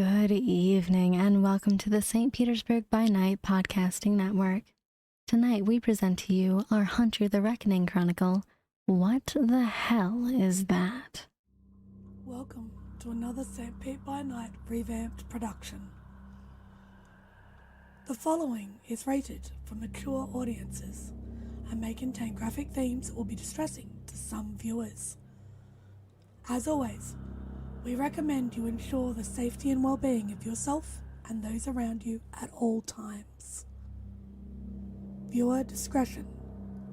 Good evening and welcome to the St. Petersburg By Night podcasting network. Tonight we present to you our Hunter the Reckoning Chronicle. What the hell is that? Welcome to another St. Pete by Night revamped production. The following is rated for mature audiences and may contain graphic themes that will be distressing to some viewers. As always, we recommend you ensure the safety and well-being of yourself and those around you at all times. Viewer discretion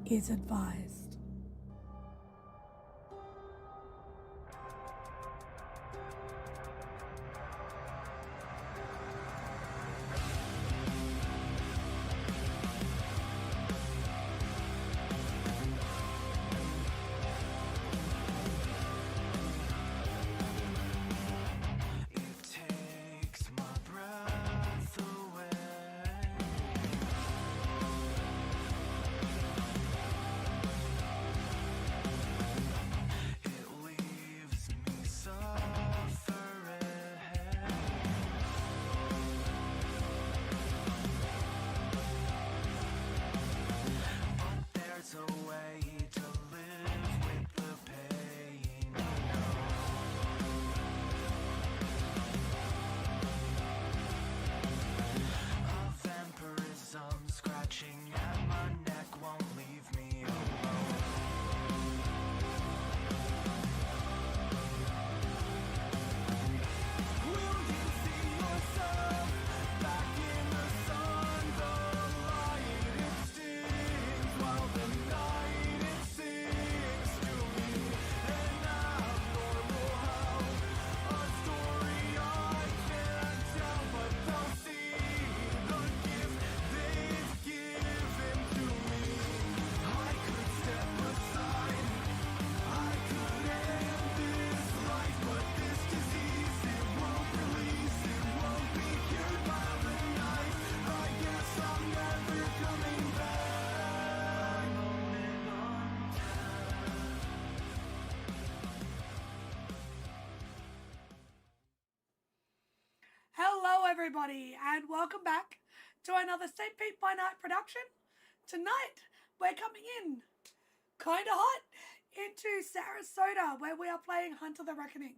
is advised. Hello everybody and welcome back to another St. Pete by Night production. Tonight we're coming in kinda hot into Sarasota where we are playing Hunter the Reckoning.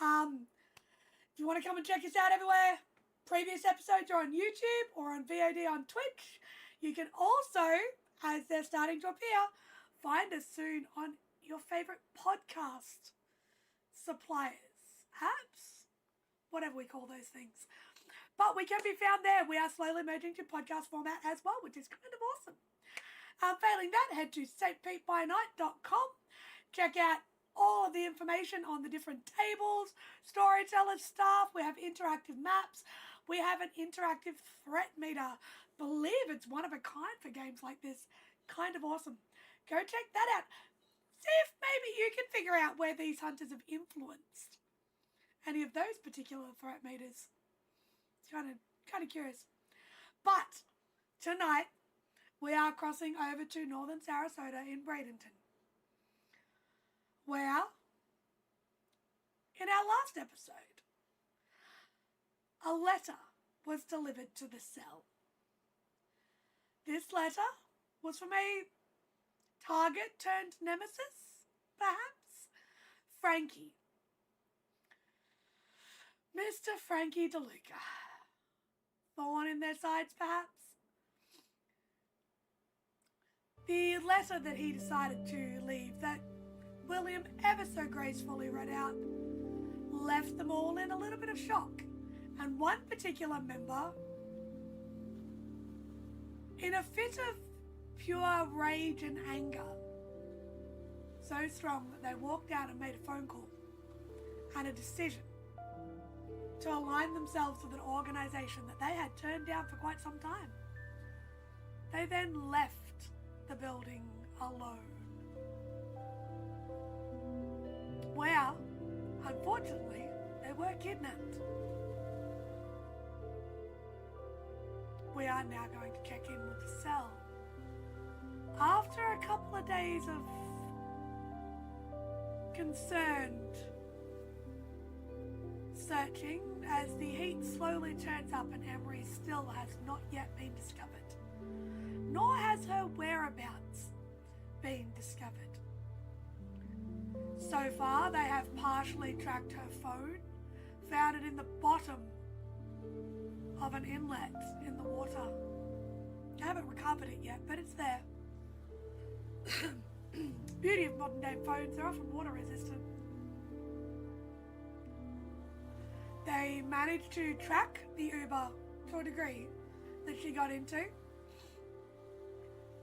If you want to come and check us out everywhere, previous episodes are on YouTube or on VOD on Twitch. You can also, as they're starting to appear, find us soon on your favourite podcast suppliers, apps, whatever we call those things. But we can be found there. We are slowly merging to podcast format as well, which is kind of awesome. Failing that, head to stpbynight.com. Check out all of the information on the different tables, Storyteller stuff. We have interactive maps. We have an interactive threat meter. Believe it's one of a kind for games like this. Kind of awesome. Go check that out. See if maybe you can figure out where these hunters have influenced any of those particular threat meters. It's kind of curious. But tonight we are crossing over to northern Sarasota in Bradenton, where in our last episode a letter was delivered to the cell. This letter was from a target turned nemesis, perhaps, Frankie. Mr. Frankie DeLuca. Thorn in their sides, perhaps? The letter that he decided to leave, that William ever so gracefully read out, left them all in a little bit of shock. And one particular member, in a fit of pure rage and anger, so strong that they walked out and made a phone call and a decision to align themselves with an organisation that they had turned down for quite some time. They then left the building alone, where, unfortunately, they were kidnapped. We are now going to check in with the cell. After a couple of days of concerned searching as the heat slowly turns up and Emory still has not yet been discovered. Nor has her whereabouts been discovered. So far, they have partially tracked her phone, found it in the bottom of an inlet in the water. They haven't recovered it yet, but it's there. Beauty of modern day phones, they're often water resistant. They managed to track the Uber to a degree that she got into.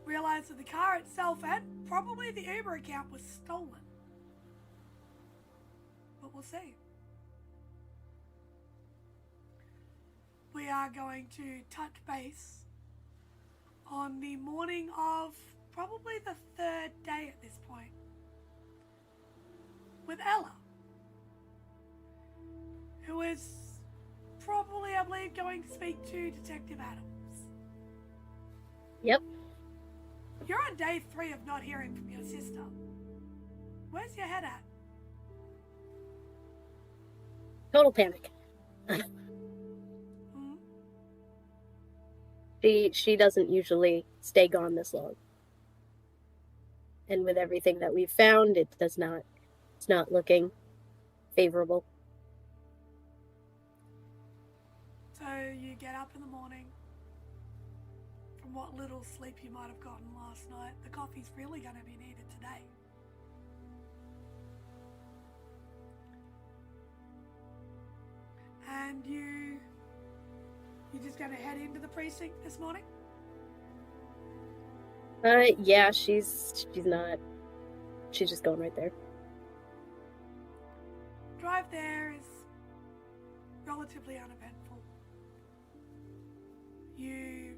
Realised that the car itself and probably the Uber account was stolen. But we'll see. We are going to touch base on the morning of probably the third day at this point with Ella, who is probably, I believe, going to speak to Detective Adams. Yep. You're on day 3 of not hearing from your sister. Where's your head at? Total panic. She doesn't usually stay gone this long. And with everything that we've found, it's not looking favorable. So you get up in the morning. From what little sleep you might have gotten last night, the coffee's really going to be needed today. And you're just going to head into the precinct this morning? Yeah, she's just going right there. Drive there is relatively uneventful. There's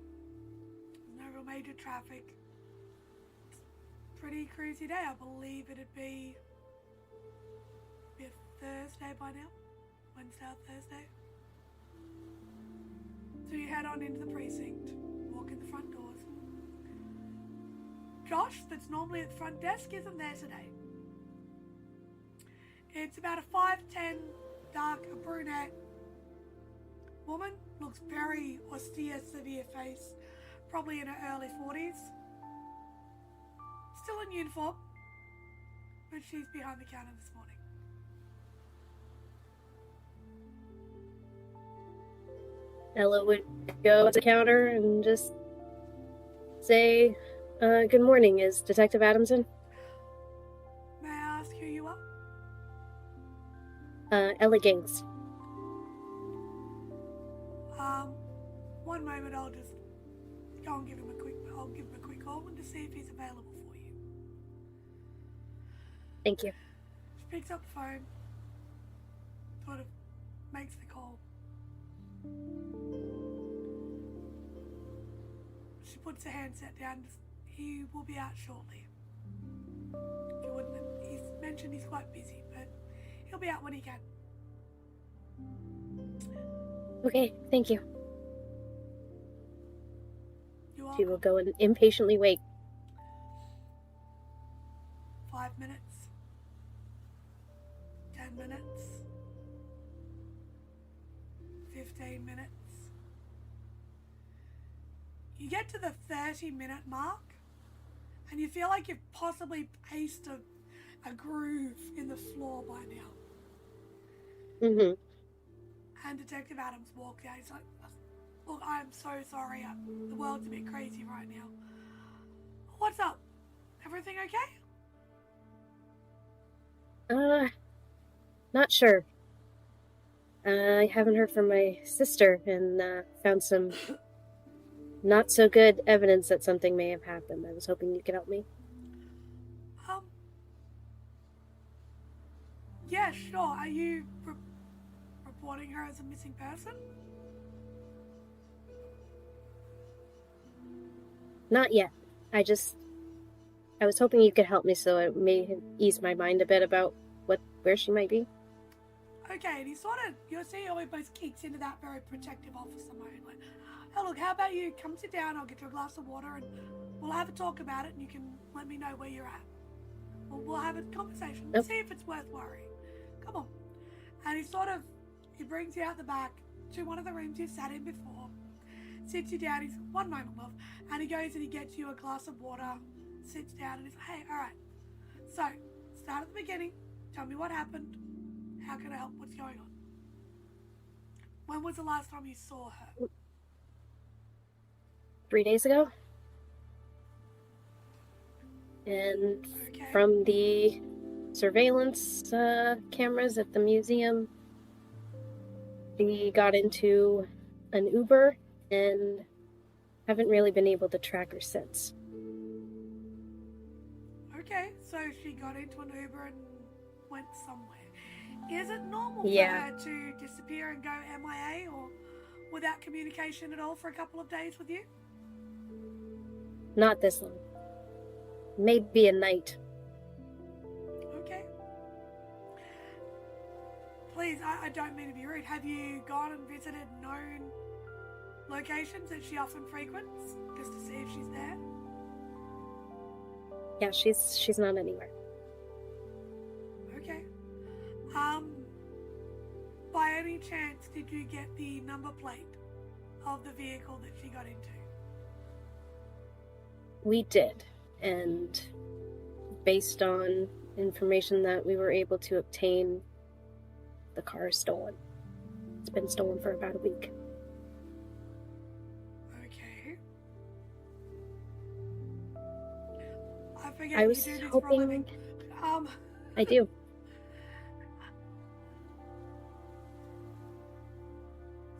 no real major traffic. It's a pretty cruisy day. I believe it'd be a Thursday by now. Wednesday or Thursday. So you head on into the precinct, walk in the front doors. Josh, that's normally at the front desk, isn't there today. It's about a 5'10", dark, a brunette woman. Looks very austere, severe face, probably in her early 40s. Still in uniform, but she's behind the counter this morning. Ella would go to the counter and just say, good morning, is Detective Adamson? May I ask who you are? Ella Gings. One moment, I'll just go and give him a quick call and to see if he's available for you. Thank you. She picks up the phone, sort of makes the call. She puts her handset down. He will be out shortly. If you wouldn't, he's mentioned he's quite busy, but he'll be out when he can. Okay, thank you. She will welcome. go and impatiently wait. 5 minutes. 10 minutes. 15 minutes. You get to the 30-minute mark, and you feel like you've possibly paced a groove in the floor by now. Mm-hmm. And Detective Adams walked out. He's like, look, I'm so sorry. The world's a bit crazy right now. What's up? Everything okay? Not sure. I haven't heard from my sister and found some not so good evidence that something may have happened. I was hoping you could help me. Yeah, sure. Are you reporting her as a missing person? Not yet. I was hoping you could help me so it may ease my mind a bit about where she might be. Okay, and he sort of, you'll see how he both kicks into that very protective officer mode. Like, hey, look, how about you come sit down, I'll get you a glass of water, and we'll have a talk about it, and you can let me know where you're at. We'll have a conversation, Nope. see if it's worth worrying. Come on. And he sort of, He brings you out the back to one of the rooms you've sat in before, sits you down. He's, one moment, love, and he goes and he gets you a glass of water, sits down, and he's like, hey, all right. So, start at the beginning. Tell me what happened. How can I help? What's going on? When was the last time you saw her? 3 days ago. And Okay. from the surveillance cameras at the museum, we got into an Uber and haven't really been able to track her since. Okay, so she got into an Uber and went somewhere. Is it normal Yeah. for her to disappear and go MIA or without communication at all for a couple of days with you? Not this long. Maybe a night. Okay. Please, I don't mean to be rude. Have you gone and visited known locations that she often frequents just to see if she's there? Yeah, she's not anywhere. Okay. By any chance, did you get the number plate of the vehicle that she got into? We did, and based on information that we were able to obtain, the car is stolen. It's been stolen for about a week. Okay. I forget I you was do this for a living. hoping... I do.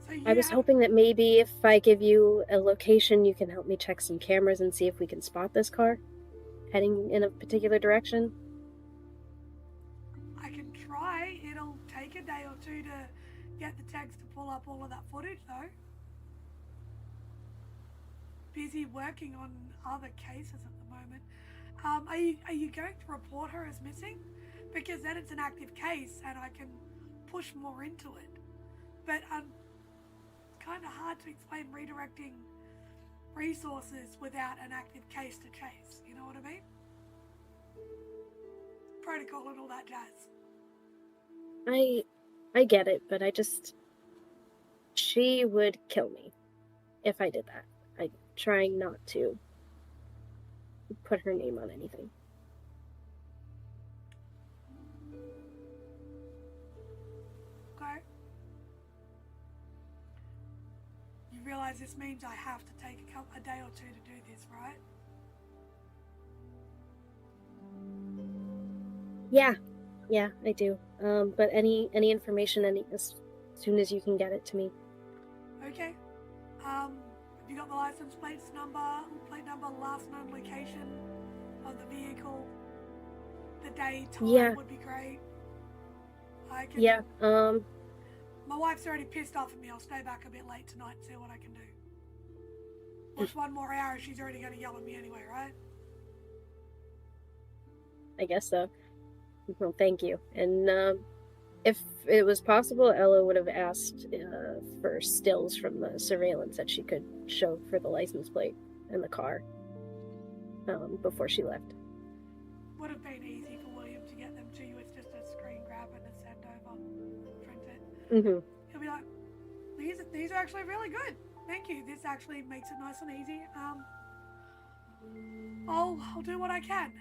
So you I was have- hoping that maybe if I give you a location, you can help me check some cameras and see if we can spot this car heading in a particular direction. I can try. It'll take a day or two to get the techs to pull up all of that footage, though. Busy working on other cases at the moment. Are you going to report her as missing? Because then it's an active case and I can push more into it. But kind of hard to explain redirecting resources without an active case to chase. You know what I mean? Protocol and all that jazz. I get it, but she would kill me if I did that. I'm trying not to put her name on anything. Okay. You realize this means I have to take a day or two to do this, right? Yeah, I do. But any information, as soon as you can get it to me. Okay. Have you got the license plate number, last known location of the vehicle? The day, time Yeah. would be great. I can. Yeah. My wife's already pissed off at me. I'll stay back a bit late tonight and see what I can do. What's one more hour? She's already going to yell at me anyway, right? I guess so. Well, thank you. And if it was possible, Ella would have asked for stills from the surveillance that she could show for the license plate and the car before she left. Would have been easy for William to get them to you. It's just a screen grab and a send over, print it. Mm-hmm. He'll be like, these are actually really good. Thank you. This actually makes it nice and easy. I'll do what I can.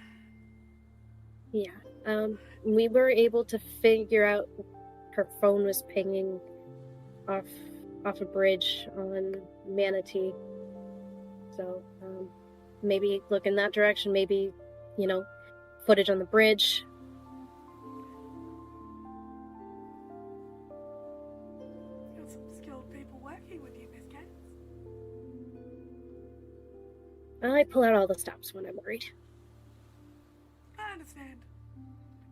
Yeah. We were able to figure out her phone was pinging off a bridge on Manatee. So maybe look in that direction. Maybe, footage on the bridge. Got some skilled people working with you, Miss Gates. I pull out all the stops when I'm worried. I understand.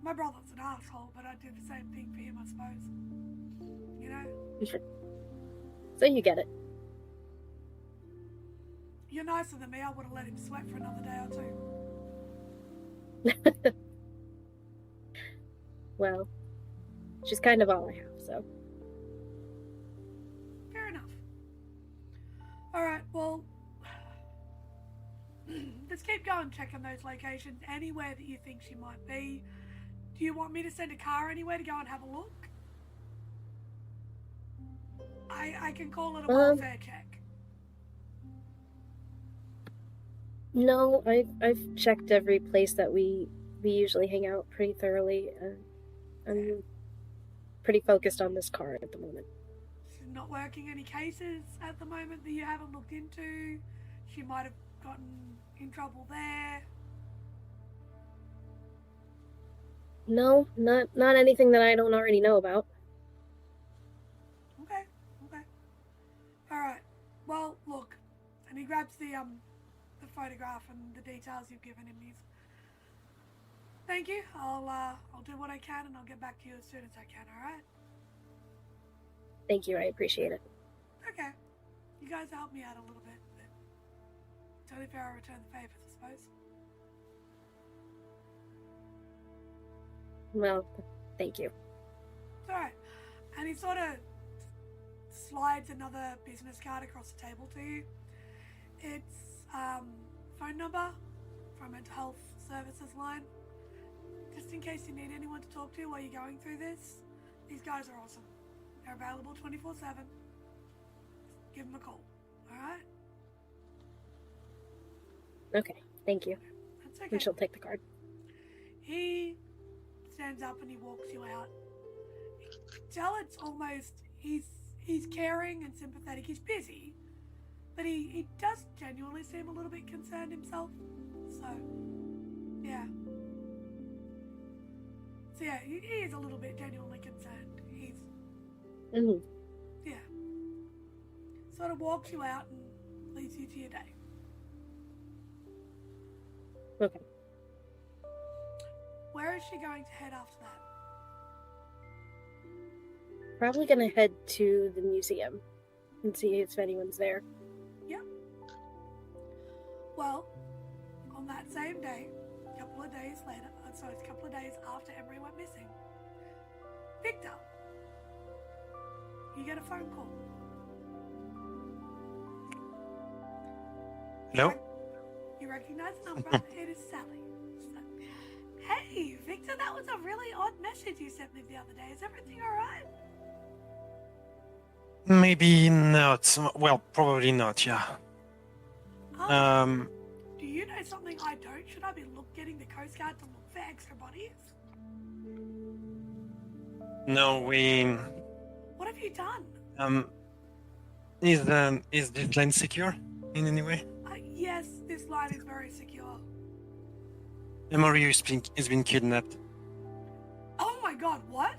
My brother's an asshole, but I'd do the same thing for him, I suppose. You know? So you get it. You're nicer than me. I would have let him sweat for another day or two. Well, she's kind of all I have, so. Fair enough. Alright, well, let's keep going checking those locations. Anywhere that you think she might be. Do you want me to send a car anywhere to go and have a look? I can call it a welfare check. No, I've checked every place that we usually hang out pretty thoroughly. I'm pretty focused on this card at the moment. She's not working any cases at the moment that you haven't looked into. She might have gotten in trouble there. No, not anything that I don't already know about. Okay. Alright. Well, look. And he grabs the photograph and the details you've given him. He's... Thank you. I'll do what I can and I'll get back to you as soon as I can, alright? Thank you, I appreciate it. Okay. You guys helped me out a little bit, but it's only fair I return the favors, I suppose. Well, thank you. It's alright. And he sort of slides another business card across the table to you. It's phone number from mental health services line. Just in case you need anyone to talk to while you're going through this. These guys are awesome. They're available 24/7. Give them a call. Alright? Okay, thank you. That's okay. And she'll take the card. He stands up and he walks you out. You can tell it's almost he's caring and sympathetic. He's busy, but he does genuinely seem a little bit concerned himself. So yeah, he is a little bit genuinely concerned. He's yeah, sort of walks you out and leads you to your day. Okay. Where is she going to head after that? Probably gonna head to the museum and see if anyone's there. Yep. Well, on that same day, a couple of days later, so it's a couple of days after Emory went missing, Victor, you get a phone call. Hello? You recognize the number. It is Sally. So, hey, Victor, that was a really odd message you sent me the other day. Is everything alright? Maybe not. Well, probably not, yeah. Do you know something I don't? Should I be getting the Coast Guard to look for extra bodies? No, What have you done? Is this line secure in any way? Yes, this line is very secure. Emory has been kidnapped. Oh my god, what?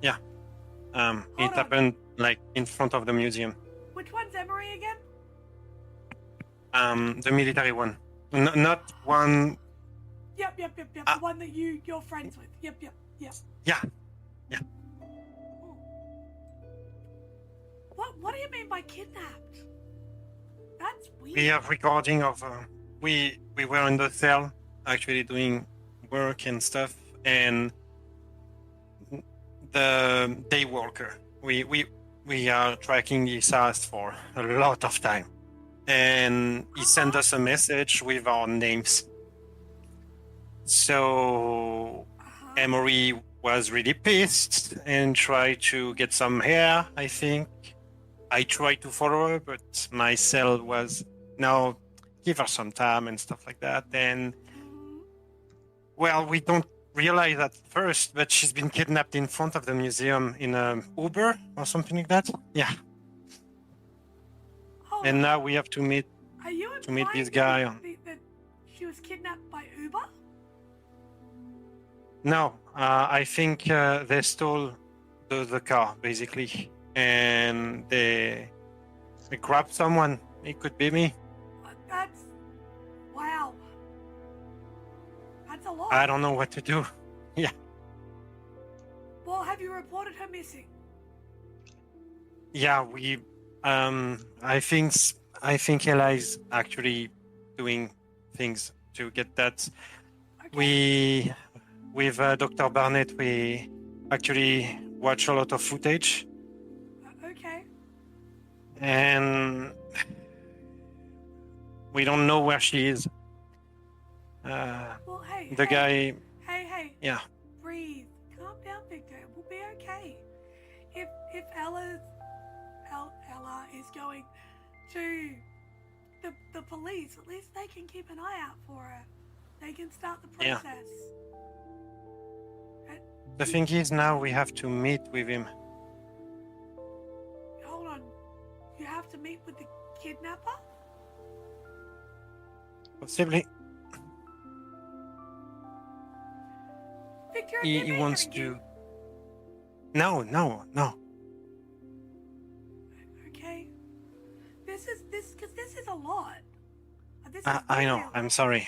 Yeah. It on. happened like in front of the museum. Which one's Emory again? The military one. Not one. Yep. The one that you're friends with. Yep. Yeah. What do you mean by kidnapped? That's weird. We have recording of. We were in the cell actually doing work and stuff, and the day worker. We are tracking his ass for a lot of time, and he sent us a message with our names. So Emory was really pissed and tried to get some hair, I think. I tried to follow her, but my cell was, no, give her some time and stuff like that. And, well, we don't realize at first, but she's been kidnapped in front of the museum in a Uber or something like that. Yeah. And now we have to meet this guy. That she was kidnapped by Uber? No, I think they stole the car, basically. And they grabbed someone. It could be me. That's... Wow. That's a lot. I don't know what to do. Yeah. Well, have you reported her missing? Yeah, we... I think Eli's actually doing things to get that. Okay. With Dr. Barnette, we actually watch a lot of footage. Okay. And we don't know where she is. Well, hey. The guy... Hey. Yeah. Breathe. Calm down, Victor. It will be okay. If Ella's Ella is going to the police, at least they can keep an eye out for her. They can start the Yeah. process. The thing is, now we have to meet with him. Hold on. You have to meet with the kidnapper? Possibly, Victor, he wants to. No. Okay. This is a lot. This is I know. really a I'm lot. sorry.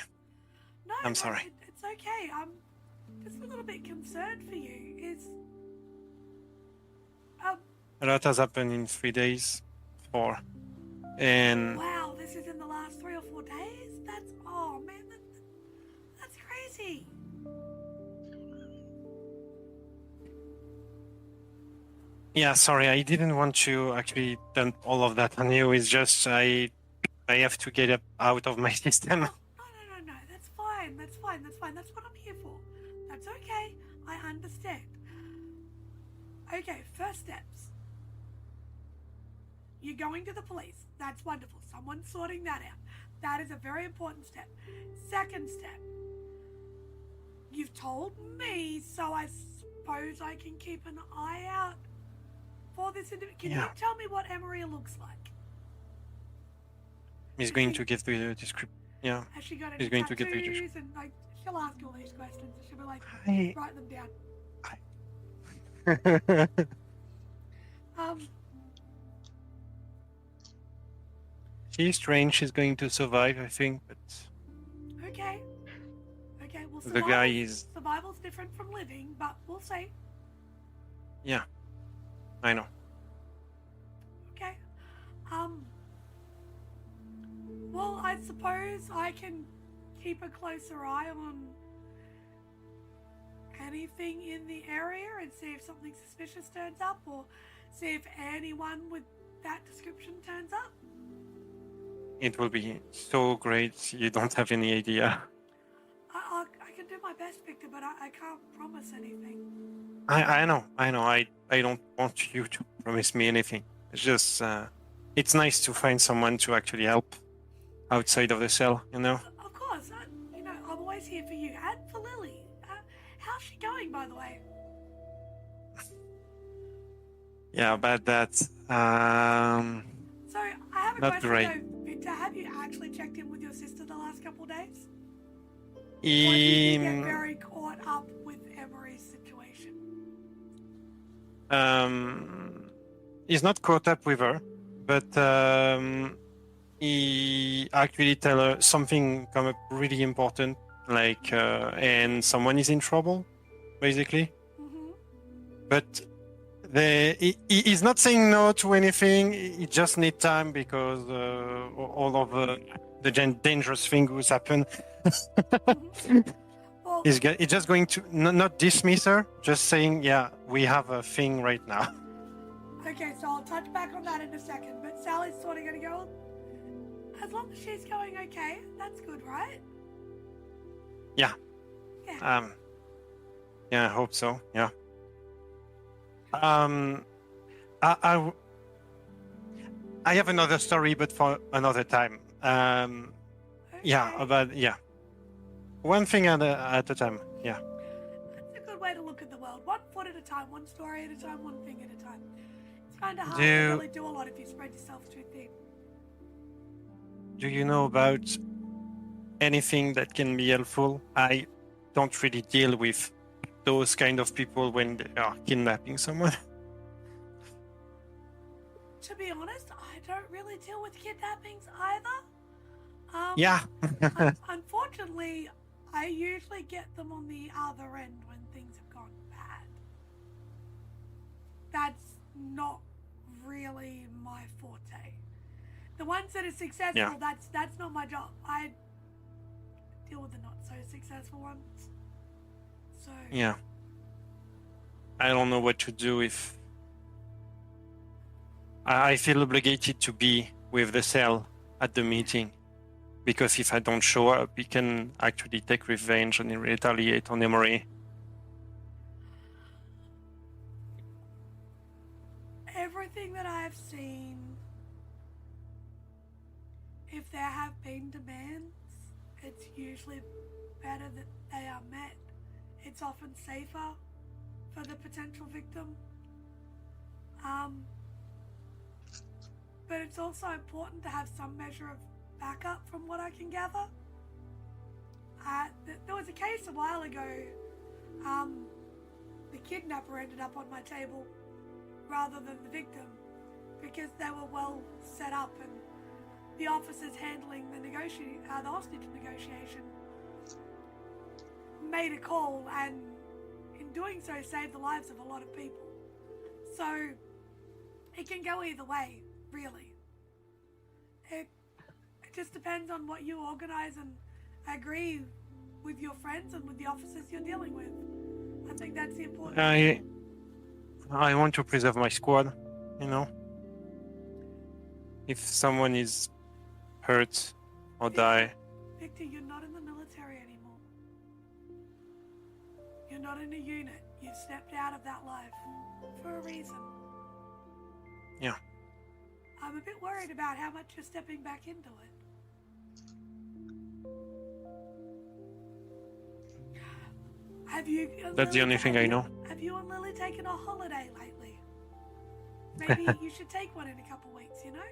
No, I'm sorry. It's okay. I'm just a little bit concerned for you. A lot has happened in 3 days, 4, and Wow, this is in the last 3 or 4 days? Oh man, that's crazy. yeah. Sorry, I didn't want to actually dump all of that on you. It's just I have to get up out of my system. No. That's fine. That's what I'm here for. That's okay. I understand. Okay, first steps. You're going to the police. That's wonderful. Someone's sorting that out. That is a very important step. Second step. You've told me, so I suppose I can keep an eye out for this individual. Can you tell me what Emory looks like? He's going to give the description. Yeah. Has she got any He's going to tattoos? give the description. And like, she'll ask all these questions. And she'll be like, I- write them down. She's strange. She's going to survive, I think. But Okay. Well, the guy is. survival's different from living, but we'll see. Yeah. I know. Okay. Well, I suppose I can keep a closer eye on anything in the area and see if something suspicious turns up, or see if anyone with that description turns up. It will be so great. You don't have any idea. I can do my best, Victor, but I can't promise anything. I know. I don't want you to promise me anything. It's just, it's nice to find someone to actually help outside of the cell, you know? Of course, I'm always here for you and for Lily. How's she going, by the way? Yeah, about that. So, I have a Not question great. though, Victor. Have you actually checked in with your sister the last couple of days? Or did you get very caught up with Emory's situation? He's not caught up with her, but he actually tell her something come up really important, like, and someone is in trouble, basically. Mm-hmm. But he's not saying no to anything. He just need time because all of the dangerous things happen. Well, He's just going to not dismiss her, just saying, yeah, we have a thing right now. okay, so I'll touch back on that in a second, but Sally's sort of going to go, as long as she's going okay, that's good, right? Yeah. Yeah. Yeah, I hope so. Yeah. I have another story, but for another time. Yeah, Okay. yeah. One thing at a time. Yeah. That's a good way to look at the world. 1 foot at a time, one story at a time, one thing at a time. It's kind of hard to really do a lot if you spread yourself too thin. Do you know about anything that can be helpful? I don't really deal with those kind of people when they are kidnapping someone. To be honest, I don't really deal with kidnappings either. Yeah. Unfortunately, I usually get them on the other end when things have gone bad. That's not really my forte. The ones that are successful, Yeah. that's not my job. I deal with the not so successful ones. So Yeah. I don't know what to do if I feel obligated to be with the cell at the meeting, because if I don't show up, we can actually take revenge and retaliate on everything that I've seen, if there have been demands, it's usually better that they are met. It's often safer for the potential victim. But it's also important to have some measure of backup from what I can gather. There was a case a while ago. The kidnapper ended up on my table rather than the victim because they were well set up, and the officers handling the hostage negotiation made a call, and in doing so saved the lives of a lot of people. So it can go either way, really. It just depends on what you organize and agree with your friends and with the officers you're dealing with. I think that's the important thing. I want to preserve my squad, you know. If someone is hurt or die. Victor, you're not in the military anymore. You're not in a unit. You've stepped out of that life for a reason. Yeah. I'm a bit worried about how much you're stepping back into it. That's the only thing I know. Have you and Lily taken a holiday lately? Maybe you should take one in a couple weeks, you know?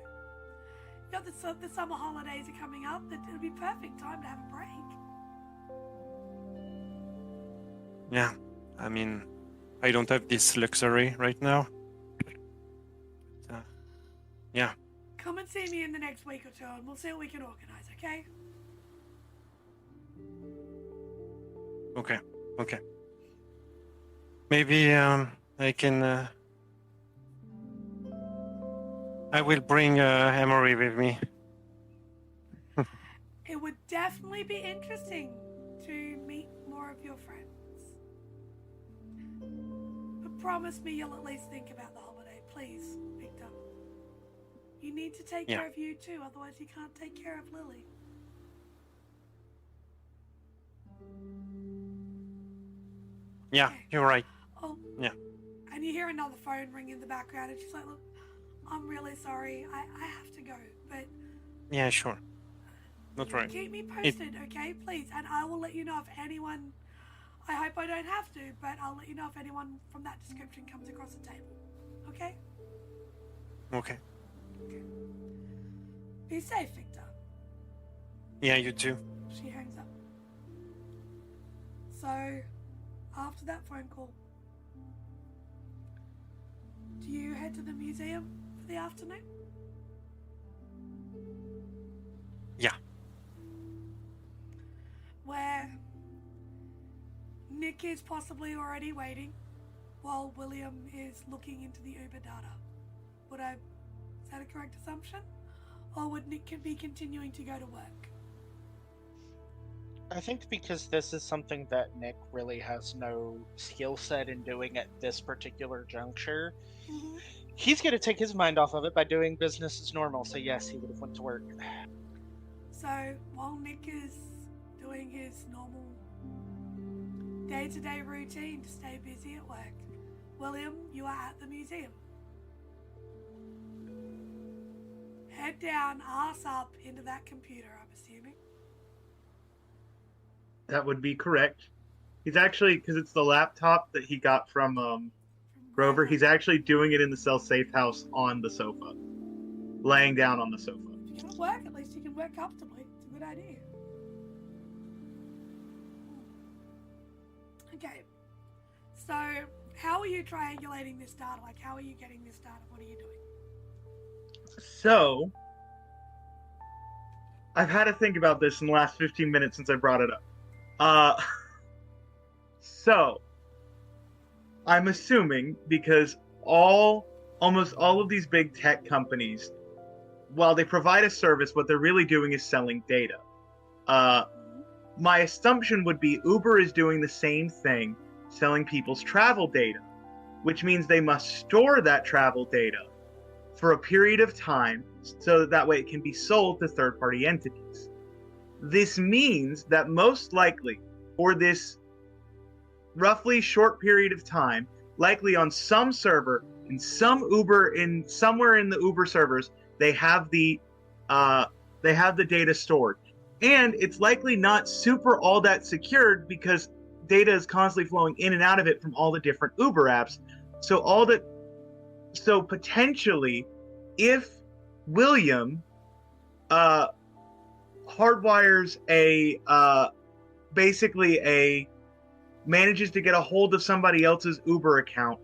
You know, the summer holidays are coming up. It'll be perfect time to have a break. Yeah, I mean, I don't have this luxury right now. Yeah. Come and see me in the next week or two, and we'll see what we can organize, okay? Okay. Maybe I can. I will bring Emory with me. It would definitely be interesting to meet more of your friends. But promise me you'll at least think about the holiday, please, Victor. You need to take care of you too, otherwise you can't take care of Lily. Yeah, Okay. you're right. Oh. Yeah. And you hear another phone ring in the background, and she's like, look, I'm really sorry. I have to go, but... Yeah, sure. That's right. Keep me posted, okay, please? And I will let you know if anyone... I hope I don't have to, but I'll let you know if anyone from that description comes across the table. Okay? Okay. Be safe, Victor. Yeah, you too. She hangs up. So, after that phone call, do you head to the museum for the afternoon? Yeah. Where Nick is possibly already waiting while William is looking into the Uber data. Is that a correct assumption? Or would Nick be continuing to go to work? I think because this is something that Nick really has no skill set in doing at this particular juncture, he's going to take his mind off of it by doing business as normal. So yes, he would have went to work. So while Nick is doing his normal day-to-day routine to stay busy at work, William, you are at the museum. Head down, ass up into that computer, I'm assuming. That would be correct. He's actually, because it's the laptop that he got from Grover, he's actually doing it in the cell safe house on the sofa. Laying down on the sofa. If you can work, at least you can work comfortably. It's a good idea. Okay. So, how are you triangulating this data? Like, how are you getting this data? What are you doing? So, I've had to think about this in the last 15 minutes since I brought it up. So, I'm assuming because almost all of these big tech companies, while they provide a service, what they're really doing is selling data. My assumption would be Uber is doing the same thing, selling people's travel data, which means they must store that travel data for a period of time so that way it can be sold to third-party entities. This means that most likely, for this roughly short period of time, likely on some server, In somewhere in the Uber servers, they have the data stored, and it's likely not super all that secured because data is constantly flowing in and out of it from all the different Uber apps. So potentially, if William hardwires manages to get a hold of somebody else's Uber account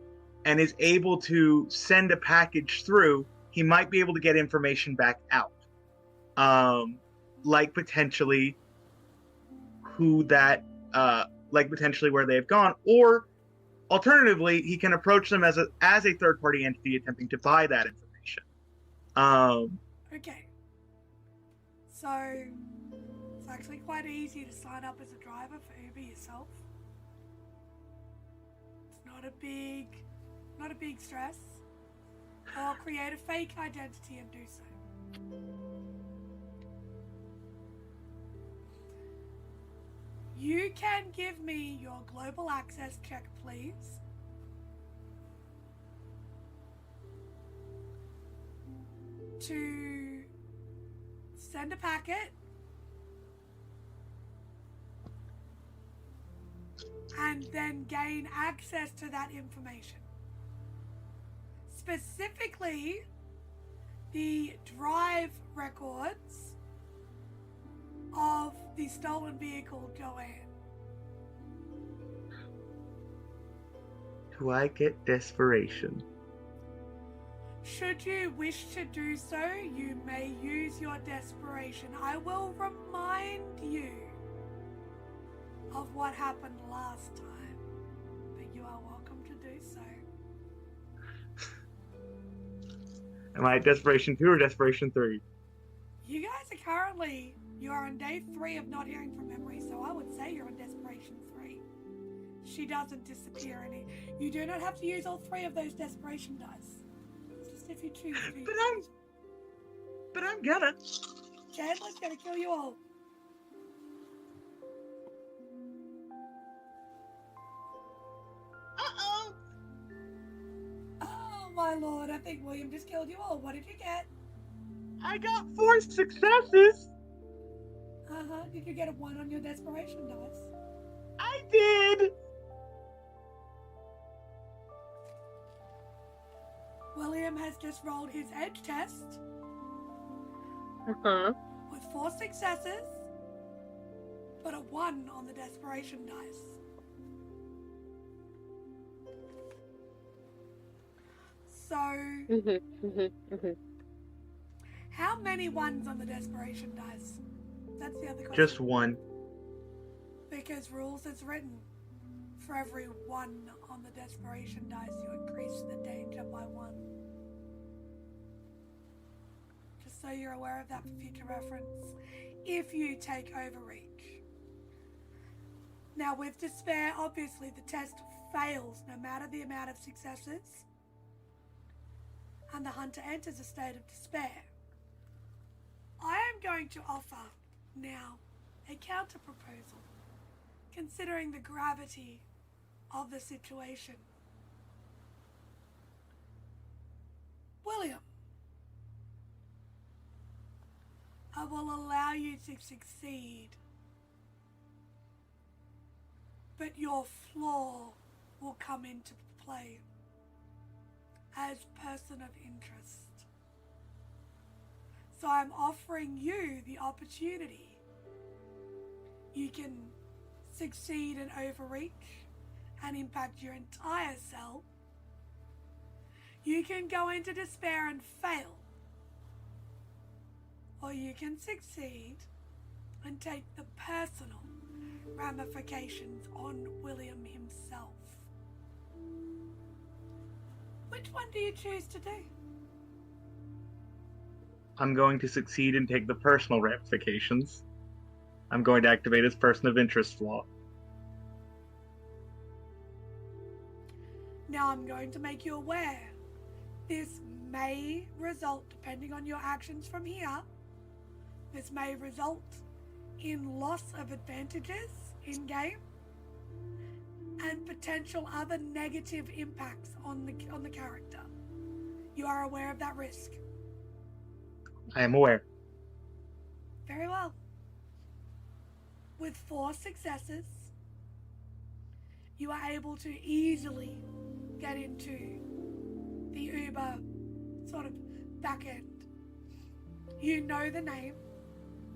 and is able to send a package through, he might be able to get information back out. Like potentially where they've gone, or alternatively, he can approach them as a third-party entity attempting to buy that information. Okay. So it's actually quite easy to sign up as a driver for Uber yourself. It's not a big stress. Or create a fake identity and do so. You can give me your global access check, please. To send a packet and then gain access to that information. Specifically, the drive records of the stolen vehicle Joanne. Do I get desperation? Should you wish to do so, you may use your desperation. I will remind you of what happened last time, but you are welcome to do so. Am I at desperation 2 or desperation 3? You guys you are on day 3 of not hearing from Emory, so I would say you're in desperation 3. She doesn't disappear any. You do not have to use all 3 of those desperation dice. It's just if you choose to. But I'm gonna. Chandler's gonna kill you all. Uh-oh. Oh my lord, I think William just killed you all. What did you get? I got 4 successes. Did you get a 1 on your desperation dice? I did. William has just rolled his edge test with 4 successes, but a 1 on the desperation dice. So, how many 1s on the desperation dice? That's the other question. Just 1. Because rules is written. For every 1 on the desperation dice, you increase the danger by 1. Just so you're aware of that for future reference. If you take overreach. Now with despair, obviously the test fails no matter the amount of successes. And the hunter enters a state of despair. I am going to offer now a counter proposal, considering the gravity of the situation. William, I will allow you to succeed, but your flaw will come into play as person of interest. So I'm offering you the opportunity. You can succeed and overreach and impact your entire cell. You can go into despair and fail. Or you can succeed and take the personal ramifications on William himself. Which one do you choose to do? I'm going to succeed and take the personal ramifications. I'm going to activate his person of interest flaw. Now I'm going to make you aware. This may result, depending on your actions from here, this may result in loss of advantages in-game and potential other negative impacts on the character. You are aware of that risk. I am aware. Very well. With 4 successes, you are able to easily get into the Uber sort of back end. You know the name,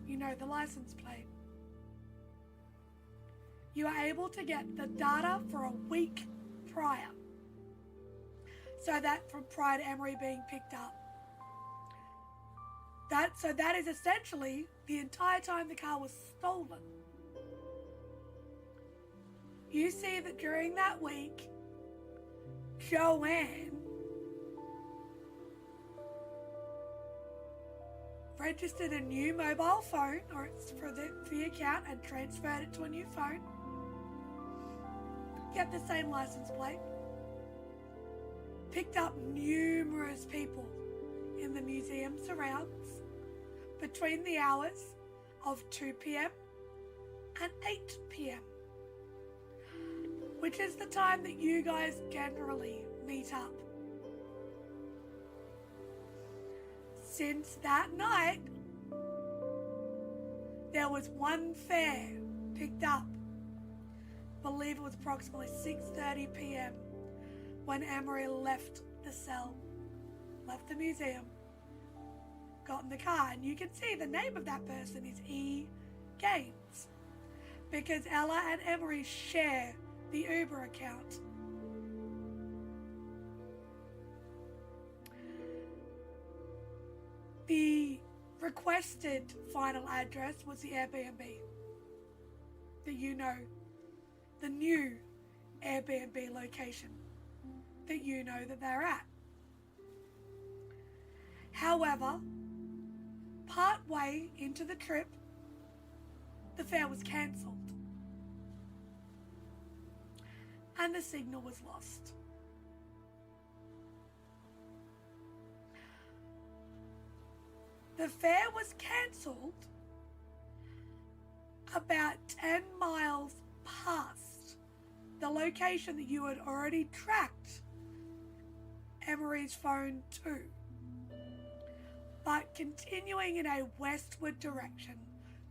you know the license plate. You are able to get the data for a week prior. So that from prior to Emory being picked up. That is essentially the entire time the car was stolen. You see that during that week, Joanne registered a new mobile phone, or it's for the account, and transferred it to a new phone. Kept the same license plate. Picked up numerous people in the museum surrounds between the hours of 2 p.m. and 8 p.m. which is the time that you guys generally meet up. Since that night, there was one fare picked up. I believe it was approximately 6:30 p.m. when Emory left the cell, left the museum, got in the car, and you can see the name of that person is E. Gaines, because Ella and Emory share the Uber account. The requested final address was the Airbnb that you know, the new Airbnb location that you know that they're at. However, part way into the trip, the fare was cancelled and the signal was lost. The fare was cancelled about 10 miles past the location that you had already tracked Emory's phone to, but continuing in a westward direction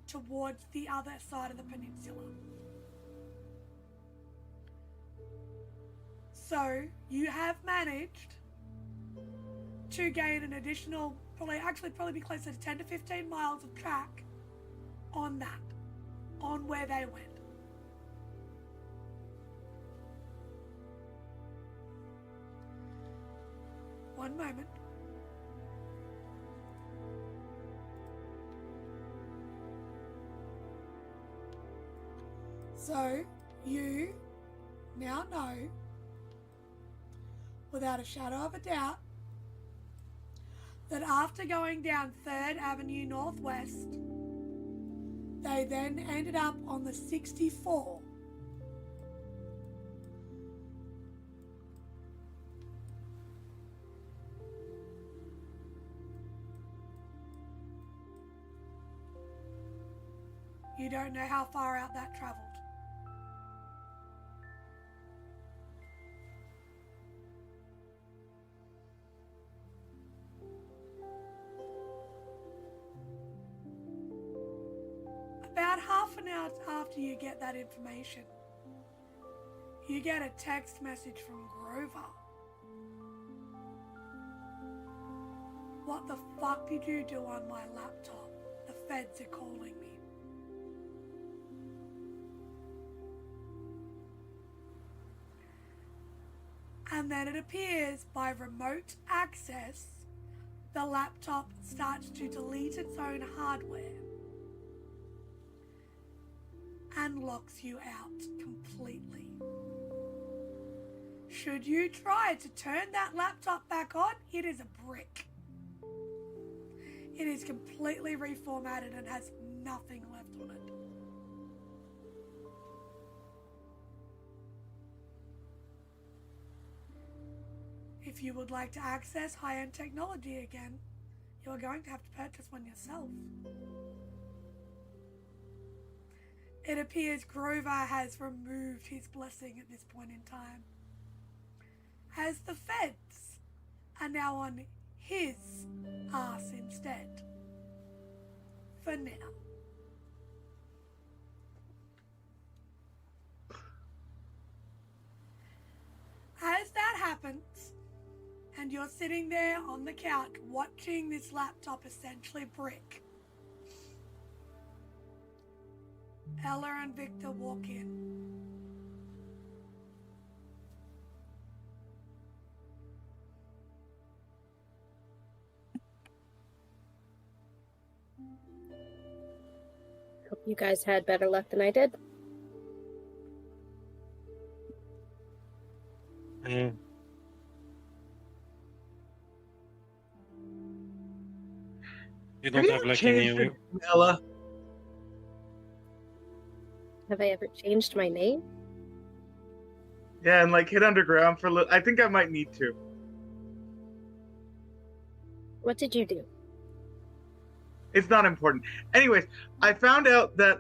towards the other side of the peninsula. So you have managed to gain an additional, probably be closer to 10 to 15 miles of track on that, on where they went. One moment. So, you now know, without a shadow of a doubt, that after going down 3rd Avenue Northwest, they then ended up on the 64. You don't know how far out that travelled. About half an hour after you get that information, you get a text message from Grover. What the fuck did you do on my laptop? The feds are calling me. And then it appears by remote access, the laptop starts to delete its own hardware and locks you out completely. Should you try to turn that laptop back on, it is a brick. It is completely reformatted and has nothing left on it. If you would like to access high-end technology again, you are going to have to purchase one yourself. It appears Grover has removed his blessing at this point in time, as the feds are now on his ass instead. For now. As that happens, and you're sitting there on the couch watching this laptop essentially brick, Ella and Victor walk in. Hope you guys had better luck than I did. Mm. You don't have like any. Changed it, Ella? Have I ever changed my name? Yeah, and like hit underground for a little. I think I might need to. What did you do? It's not important. Anyways, I found out that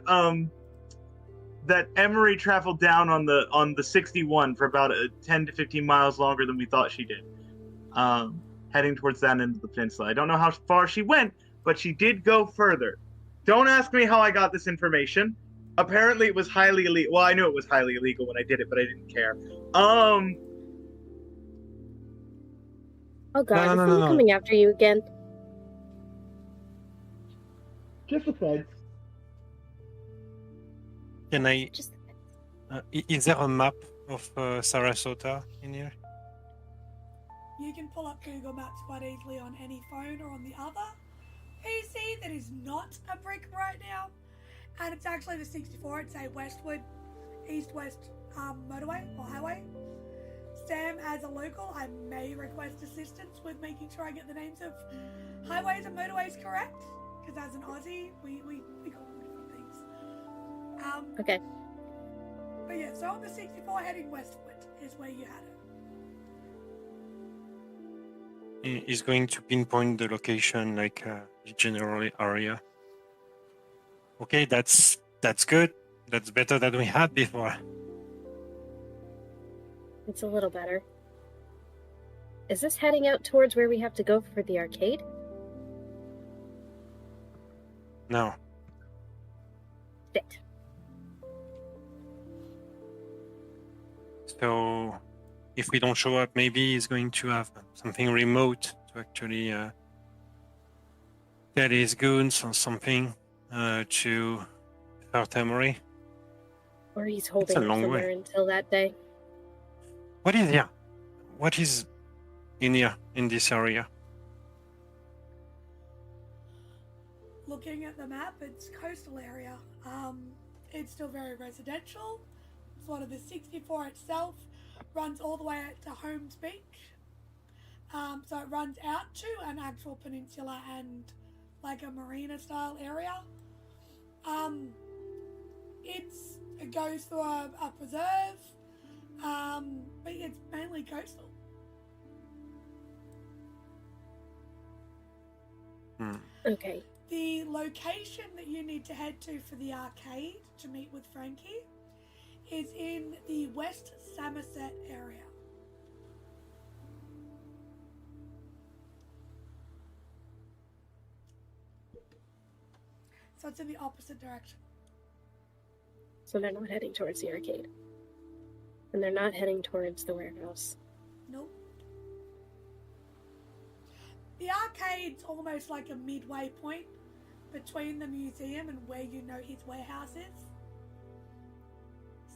that Emory traveled down on the 61 for about 10 to 15 miles longer than we thought she did. Heading towards that end of the peninsula. I don't know how far she went, but she did go further. Don't ask me how I got this information. Apparently it was highly illegal. Well, I knew it was highly illegal when I did it, but I didn't care. Oh god, is someone coming after you again? Just the feds. Can I? Just Is there a map of Sarasota in here? You can pull up Google Maps quite easily on any phone or on the other PC that is not a brick right now. And it's actually the 64. It's a westward, east-west motorway or highway. Sam, as a local, I may request assistance with making sure I get the names of highways and motorways correct. Because as an Aussie, we call them different things. okay. But yeah, so on the 64 heading westward is where you had it. He's going to pinpoint the location, like the general area. Okay, that's good. That's better than we had before. It's a little better. Is this heading out towards where we have to go for the arcade? No. Shit. So, if we don't show up, maybe he's going to have something remote to actually tell his goons or something to hurt Emory. Or he's holding It's a it long somewhere way. until that day. What is in here, in this area? Looking at the map, it's coastal area. It's still very residential. Sort of the 64 itself runs all the way out to Holmes Beach. So it runs out to an actual peninsula and like a marina style area. It goes through a preserve, but it's mainly coastal. Okay. The location that you need to head to for the arcade to meet with Frankie is in the West Somerset area. So it's in the opposite direction. So they're not heading towards the arcade. And they're not heading towards the warehouse. Nope. The arcade's almost like a midway point between the museum and where you know his warehouse is.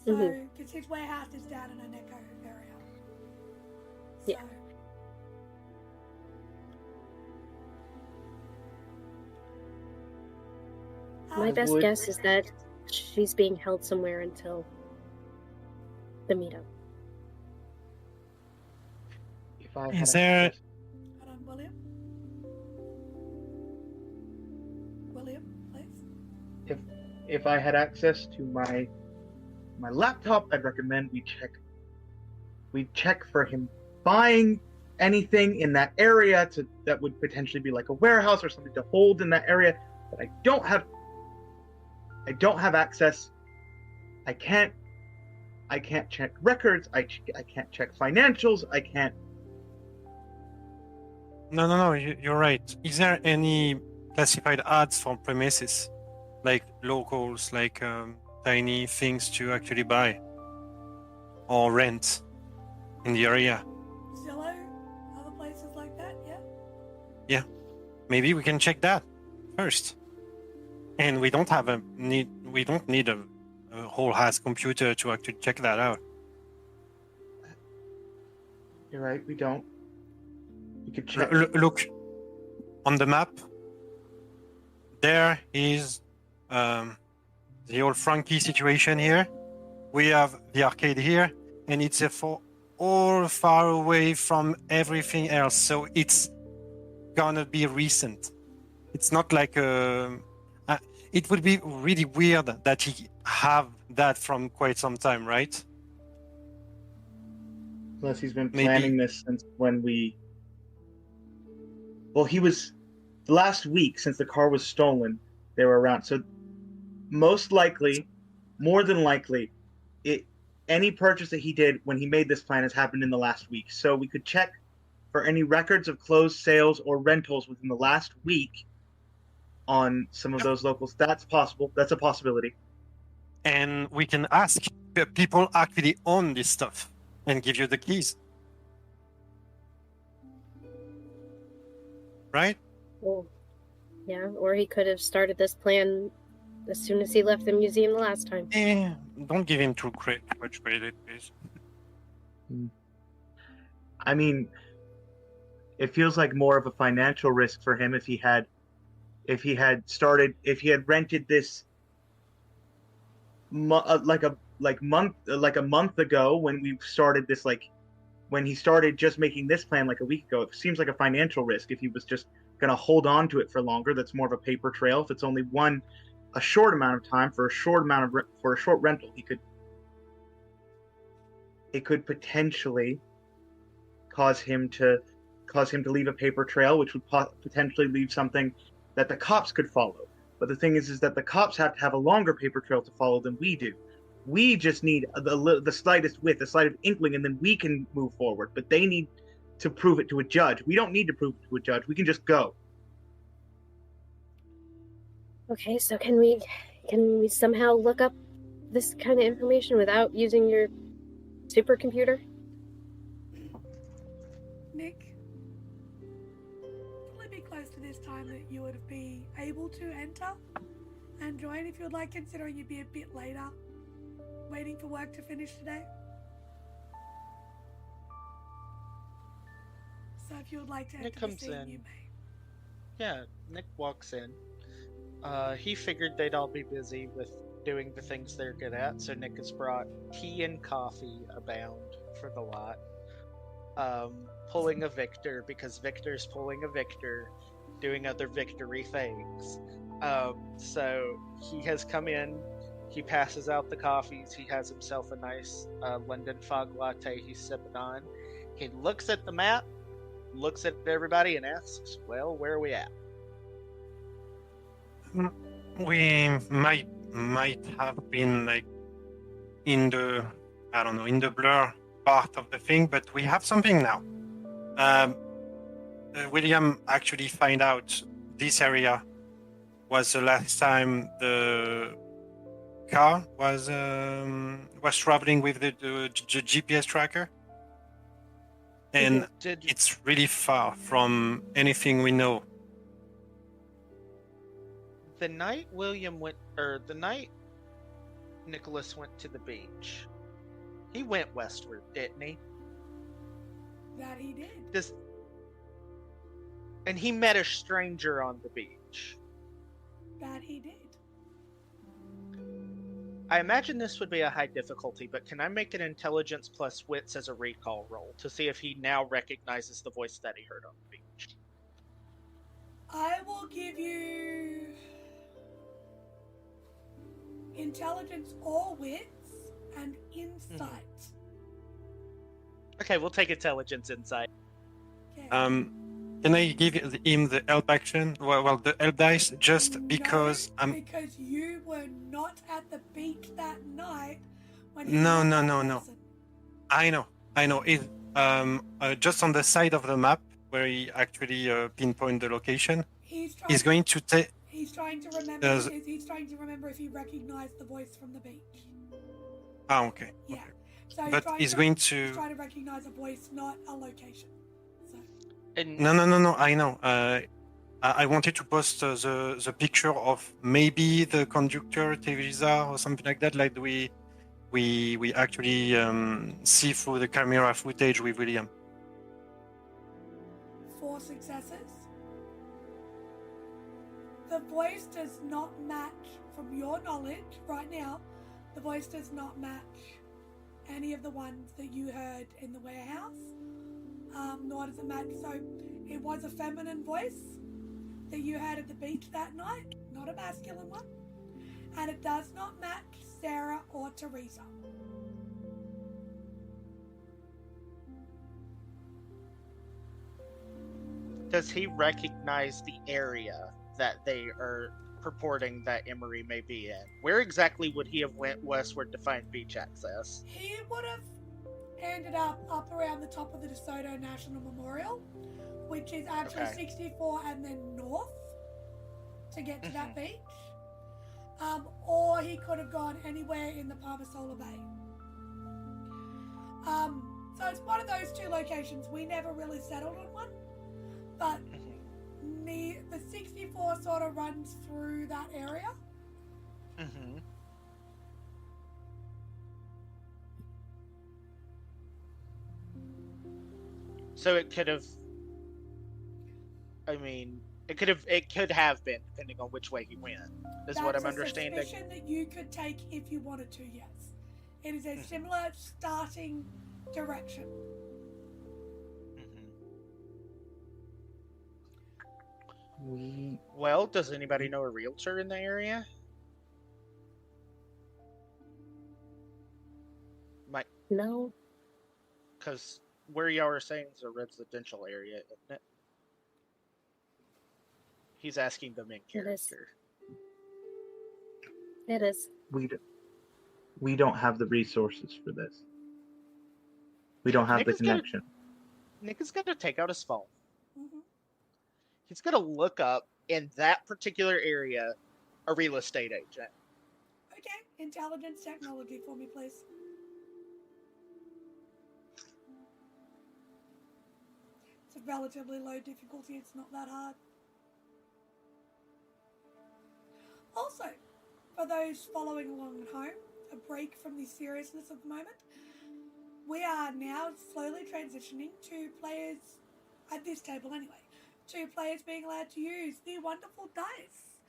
So, because his warehouse is down in a Neko area. So, Yeah. My best guess is that she's being held somewhere until the meetup. If I Is had there- access- Hold on, William. William, please. if I had access to my laptop, I'd recommend we check for him buying anything in that area that would potentially be like a warehouse or something to hold in that area. But I don't have access. I can't check records. I can't check financials. I can't. No, you're right. Is there any classified ads for premises? Like locals, like tiny things to actually buy or rent in the area? Zillow, other places like that, yeah. Yeah, maybe we can check that first. And we don't need a whole ass computer to actually check that out. You're right, we don't. We could check. Look on the map. There is the old Frankie situation here. We have the arcade here, and it's all far away from everything else. So it's gonna be recent. It's not like it would be really weird that he have that from quite some time, right? Unless he's been Maybe. planning this since when we... Well, he was... Last week, since the car was stolen, they were around. So most likely, more than likely, any purchase that he did when he made this plan has happened in the last week. So we could check for any records of closed sales or rentals within the last week on some of those locals. That's possible. That's a possibility. And we can ask if people actually own this stuff and give you the keys. Right? Well, yeah, or he could have started this plan as soon as he left the museum the last time. Don't give him too much credit, please. I mean, it feels like more of a financial risk for him if he had rented this like a month ago when we started this, like when he started just making this plan like a week ago. It seems like a financial risk if he was just going to hold on to it for longer. That's more of a paper trail. If it's only a short amount of time for a short rental, it could potentially cause him to leave a paper trail, which would potentially leave something that the cops could follow. But the thing is that the cops have to have a longer paper trail to follow than we do. We just need the slightest width, the slightest inkling, and then we can move forward. But they need to prove it to a judge. We don't need to prove it to a judge. We can just go. Okay, so can we somehow look up this kind of information without using your supercomputer? Nick, will it be close to this time that you would be able to enter and join if you would like, considering you'd be a bit later, waiting for work to finish today? So if you would like to enter Nick the comes scene, in. you may. Yeah, Nick walks in. He figured they'd all be busy with doing the things they're good at, so Nick has brought tea and coffee abound for the lot. Pulling a Victor, because Victor's pulling a Victor, doing other victory things. So he has come in, he passes out the coffees, he has himself a nice London fog latte he's sipping on. He looks at the map, looks at everybody, and asks, well, where are we at? We might have been like in the blur part of the thing, but we have something now. William actually find out this area was the last time the car was traveling with the GPS tracker, and it's really far from anything we know. The night Nicholas went to the beach, he went westward, didn't he? That he did. And he met a stranger on the beach. That he did. I imagine this would be a high difficulty, but can I make an intelligence plus wits as a recall roll to see if he now recognizes the voice that he heard on the beach? I will give you intelligence or wits and insight. Okay, we'll take intelligence insight. Okay. Can I give him the help action? Well, the help dice, just because No, because you were not at the beach that night when he No. met that person. I know. It just on the side of the map where he actually pinpoint the location. He's trying. He's going to take. He's trying to remember. He's trying to remember if he recognized the voice from the beach. Ah, okay. Yeah. Okay. So But he's going He's to. trying to recognize a voice, not a location. So. And No. I know. I wanted to post the picture of maybe the conductor Teresa or something like that, like we actually see through the camera footage with William. 4 successes. The voice does not match, from your knowledge right now, the voice does not match any of the ones that you heard in the warehouse, nor does it match. So it was a feminine voice that you heard at the beach that night, not a masculine one, and it does not match Sarah or Teresa. does he recognize the area that they are purporting that Emory may be in? Where exactly would he have went westward to find beach access? He would have ended up around the top of the DeSoto National Memorial, which is actually Okay. 64 and then north to get to that beach. Or he could have gone anywhere in the Palmasola Bay. So it's one of those 2 locations. We never really settled on one, but the 64 sort of runs through that area. Mm-hmm. So it could have. I mean, it could have been, depending on which way he went. Is what I'm understanding. That's a suspicion that you could take if you wanted to. Yes, it is a similar starting direction. Well, does anybody know a realtor in the area? No. Because where y'all are saying is a residential area, isn't it? He's asking the main It is. character. It is. We don't have the resources for this. We don't have Nick the is gonna- connection. Nick is going to take out his phone. Mm-hmm. He's going to look up in that particular area a real estate agent. Okay, intelligence technology for me, please. It's a relatively low difficulty, it's not that hard. Also, for those following along at home, a break from the seriousness of the moment, we are now slowly transitioning to players, at this table anyway, to players being allowed to use the wonderful dice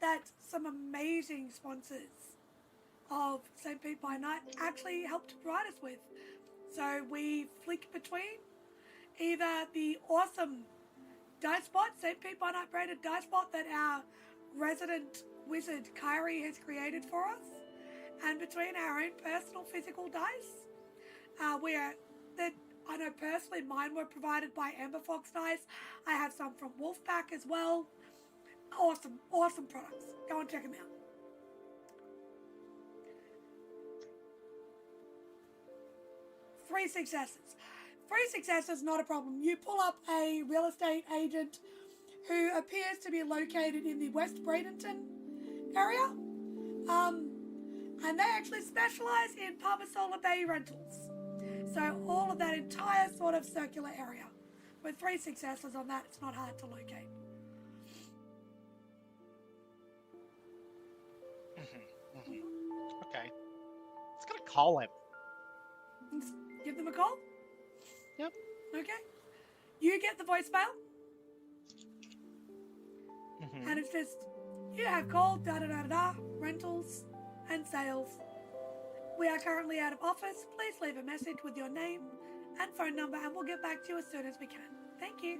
that some amazing sponsors of St. Pete by Night actually helped to provide us with. So we flick between either the awesome dice bot, St. Pete by Night branded dice bot that our resident wizard Kyrie has created for us, and between our own personal physical dice. I know personally mine were provided by Amber Fox Dice. I have some from Wolfpack as well. Awesome products. Go and check them out. Three successes, not a problem. You pull up a real estate agent who appears to be located in the West Bradenton area. And they actually specialize in Palmasola Bay rentals. So all of that entire sort of circular area. With 3 successes on that, it's not hard to locate. Okay. It's going to call him. Just give them a call? Yep. Okay. You get the voicemail, and it's just, you have called da-da-da-da-da, rentals and sales. We are currently out of office. Please leave a message with your name and phone number, and we'll get back to you as soon as we can. Thank you.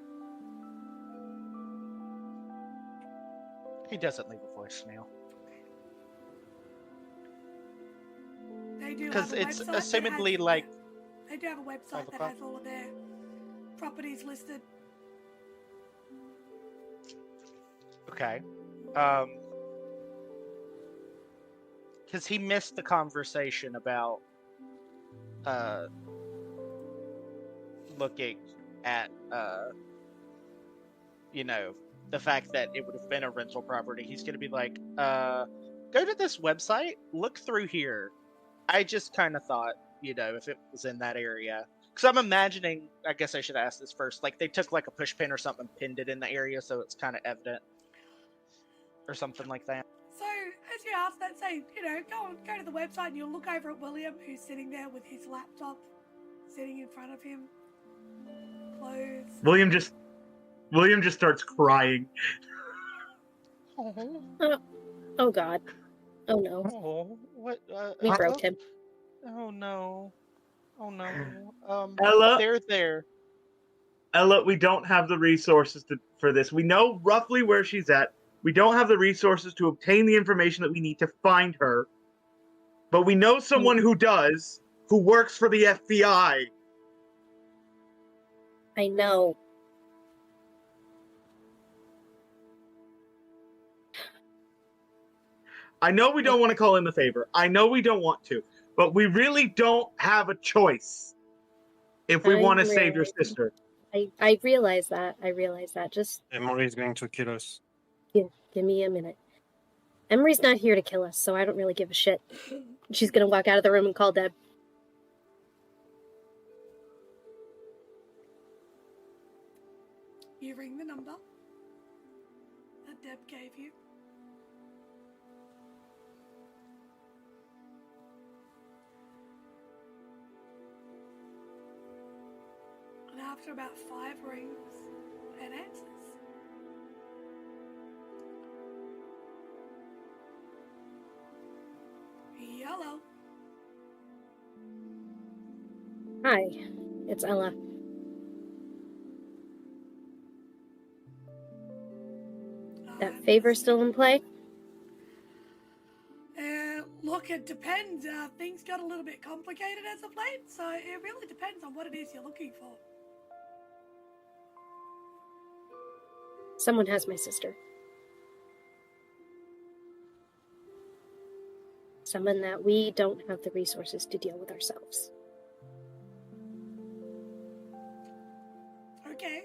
He doesn't leave a voicemail. They do Because have a it's website that assumedly has- like... They do have a website that has all of their properties listed. Okay. Because he missed the conversation about looking at the fact that it would have been a rental property. He's going to be like, go to this website, look through here. I just kind of thought, if it was in that area. Because I'm imagining, I guess I should ask this first, like they took like a push pin or something, pinned it in the area so it's kind of evident. Or something like that. So, as you ask that, say, go to the website and you'll look over at William, who's sitting there with his laptop sitting in front of him. Clothes. William just starts crying. Oh God. Oh no. Oh, what? We broke him. Oh no. Oh no. Ella? They're there. Ella, we don't have the resources for this. We know roughly where she's at. We don't have the resources to obtain the information that we need to find her. But we know someone who does, who works for the FBI. I know. I know we don't want to call in the favor. I know we don't want to. But we really don't have a choice if we want to save your sister. I realize that. Just Emory is going to kill us. give me a minute. Emory's not here to kill us, so I don't really give a shit. She's gonna walk out of the room and call Deb. You ring the number that Deb gave you. And after about 5 rings, it answers. Hello. Hi, it's Ella. That favor still in play? Look, it depends. Things got a little bit complicated as of late, so it really depends on what it is you're looking for. Someone has my sister. Someone that we don't have the resources to deal with ourselves. Okay.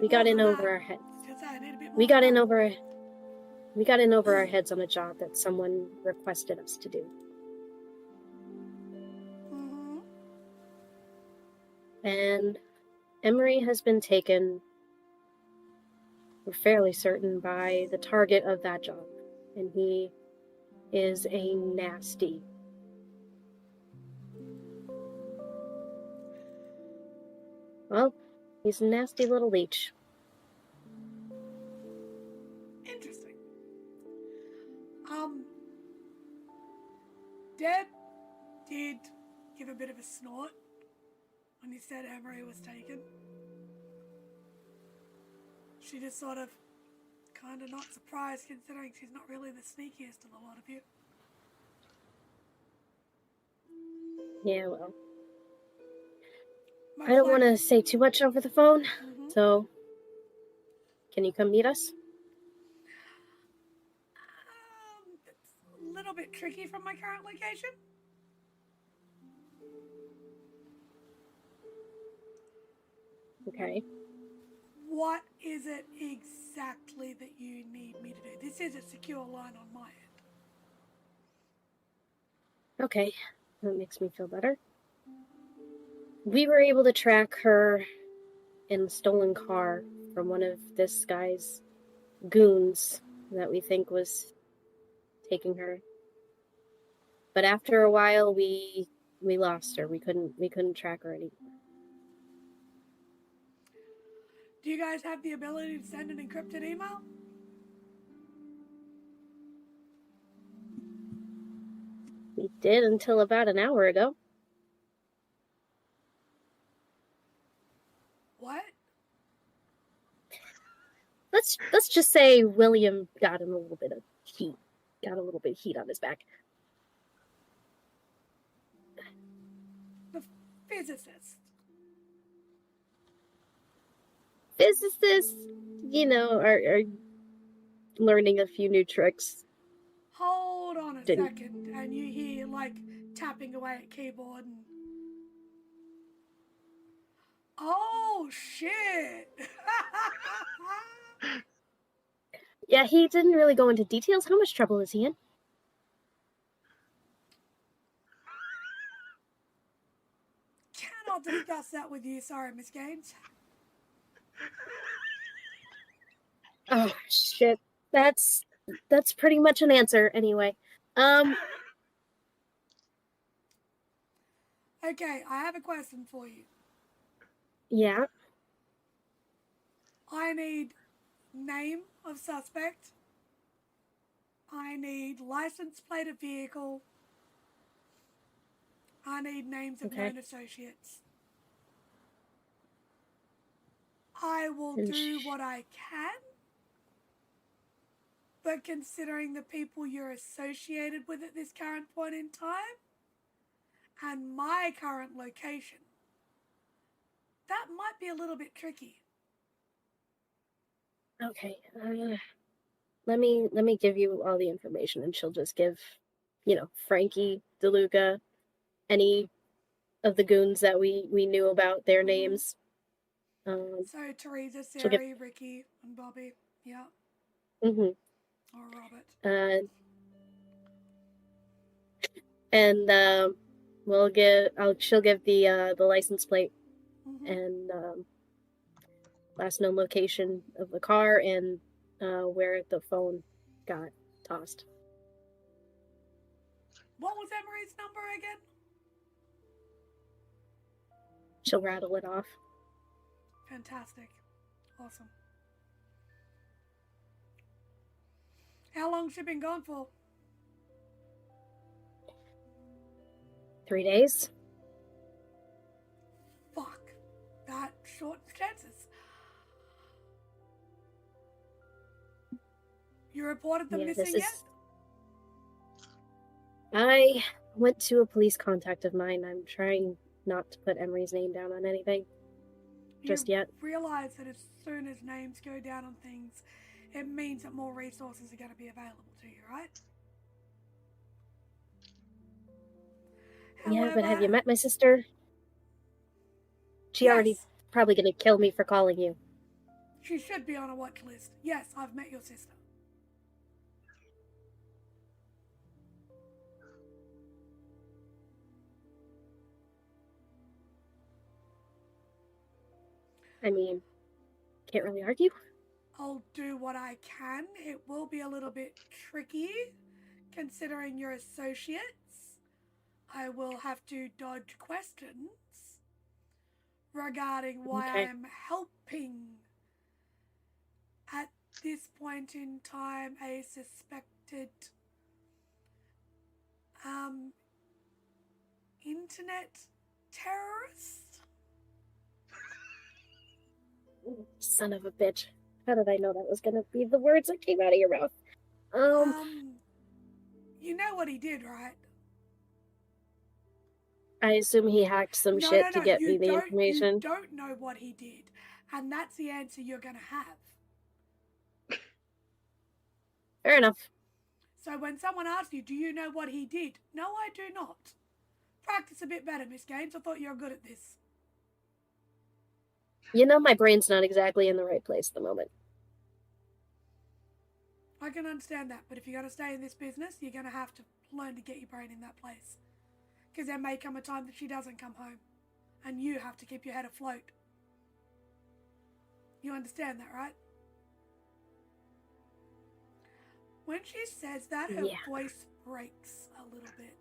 We got in over our heads. We got in over our heads on a job that someone requested us to do. Mm-hmm. And Emory has been taken, we're fairly certain, by the target of that job. And he is a nasty. Well, he's a nasty little leech. Interesting. Deb did give a bit of a snort when he said Emory was taken. She just sort of kind of not surprised, considering she's not really the sneakiest of a lot of you. Yeah, well, I don't want to say too much over the phone, so can you come meet us? It's a little bit tricky from my current location. Okay. What is it exactly that you need me to do? This is a secure line on my end. Okay, that makes me feel better. We were able to track her in a stolen car from one of this guy's goons that we think was taking her. But after a while, we lost her. We couldn't track her anymore. Do you guys have the ability to send an encrypted email? We did until about an hour ago. What? Let's just say William got him a little bit of heat. Got a little bit of heat on his back. The physicist. Physicists, are learning a few new tricks. Hold on a second, and you hear, tapping away at keyboard and... Oh, shit! Yeah, he didn't really go into details. How much trouble is he in? Cannot discuss that with you, sorry, Miss Gaines. Oh, shit. That's pretty much an answer, anyway. Okay, I have a question for you. Yeah. I need name of suspect. I need license plate of vehicle. I need names of known associates. I will do what I can, but considering the people you're associated with at this current point in time and my current location, that might be a little bit tricky. Okay. Let me give you all the information, and she'll just give, Frankie, DeLuca, any of the goons that we knew about their names. So Teresa, Sari, Ricky, and Bobby. Yeah. Mm-hmm. Or Robert. And she'll give the license plate and last known location of the car and where the phone got tossed. What was Emory's number again? She'll rattle it off. Fantastic. Awesome. How long's she been gone for? 3 days. Fuck. That shortens chances. You reported them missing yet? I went to a police contact of mine. I'm trying not to put Emory's name down on anything just yet. You realize that as soon as names go down on things, it means that more resources are going to be available to you, right? Yeah, but have you met my sister? She already probably gonna kill me for calling you. She should be on a watch list. Yes, I've met your sister. I mean, can't really argue. I'll do what I can. It will be a little bit tricky, considering your associates. I will have to dodge questions regarding why I am helping at this point in time a suspected internet terrorist. Son of a bitch. How did I know that was gonna be the words that came out of your mouth? You know what he did, right? I assume he hacked some shit to get me the information. You don't know what he did, and that's the answer you're gonna have. Fair enough. So when someone asks you, do you know what he did? No, I do not. Practice a bit better, Miss Gaines. I thought you were good at this. You know, my brain's not exactly in the right place at the moment. I can understand that, but if you're going to stay in this business, you're going to have to learn to get your brain in that place. Because there may come a time that she doesn't come home, and you have to keep your head afloat. You understand that, right? When she says that, her voice breaks a little bit.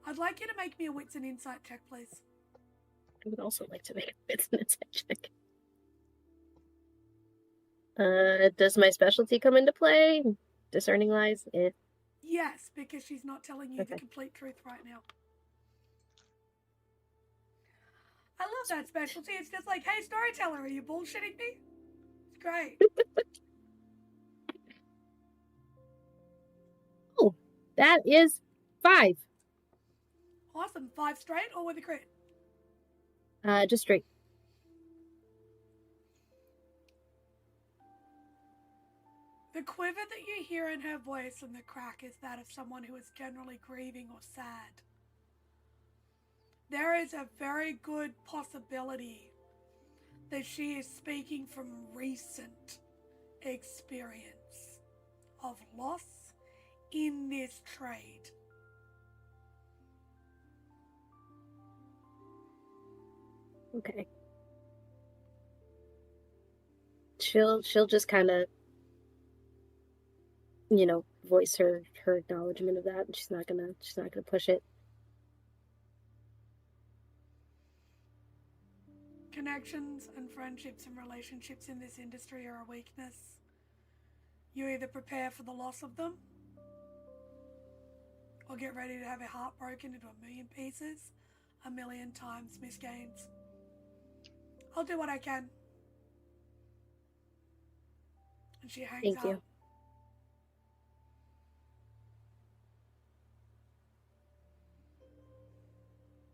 I'd like you to make me a wits and insight check, please. I would also like to make a wits and insight check. Does my specialty come into play? Discerning lies? Yes, because she's not telling you the complete truth right now. I love that specialty. It's just like, hey, Storyteller, are you bullshitting me? It's great. Oh, that is 5. Awesome. 5 straight or with a crit? Just straight. The quiver that you hear in her voice and the crack is that of someone who is generally grieving or sad. There is a very good possibility that she is speaking from recent experience of loss in this trade. Okay. She'll just kind of, voice her acknowledgement of that, and she's not gonna push it. Connections and friendships and relationships in this industry are a weakness. You either prepare for the loss of them or get ready to have your heart broken into 1,000,000 pieces, 1,000,000 times misgains. I'll do what I can. And she hangs up. Thank you.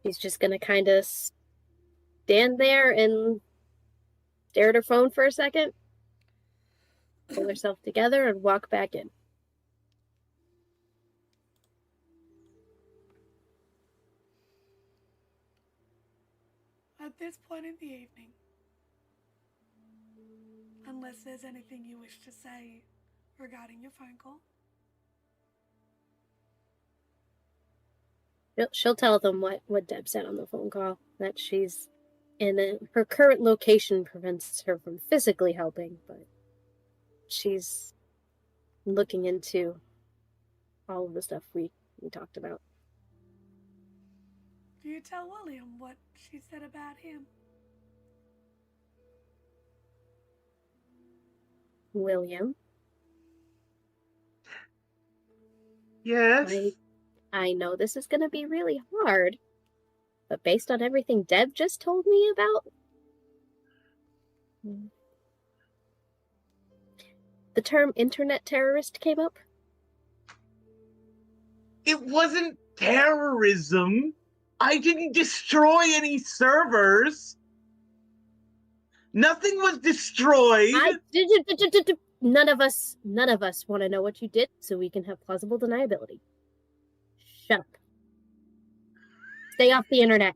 She's just gonna kind of stand there and stare at her phone for a second, pull herself together, and walk back in. At this point in the evening, unless there's anything you wish to say regarding your phone call. She'll tell them what Deb said on the phone call, that she's her current location prevents her from physically helping, but she's looking into all of the stuff we talked about. Do you tell William what she said about him? William? Yes? I know this is going to be really hard, but based on everything Deb just told me about, the term internet terrorist came up. It wasn't terrorism. I didn't destroy any servers. Nothing was destroyed. None of us want to know what you did, so we can have plausible deniability. Shut up. Stay off the internet.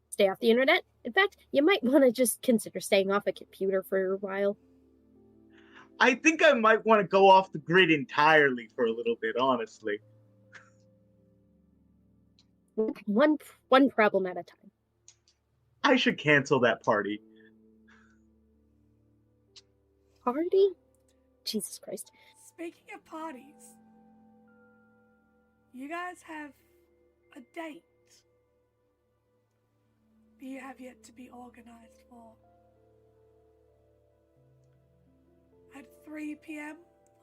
Stay off the internet. In fact, you might want to just consider staying off a computer for a while. I think I might want to go off the grid entirely for a little bit, honestly. One problem at a time. I should cancel that party. Party? Jesus Christ. Speaking of parties, you guys have a date that you have yet to be organized for. At 3 p.m.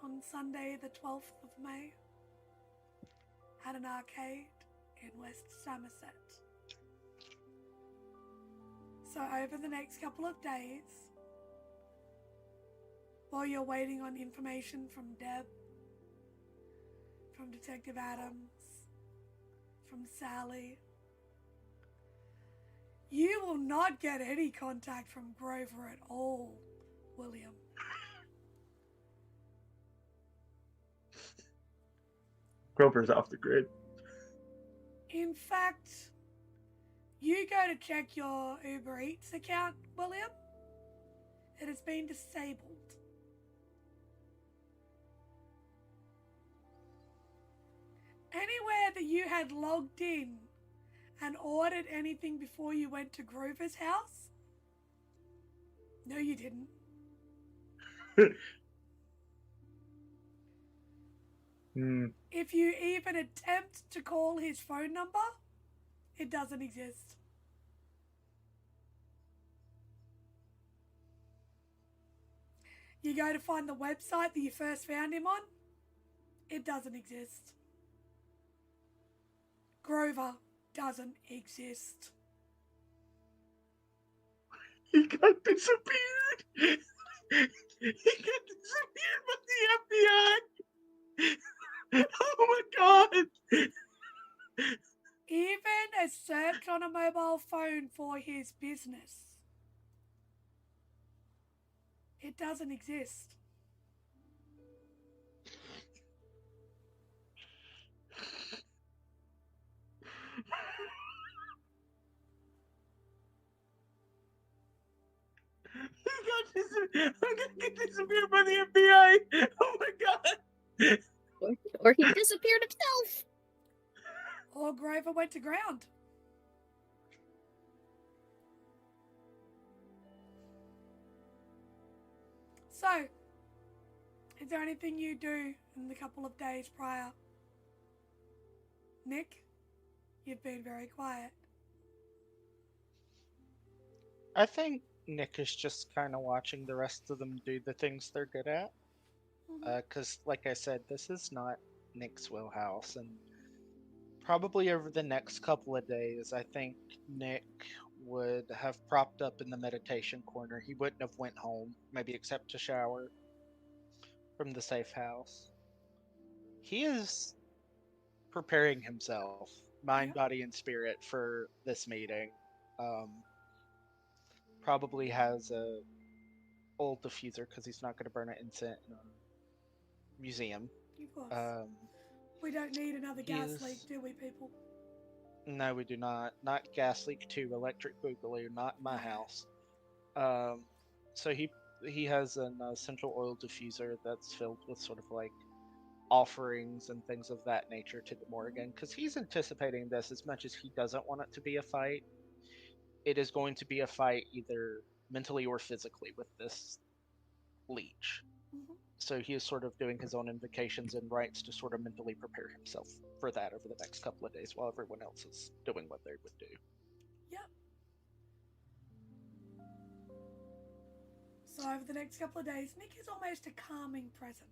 on Sunday the 12th of May at an arcade in West Somerset. So over the next couple of days, while you're waiting on information from Deb, from Detective Adams, from Sally, you will not get any contact from Grover at all, William. Grover's off the grid. In fact, you go to check your Uber Eats account, William. It has been disabled. Anywhere that you had logged in and ordered anything before you went to Grover's house? No, you didn't. If you even attempt to call his phone number, it doesn't exist. You go to find the website that you first found him on, it doesn't exist. Grover doesn't exist. He got disappeared. He got disappeared by the FBI. Oh my god. Even a search on a mobile phone for his business It doesn't exist. I'm gonna get disappeared by the FBI. Oh my god. Or he disappeared himself. Or Grover went to ground. So, is there anything you do in the couple of days prior? Nick, you've been very quiet. I think Nick is just kind of watching the rest of them do the things they're good at. Because, like I said, this is not Nick's wheelhouse. And probably over the next couple of days, I think Nick would have propped up in the meditation corner. He wouldn't have went home, maybe except to shower from the safe house. He is preparing himself, mind, body, and spirit for this meeting. Probably has a old diffuser because he's not going to burn an incense in a museum. Of course. We don't need another gas leak, do we, people? No, we do not. Not gas leak 2, electric boogaloo, not in my house. So he has an essential oil diffuser that's filled with sort of like offerings and things of that nature to the Morrigan, because he's anticipating this. As much as he doesn't want it to be a fight, it is going to be a fight either mentally or physically with this leech. So he is sort of doing his own invocations and rites to sort of mentally prepare himself for that over the next couple of days while everyone else is doing what they would do. Yep. So over the next couple of days, Nick is almost a calming presence.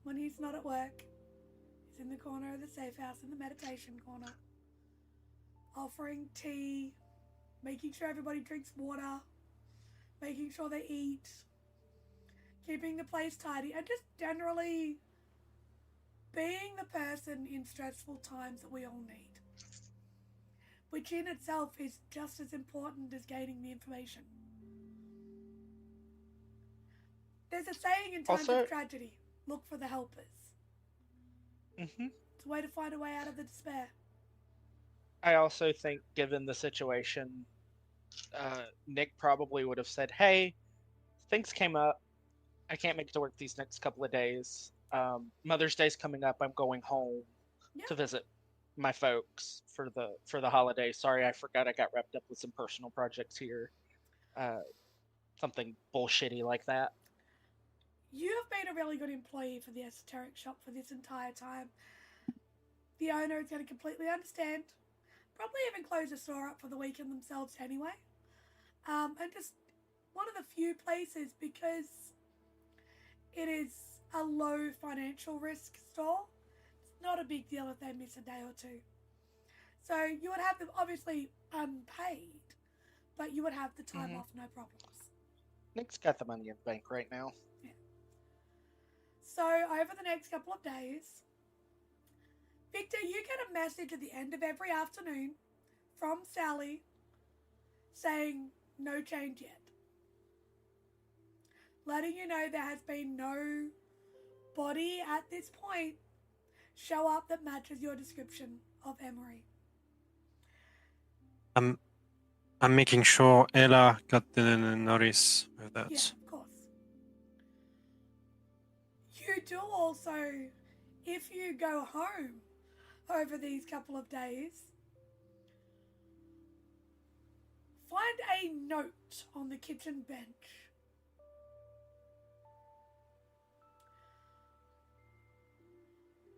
When he's not at work, he's in the corner of the safe house in the meditation corner, offering tea, making sure everybody drinks water, making sure they eat, keeping the place tidy, and just generally being the person in stressful times that we all need. Which in itself is just as important as gaining the information. There's a saying in times of tragedy, look for the helpers. It's a way to find a way out of the despair. I also think, given the situation, Nick probably would have said, hey, things came up. I can't make it to work these next couple of days. Mother's Day's coming up. I'm going home to visit my folks for the holiday. Sorry, I forgot I got wrapped up with some personal projects here. Something bullshitty like that. You have been a really good employee for the esoteric shop for this entire time. The owner is going to completely understand. Probably even close the store up for the weekend themselves anyway. And just one of the few places, because it is a low financial risk store, it's not a big deal if they miss a day or two. So you would have them obviously unpaid, but you would have the time off, no problems. Nick's got the money in the bank right now. Yeah. So over the next couple of days, Victor, you get a message at the end of every afternoon from Sally saying no change yet. Letting you know there has been no body at this point show up that matches your description of Emory. I'm making sure Ella got the notice of that. Yeah, of course. You do also, if you go home over these couple of days, find a note on the kitchen bench.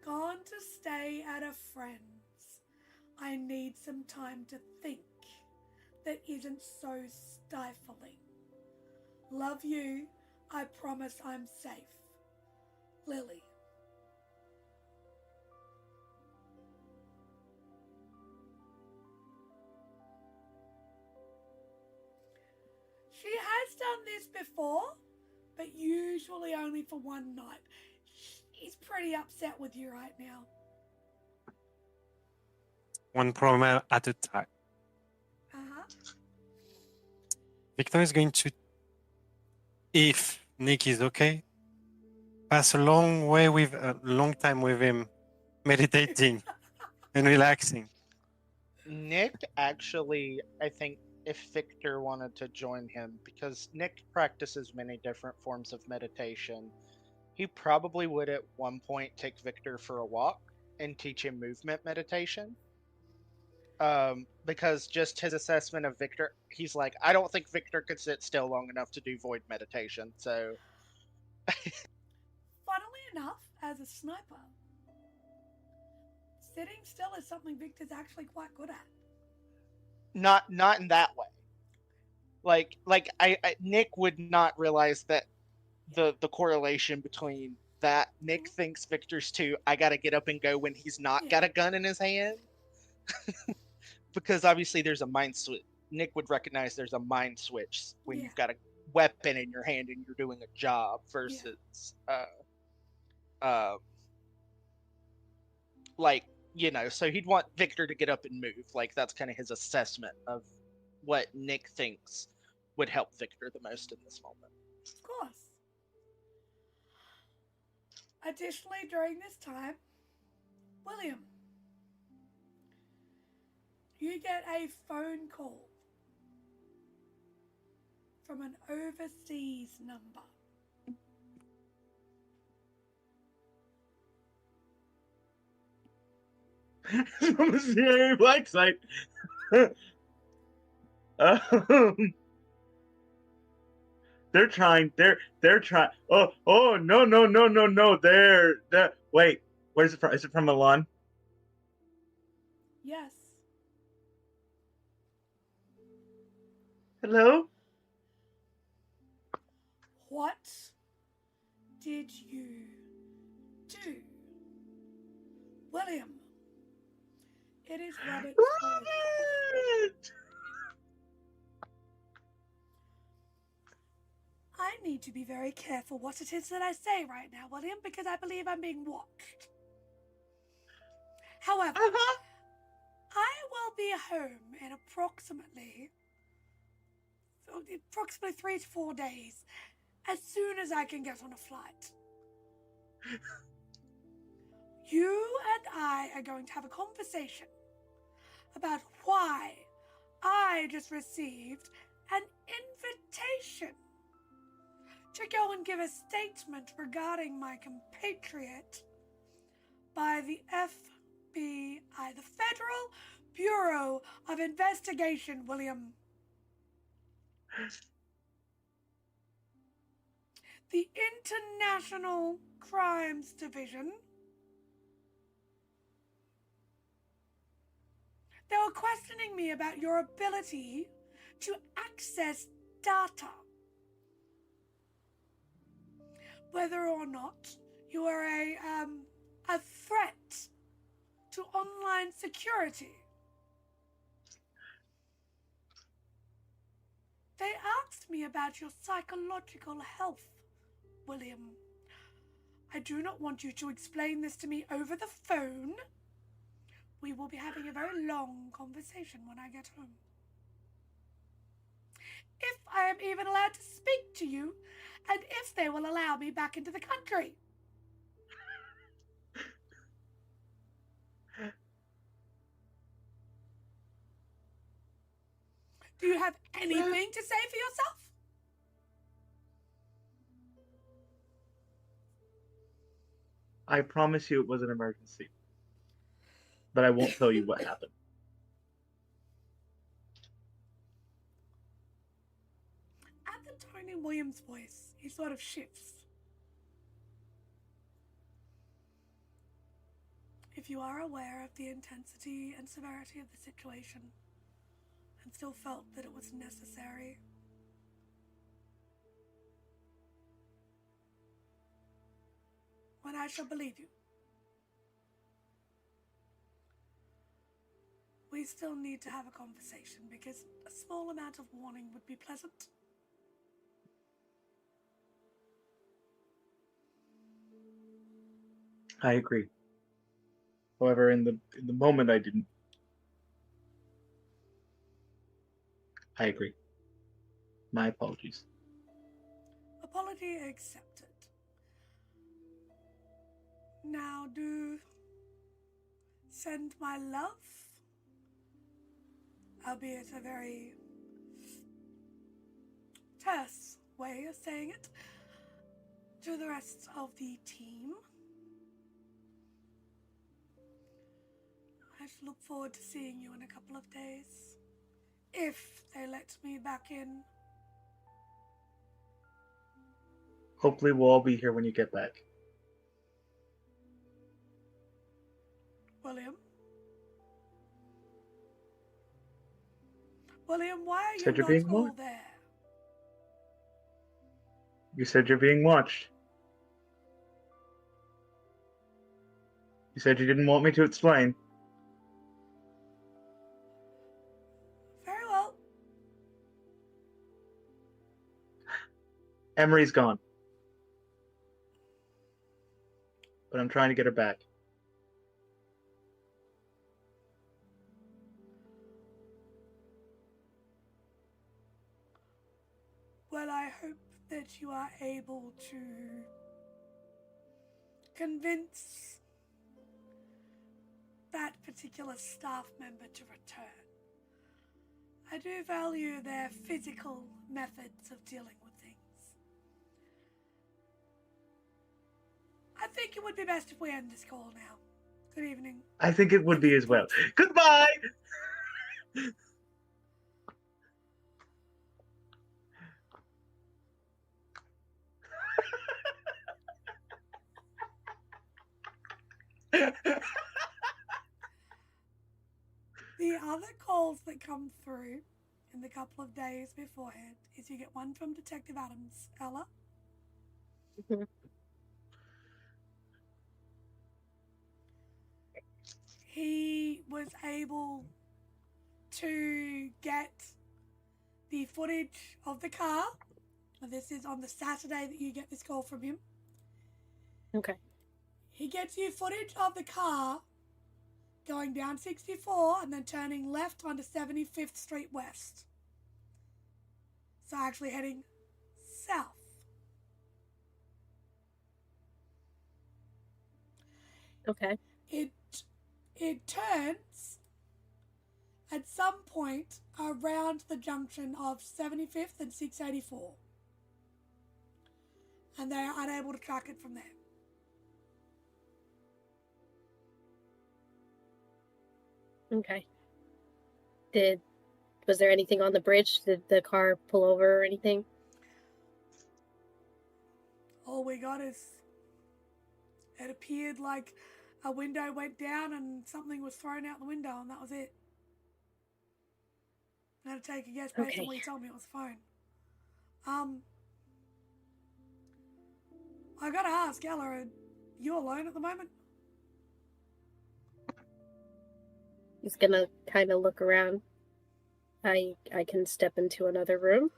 Gone to stay at a friend's. I need some time to think that isn't so stifling. Love you. I promise I'm safe. Lily. She has done this before, but usually only for one night. She's pretty upset with you right now. One problem at a time. Uh-huh. Victor is going to if Nick is okay, pass a long time with him, meditating and relaxing. Nick actually, I think, if Victor wanted to join him, because Nick practices many different forms of meditation, he probably would at one point take Victor for a walk and teach him movement meditation. Because just his assessment of Victor, he's like, I don't think Victor could sit still long enough to do void meditation. So, Funnily enough, as a sniper, sitting still is something Victor's actually quite good at. not in that way. Like I Nick would not realize that the correlation between that. Nick thinks Victor's too. I gotta get up and go when he's not got a gun in his hand, because obviously there's a mind switch. Nick would recognize there's a mind switch when you've got a weapon in your hand and you're doing a job versus like, you know, so he'd want Victor to get up and move. Like, that's kind of his assessment of what Nick thinks would help Victor the most in this moment. Of course. Additionally, during this time, William, you get a phone call from an overseas number. From the CIA black site. They're trying. They're trying. Oh no. They're wait. Where is it from? Is it from Milan? Yes. Hello. What did you do? William, it is Robert. I need to be very careful what it is that I say right now, William, because I believe I'm being watched. However, I will be home in approximately 3 to 4 days, as soon as I can get on a flight. You and I are going to have a conversation about why I just received an invitation to go and give a statement regarding my compatriot by the FBI, the Federal Bureau of Investigation, William. The International Crimes Division. They were questioning me about your ability to access data. Whether or not you are a threat to online security. They asked me about your psychological health, William. I do not want you to explain this to me over the phone. We will be having a very long conversation when I get home. If I am even allowed to speak to you, and if they will allow me back into the country. Do you have anything to say for yourself? I promise you it was an emergency. But I won't tell you what happened. At the tone in William's voice, he sort of shifts. If you are aware of the intensity and severity of the situation, and still felt that it was necessary, when I shall believe you. We still need to have a conversation because a small amount of warning would be pleasant. I agree. However, in the moment, I didn't. I agree. My apologies. Apology accepted. Now do send my love, albeit a very terse way of saying it, to the rest of the team. I shall look forward to seeing you in a couple of days, if they let me back in. Hopefully we'll all be here when you get back. William? William, why are you Said you're not being all watched. there? You said you're being watched. You said you didn't want me to explain. Very well. Emory's gone. But I'm trying to get her back. Well, I hope that you are able to convince that particular staff member to return. I do value their physical methods of dealing with things. I think it would be best if we end this call now. Good evening. I think it would be as well. Goodbye! The other calls that come through in the couple of days beforehand is you get one from Detective Adams. Ella? Mhm. He was able to get the footage of the car. This is on the Saturday that you get this call from him. Okay. He gets you footage of the car going down 64 and then turning left onto 75th Street West. So actually heading south. Okay. It turns at some point around the junction of 75th and 684. And they are unable to track it from there. Okay. Was there anything on the bridge? Did the car pull over or anything? All we got is it appeared like a window went down and something was thrown out the window, and that was it. I had to take a guess based on what you told me it was a phone. I gotta ask, Ella, are you alone at the moment? He's gonna kind of look around. I can step into another room.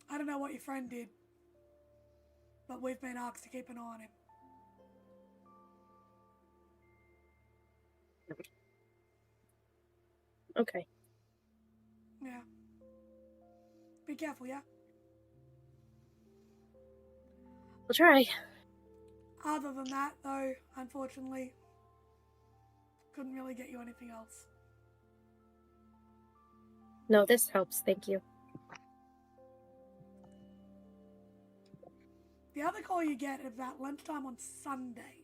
I don't know what your friend did, but we've been asked to keep an eye on him. Okay. Yeah. Be careful, yeah? I'll try. Other than that, though, unfortunately, couldn't really get you anything else. No, this helps. Thank you. The other call you get is about lunchtime on Sunday.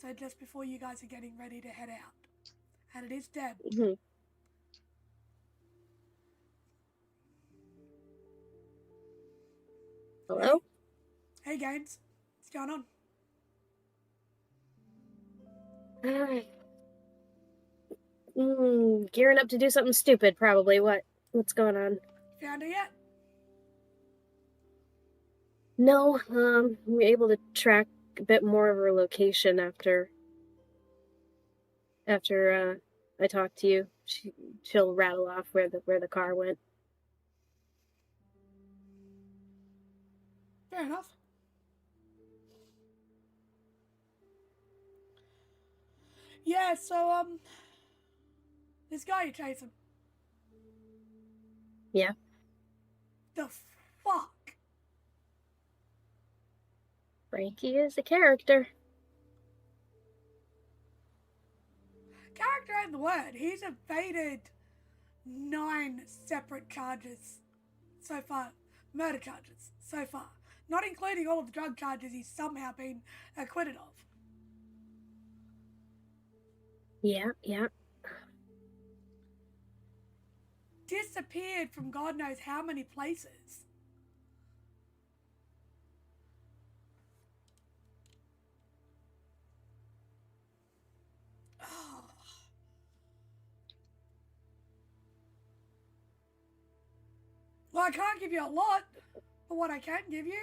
So just before you guys are getting ready to head out. And it is Deb. Mm-hmm. Hello? Hey, Gaines. What's going on? Gearing up to do something stupid, probably. What's going on? Found her yet? No, we were able to track a bit more of her location after I talked to you. She'll rattle off where the car went. Fair enough. Yeah, so, this guy you're chasing. Yeah. the fuck? Frankie is a character. Character ain't the word. He's evaded 9 separate charges so far. Murder charges so far. Not including all of the drug charges he's somehow been acquitted of. Yeah. Disappeared from God knows how many places. Oh. Well, I can't give you a lot, but what I can give you,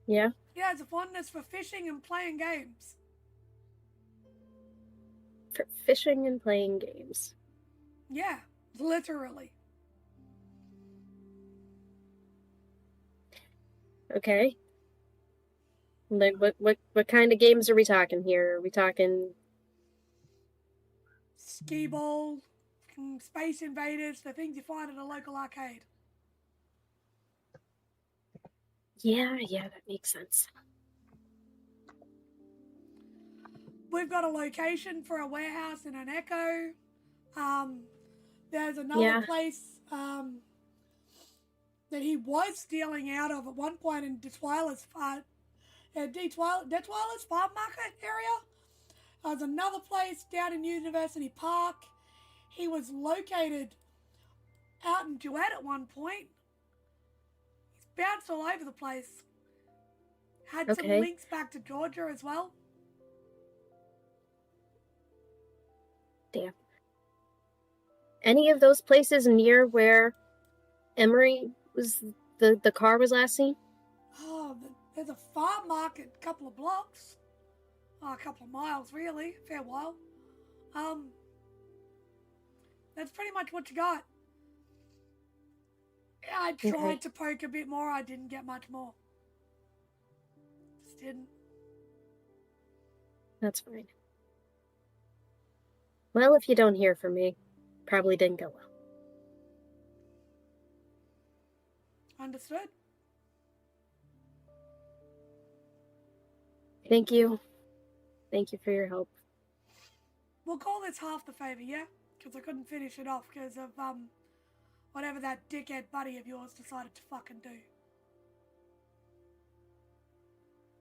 Yeah. yeah, it's a fondness for fishing and playing games. For fishing and playing games. Yeah, literally. Okay. Like, what kind of games are we talking here? Are we talking... Skee ball, Space Invaders, the things you find at a local arcade. Yeah, that makes sense. We've got a location for a warehouse in an Echo. There's another Yeah. place that he was stealing out of at one point in Detwiler's farm market area. There's another place down in University Park. He was located out in Duet at one point. He's bounced all over the place. Had some Okay. links back to Georgia as well. Damn. Any of those places near where Emory was, the car was last seen? Oh, there's a farm market a couple of blocks. Oh, a couple of miles, really. Fair while. That's pretty much what you got. I tried Okay. to poke a bit more. I didn't get much more. Just didn't. That's fine. Well, if you don't hear from me, probably didn't go well. Understood. Thank you. Thank you for your help. We'll call this half the favor, yeah? Because I couldn't finish it off because of, whatever that dickhead buddy of yours decided to fucking do.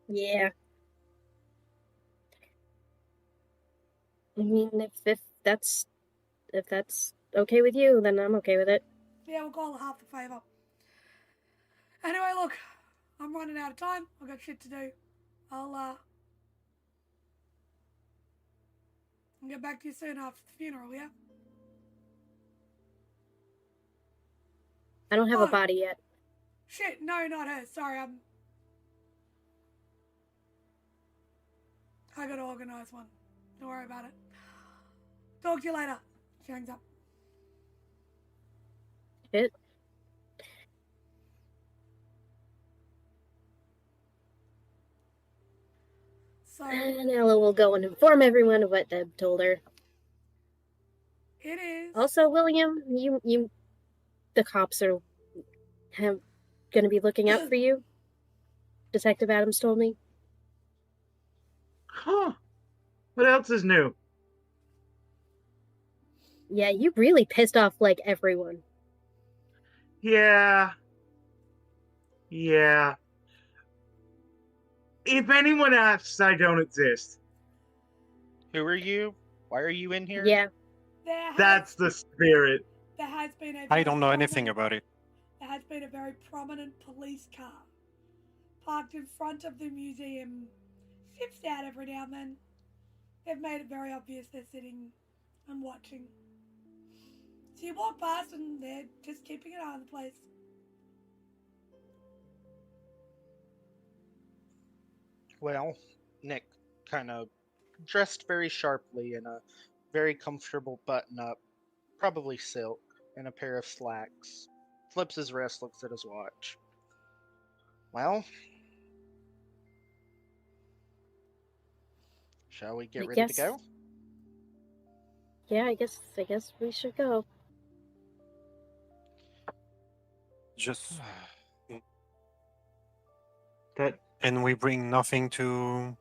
Yeah. I mean, if that's okay with you, then I'm okay with it. Yeah, we'll call it half the favor. Anyway, look, I'm running out of time. I've got shit to do. I'll get back to you soon after the funeral, yeah? I don't have a Oh. body yet. Shit, no, not her. Sorry, I gotta organize one. Don't worry about it. Talk to you later. She hangs up. Shit. So, And Ella will go and inform everyone of what Deb told her. it is. Also, William, you, the cops are gonna be looking out for you. Detective Adams told me. Huh. What else is new? Yeah, you really pissed off, like, everyone. Yeah. If anyone asks, I don't exist. Who are you? Why are you in here? Yeah. That's the spirit. There has been a I don't know anything about it. There has been a very prominent police car parked in front of the museum. Ships out every now and then. They've made it very obvious they're sitting and watching. So you walk past and they're just keeping an eye on the place. Well, Nick kind of dressed very sharply in a very comfortable button-up, probably silk, and a pair of slacks. Flips his wrist, looks at his watch. Well, shall we get ready to go? Yeah, I guess we should go. Just That and we bring nothing to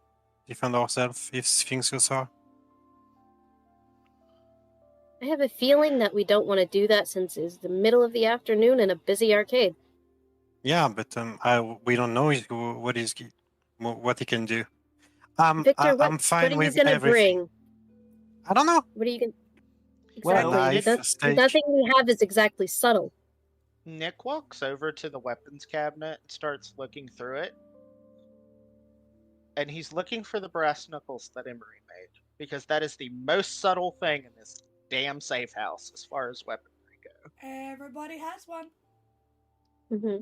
defend ourselves if things go sour. I have a feeling that we don't want to do that since it's the middle of the afternoon in a busy arcade. Yeah, but we don't know what he can do. Victor, I'm what fine are you with going to everything. bring? What are you going to What are you going? Well, Exactly. knife, steak. Nothing we have is exactly subtle. Nick walks over to the weapons cabinet and starts looking through it. And he's looking for the brass knuckles that Emory made, because that is the most subtle thing in this damn safe house as far as weaponry go. Everybody has one. Mm-hmm.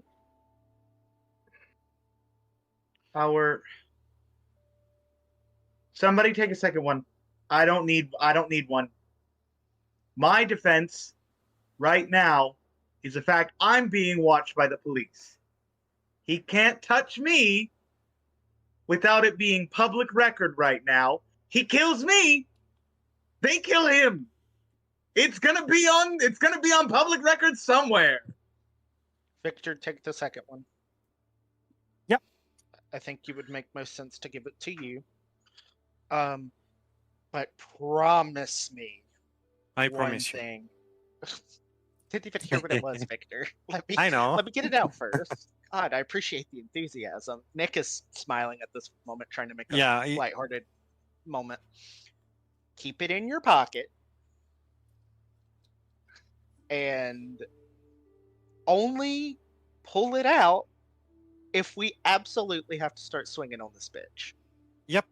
Somebody take a second one. I don't need one. My defense right now is the fact I'm being watched by the police. He can't touch me without it being public record right now. He kills me, they kill him. It's gonna be on public record somewhere. Victor, take the second one. Yep. I think you would make most sense to give it to you. But promise me I one promise you. thing. Didn't even hear what it was, Victor. I know. Let me get it out first. God, I appreciate the enthusiasm. Nick is smiling at this moment, trying to make a lighthearted moment. Keep it in your pocket. And only pull it out if we absolutely have to start swinging on this bitch. Yep.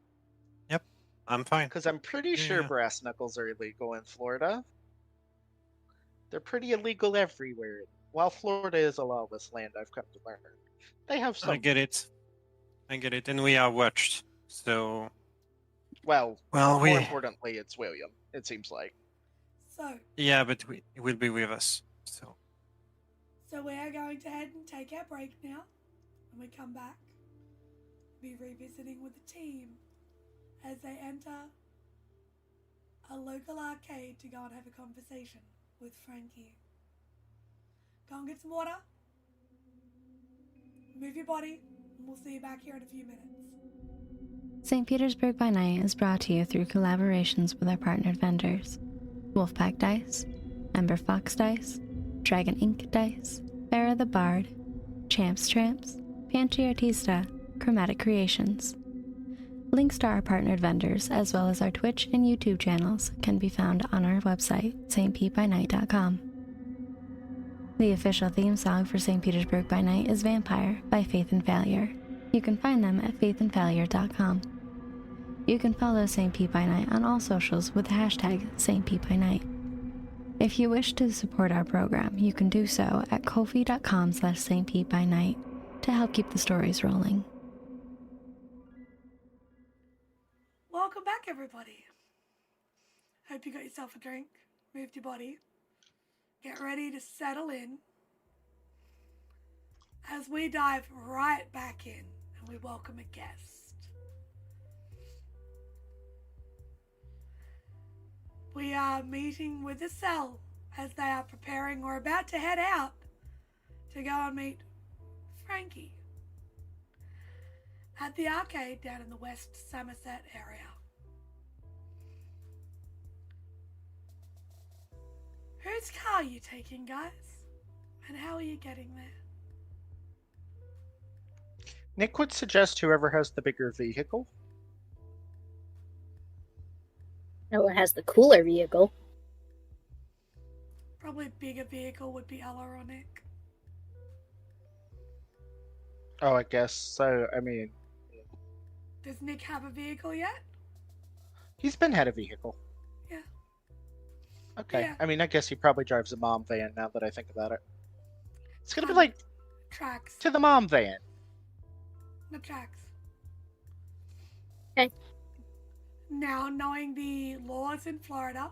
I'm fine. Because I'm pretty sure brass knuckles are illegal in Florida. They're pretty illegal everywhere. While Florida is a lawless land, I've come to learn. They have some. I get it. And we are watched. So. Well, more importantly, it's William, it seems like. So. Yeah, but he will be with us. So we are going to head and take our break now. When we come back, be revisiting with the team as they enter a local arcade to go and have a conversation with Frankie. Go and get some water. Move your body, and we'll see you back here in a few minutes. St. Petersburg by Night is brought to you through collaborations with our partnered vendors: Wolfpack Dice, Ember Fox Dice, Dragon Ink Dice, Farrah the Bard, Champs Tramps, Pantry Artista, Chromatic Creations. Links to our partnered vendors, as well as our Twitch and YouTube channels, can be found on our website, stbynight.com. The official theme song for St. Petersburg by Night is Vampire by Faith and Failure. You can find them at faithandfailure.com. You can follow St. P by Night on all socials with the hashtag St. P by Night. If you wish to support our program, you can do so at ko-fi.com/St. P by Night to help keep the stories rolling. Welcome back, everybody. Hope you got yourself a drink, moved your body, get ready to settle in as we dive right back in and we welcome a guest. We are meeting with the cell as they are preparing or about to head out to go and meet Frankie at the arcade down in the West Somerset area. Whose car are you taking, guys? And how are you getting there? Nick would suggest whoever has the bigger vehicle. Oh, it has the cooler vehicle. Probably a bigger vehicle would be Ella or Nick. Oh, I guess so. I mean, Does Nick have a vehicle yet? he's been had a vehicle. Yeah. Okay. Yeah. I mean, I guess he probably drives a mom van now that I think about it. It's gonna be like Tracks. to the mom van. The tracks. Okay. Now, knowing the laws in Florida,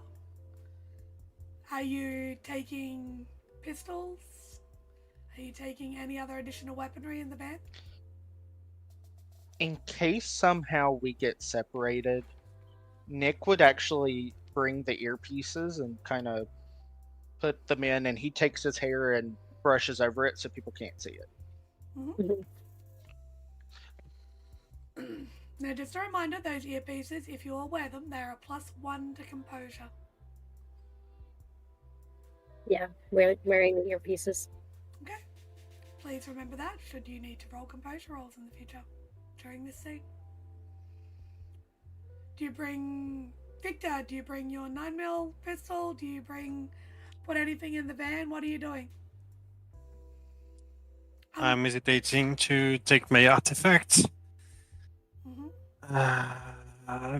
are you taking pistols? Are you taking any other additional weaponry in the van? In case somehow we get separated, Nick would actually bring the earpieces and kind of put them in, and he takes his hair and brushes over it so people can't see it. Now, just a reminder, those earpieces, if you all wear them, they're a +1 to composure. Yeah, wearing earpieces. Okay. Please remember that should you need to roll composure rolls in the future during this scene. Victor, do you bring your 9mm pistol? Do you put anything in the van? What are you doing? I'm hesitating to take my artifacts.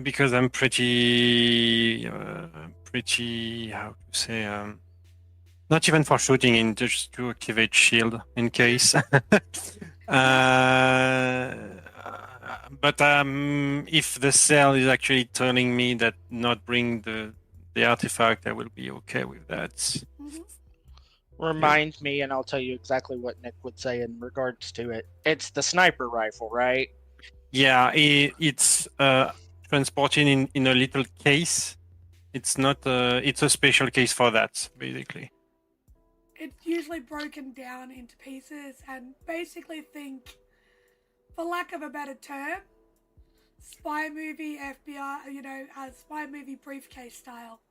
Because I'm pretty, how to say, not even for shooting in, just to activate shield in case. But if the cell is actually telling me that not bring the artifact, I will be okay with that. Remind me, and I'll tell you exactly what Nick would say in regards to it. It's the sniper rifle, right? Yeah, it's transported in a little case. It's not. It's a special case for that, basically. It's usually broken down into pieces, and basically think, for lack of a better term, spy movie FBI, spy movie briefcase style.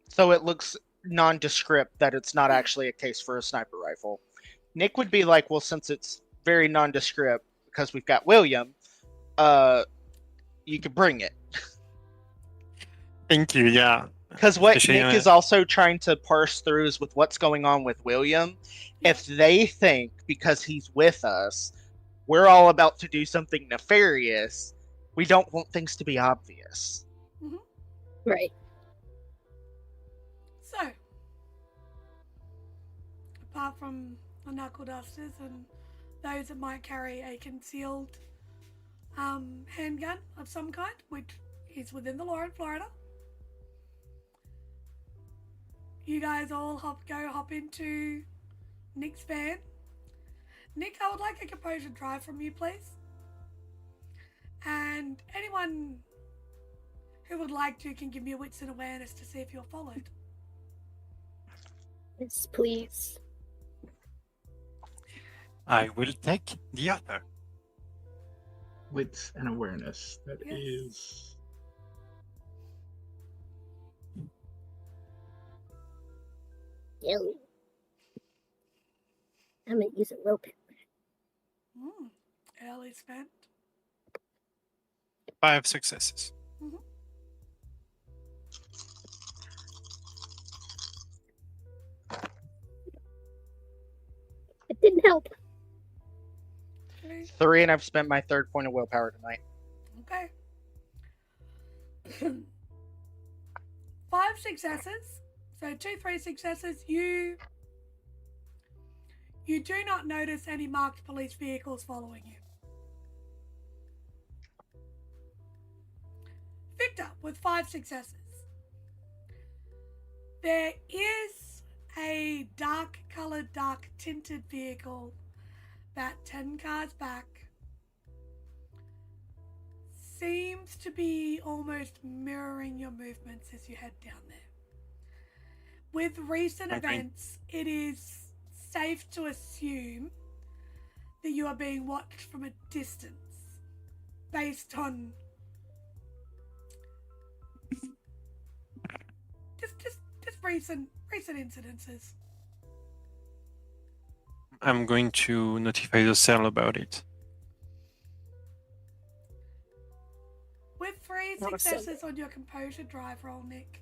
So it looks nondescript that it's not actually a case for a sniper rifle. Nick would be like, well, since it's very nondescript because we've got William, you could bring it. Thank you, yeah. Because what Nick is also trying to parse through is with what's going on with William. If they think because he's with us, we're all about to do something nefarious, we don't want things to be obvious. Right. So, apart from the knuckle dusters and those that might carry a concealed handgun of some kind, which is within the law in Florida, you guys all hop into Nick's van. Nick, I would like a composure drive from you, please. And anyone who would like to can give me a wits and awareness to see if you're followed. Yes, please. I will take the other. Wits and awareness. That is. Yo. I'm gonna use a willpower. Early spent. 5 successes. It didn't help. 3, and I've spent my 3rd point of willpower tonight. Okay. 5 successes. So 2, 3 successes. You do not notice any marked police vehicles following you. Victor, with 5 successes. There is a dark-colored, dark-tinted vehicle about 10 cars back. Seems to be almost mirroring your movements as you head down there. With recent events, it is safe to assume that you are being watched from a distance based on just recent incidences. I'm going to notify the cell about it. With 3 successes on your composure drive roll, Nick,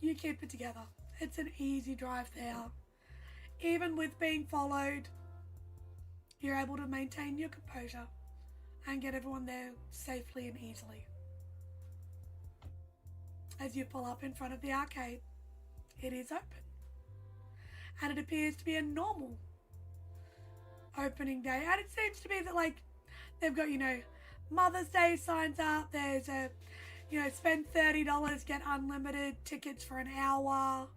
you keep it together. It's an easy drive there. Even with being followed, you're able to maintain your composure and get everyone there safely and easily. As you pull up in front of the arcade, it is open. And it appears to be a normal opening day. And it seems to be that, they've got, Mother's Day signs up. There's a, spend $30, get unlimited tickets for an hour.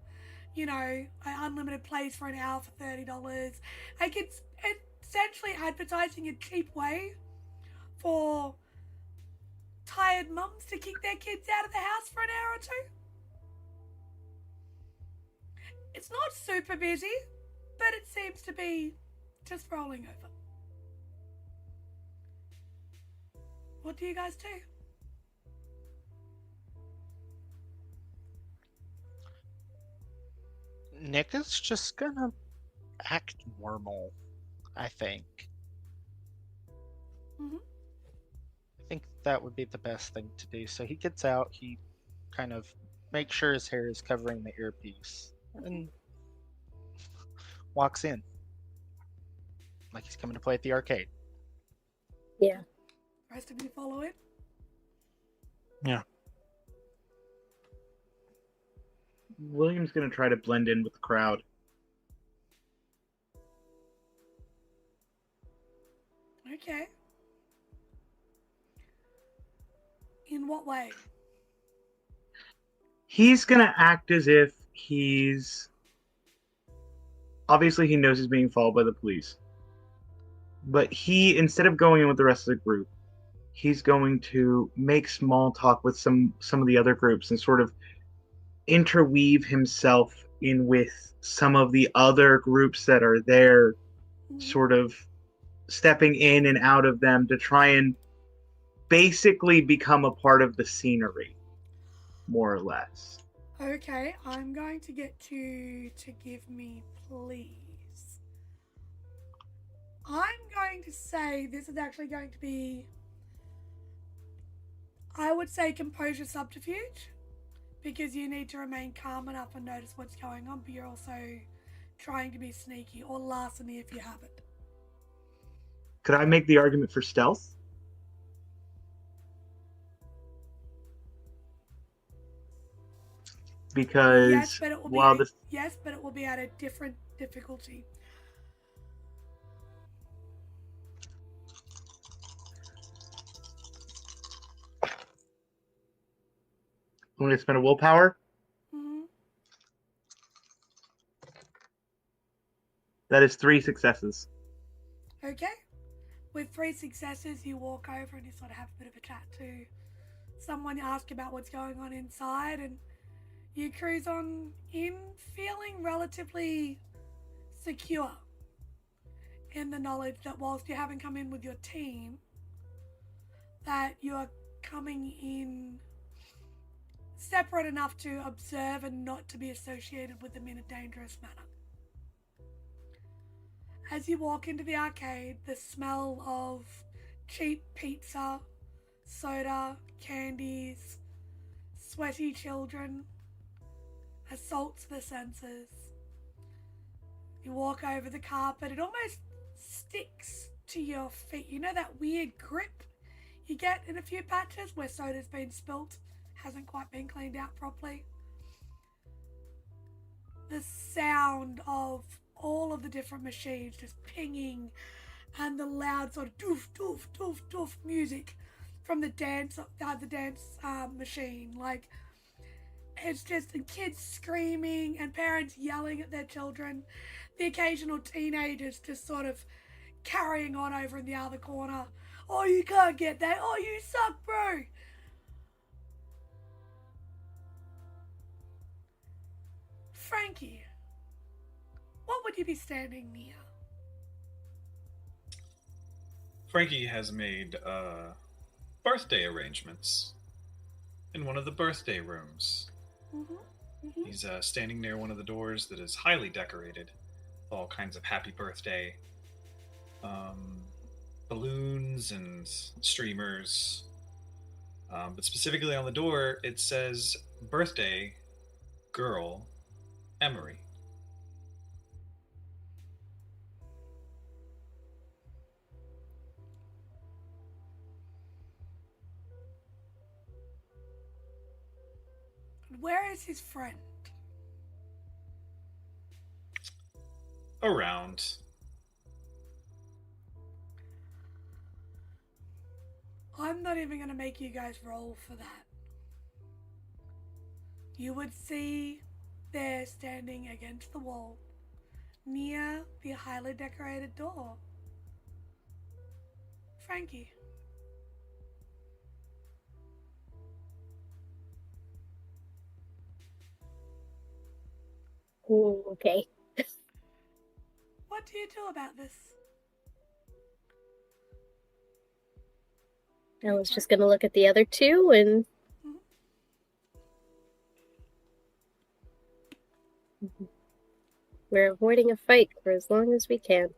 Unlimited plays for an hour for $30. It's essentially advertising a cheap way for tired mums to kick their kids out of the house for an hour or two. It's not super busy, but it seems to be just rolling over. What do you guys do? Nick is just gonna act normal, I think. Mm-hmm. I think that would be the best thing to do. So he gets out, he kind of makes sure his hair is covering the earpiece, and walks in. Like he's coming to play at the arcade. Yeah. Rest of you follow him? Yeah. William's gonna try to blend in with the crowd. Okay. In what way? He's gonna act as if he's... Obviously, he knows he's being followed by the police. But he, instead of going in with the rest of the group, he's going to make small talk with some of the other groups and sort of interweave himself in with some of the other groups that are there, sort of stepping in and out of them to try and basically become a part of the scenery, more or less. Okay, I'm going to get you to give me, please. I'm going to say this is actually going to be, I would say, composure subterfuge, because you need to remain calm enough and notice what's going on, but you're also trying to be sneaky, or larceny if you have it. Could I make the argument for stealth? Because yes, but it will while be yes, but it will be at a different difficulty. I'm going to spend a willpower. Mm-hmm. That is 3 successes. Okay. With 3 successes, you walk over and you sort of have a bit of a chat to someone, you ask about what's going on inside, and you cruise on in feeling relatively secure in the knowledge that whilst you haven't come in with your team, that you're coming in separate enough to observe and not to be associated with them in a dangerous manner. As you walk into the arcade, the smell of cheap pizza, soda, candies, sweaty children assaults the senses. You walk over the carpet, it almost sticks to your feet. You know that weird grip you get in a few patches where soda's been spilt, hasn't quite been cleaned out properly? The sound of all of the different machines just pinging, and the loud sort of doof doof doof doof music from the dance machine, like it's just kids screaming and parents yelling at their children, the occasional teenagers just sort of carrying on over in the other corner. Oh, you can't get that. Oh, you suck, bro. Frankie, what would you be standing near? Frankie has made birthday arrangements in one of the birthday rooms. He's standing near one of the doors that is highly decorated with all kinds of happy birthday balloons and streamers. But specifically on the door, it says birthday girl Emory. Where is his friend? Around. I'm not even going to make you guys roll for that. You would see there standing against the wall near the highly decorated door, Frankie. Ooh, okay. What do you do about this? I was just gonna look at the other two and... We're avoiding a fight for as long as we can.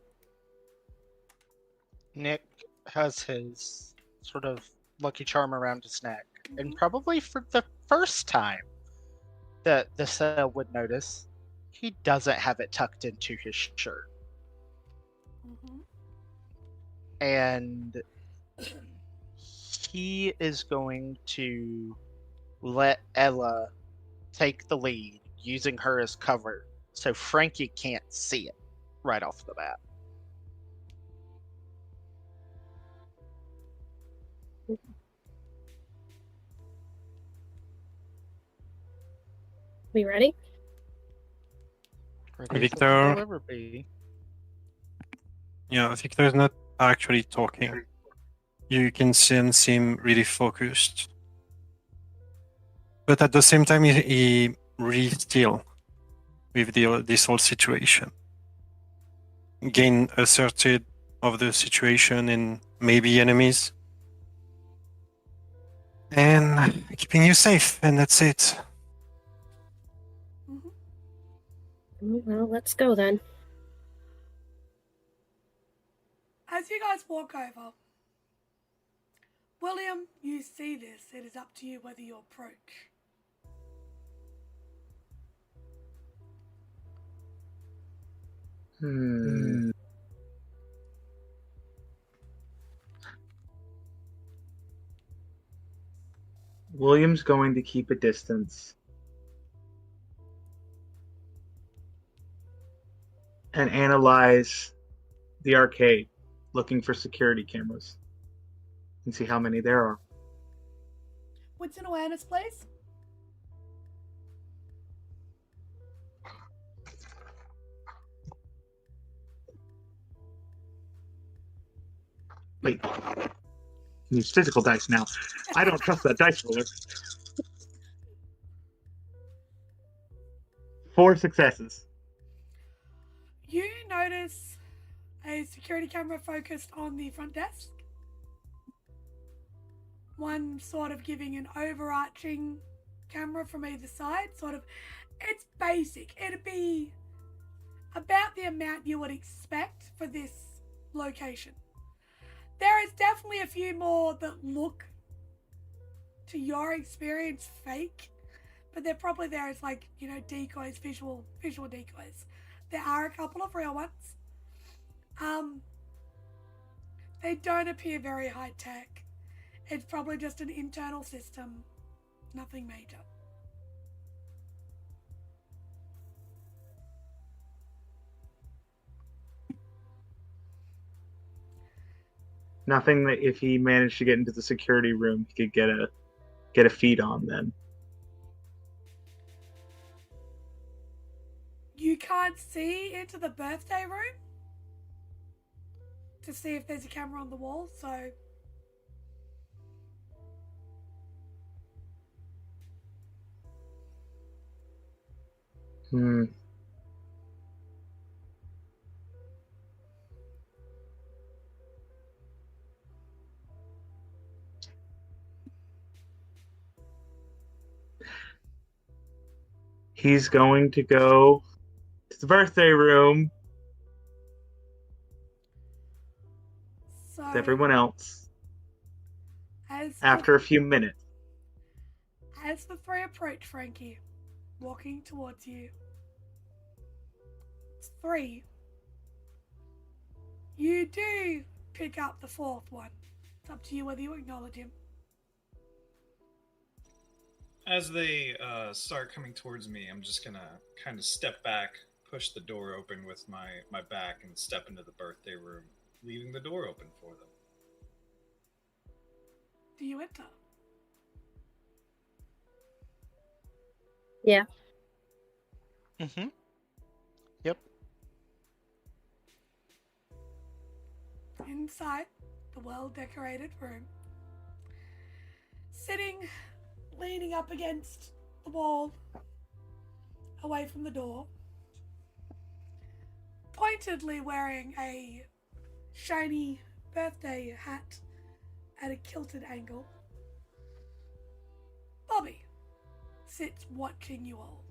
Nick has his sort of lucky charm around his neck, and probably for the first time that the cell would notice, he doesn't have it tucked into his shirt. And he is going to let Ella take the lead, using her as cover, so Frankie can't see it right off the bat. We ready? Ready as Victor. they'll ever be. Yeah, Victor is not actually talking. You can seem really focused. But at the same time, he really still with this whole situation. Gain asserted of the situation and maybe enemies. And keeping you safe, and that's it. Well, let's go then. As you guys walk over, William, you see this. It is up to you whether you approach. William's going to keep a distance and analyze the arcade, looking for security cameras and see how many there are. What's an awareness, please? Wait, use physical dice now. I don't trust that dice roller. 4 successes. You notice a security camera focused on the front desk. One sort of giving an overarching camera from either side. It's basic. It'd be about the amount you would expect for this location. There is definitely a few more that look, to your experience, fake, but they're probably there as decoys, visual decoys. There are a couple of real ones. They don't appear very high tech. It's probably just an internal system, nothing major. Nothing that if he managed to get into the security room, he could get a feed on then. You can't see into the birthday room to see if there's a camera on the wall, so... He's going to go to the birthday room with everyone else after a few minutes. As the three approach Frankie, walking towards you, 3, you do pick up the 4th one. It's up to you whether you acknowledge him. As they start coming towards me, I'm just gonna kind of step back, push the door open with my back, and step into the birthday room, leaving the door open for them. Do you enter? Yeah. Mm-hmm. Yep. Inside the well-decorated room, sitting, leaning up against the wall, away from the door, pointedly wearing a shiny birthday hat at a kilted angle. Bobby sits watching you all.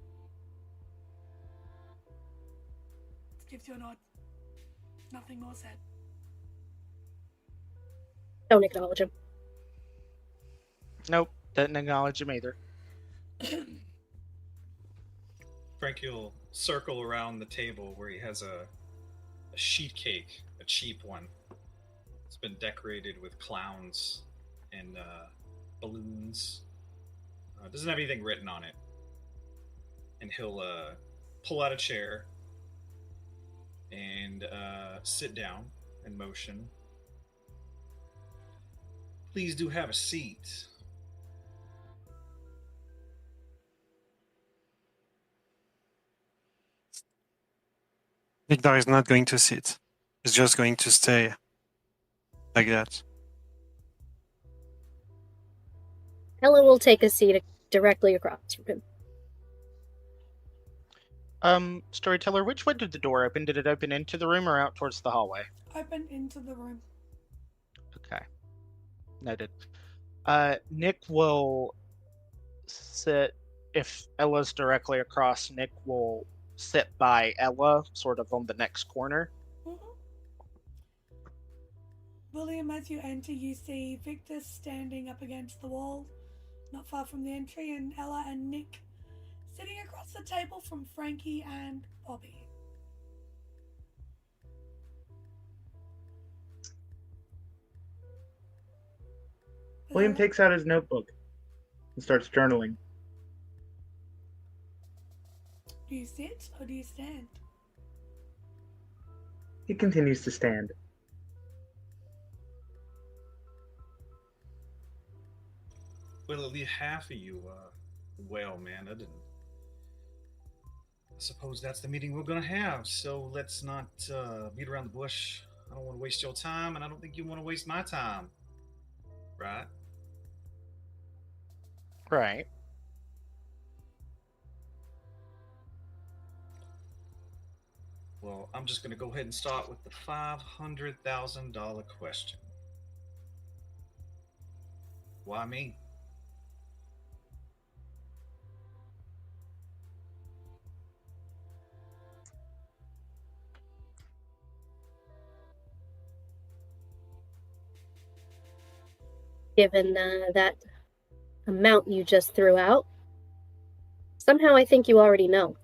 Gives you a nod. Nothing more said. Don't acknowledge him. Nope, didn't acknowledge him either. Frankie will circle around the table where he has a sheet cake, a cheap one. It's been decorated with clowns and balloons. It doesn't have anything written on it. And he'll pull out a chair and sit down and motion. Please do have a seat. Victor is not going to sit. He's just going to stay like that. Ella will take a seat directly across from him. Storyteller, which way did the door open? Did it open into the room or out towards the hallway? Open into the room. Okay. Noted. Nick will sit, if Ella's directly across, Nick will sit by Ella, sort of on the next corner. William, as you enter, you see Victor standing up against the wall, not far from the entry, and Ella and Nick sitting across the table from Frankie and Bobby. William takes out his notebook and starts journaling. Do you sit or do you stand? He continues to stand. Well, at least half of you well-mannered, and I suppose that's the meeting we're going to have, so let's not beat around the bush. I don't want to waste your time, and I don't think you want to waste my time. Right? Right. Well, I'm just going to go ahead and start with the $500,000 question. Why me? Given that amount you just threw out, somehow I think you already know.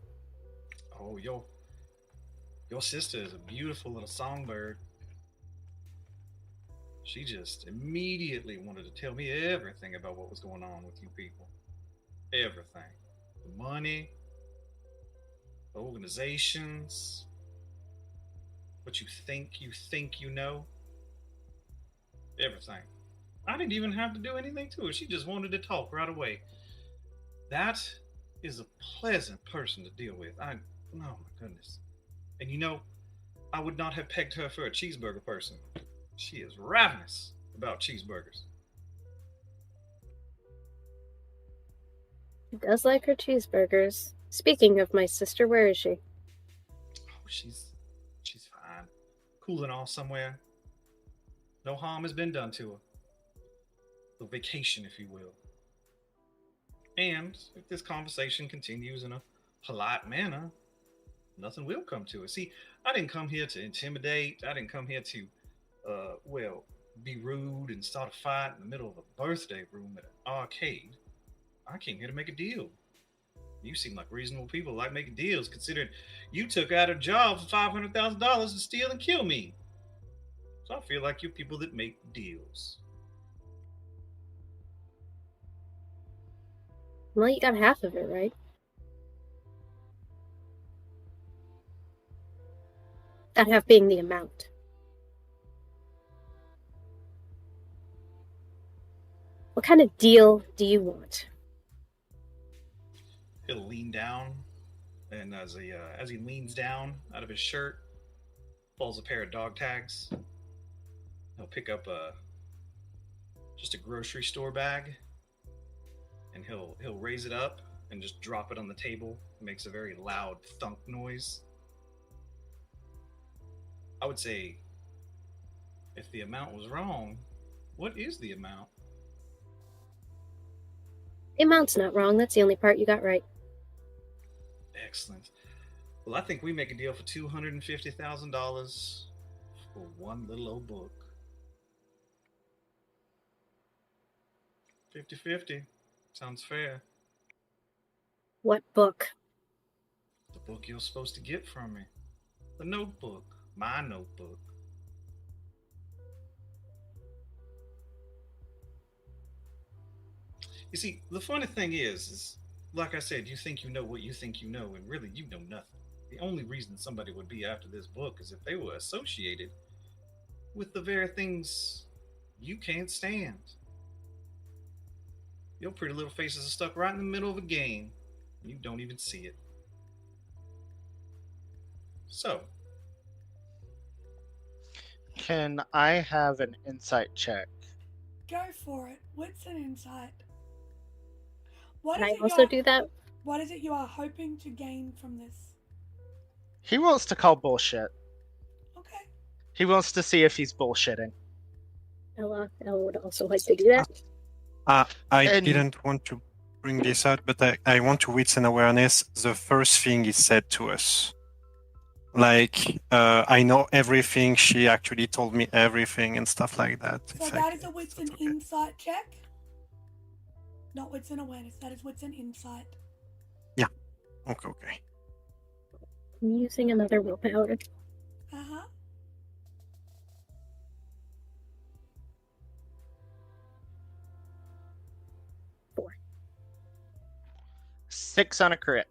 Oh, your sister is a beautiful little songbird. She just immediately wanted to tell me everything about what was going on with you people. Everything. The money, the organizations, what you think you know. Everything. I didn't even have to do anything to her. She just wanted to talk right away. That is a pleasant person to deal with. Oh my goodness. And you know, I would not have pegged her for a cheeseburger person. She is ravenous about cheeseburgers. She does like her cheeseburgers. Speaking of my sister, where is she? Oh, she's fine. Cooling off somewhere. No harm has been done to her. A vacation, if you will. And if this conversation continues in a polite manner, nothing will come to it. See, I didn't come here to intimidate. I didn't come here to, be rude and start a fight in the middle of a birthday room at an arcade. I came here to make a deal. You seem like reasonable people like making deals, considering you took out a job for $500,000 to steal and kill me. So I feel like you're people that make deals. Well, you got half of it, right? That half being the amount. What kind of deal do you want? He'll lean down, and as he leans down out of his shirt, falls a pair of dog tags. He'll pick up just a grocery store bag, and he'll raise it up and just drop it on the table. It makes a very loud thunk noise. I would say, if the amount was wrong, what is the amount? The amount's not wrong. That's the only part you got right. Excellent. Well, I think we make a deal for $250,000 for one little old book. 50-50. Sounds fair. What book? The book you're supposed to get from me. The notebook. My notebook. You see, the funny thing is, like I said, you think you know what you think you know, and really you know nothing. The only reason somebody would be after this book is if they were associated with the very things you can't stand. Your pretty little faces are stuck right in the middle of a game. You don't even see it. So, Can I have an insight check? Go for it. What's an insight? What Can is I it also you're- do that? What is it you are hoping to gain from this? He wants to call bullshit. Okay. He wants to see if he's bullshitting. Ella would also like to do that. I And- didn't want to bring this out, but I want to wits and awareness the first thing he said to us. Like, I know everything. She actually told me everything and stuff like that. So It's that like, is a wits that's and okay. insight check. Not wits and awareness. That is wits and insight. Okay. I'm using another willpower. Uh-huh. 6 on a crit.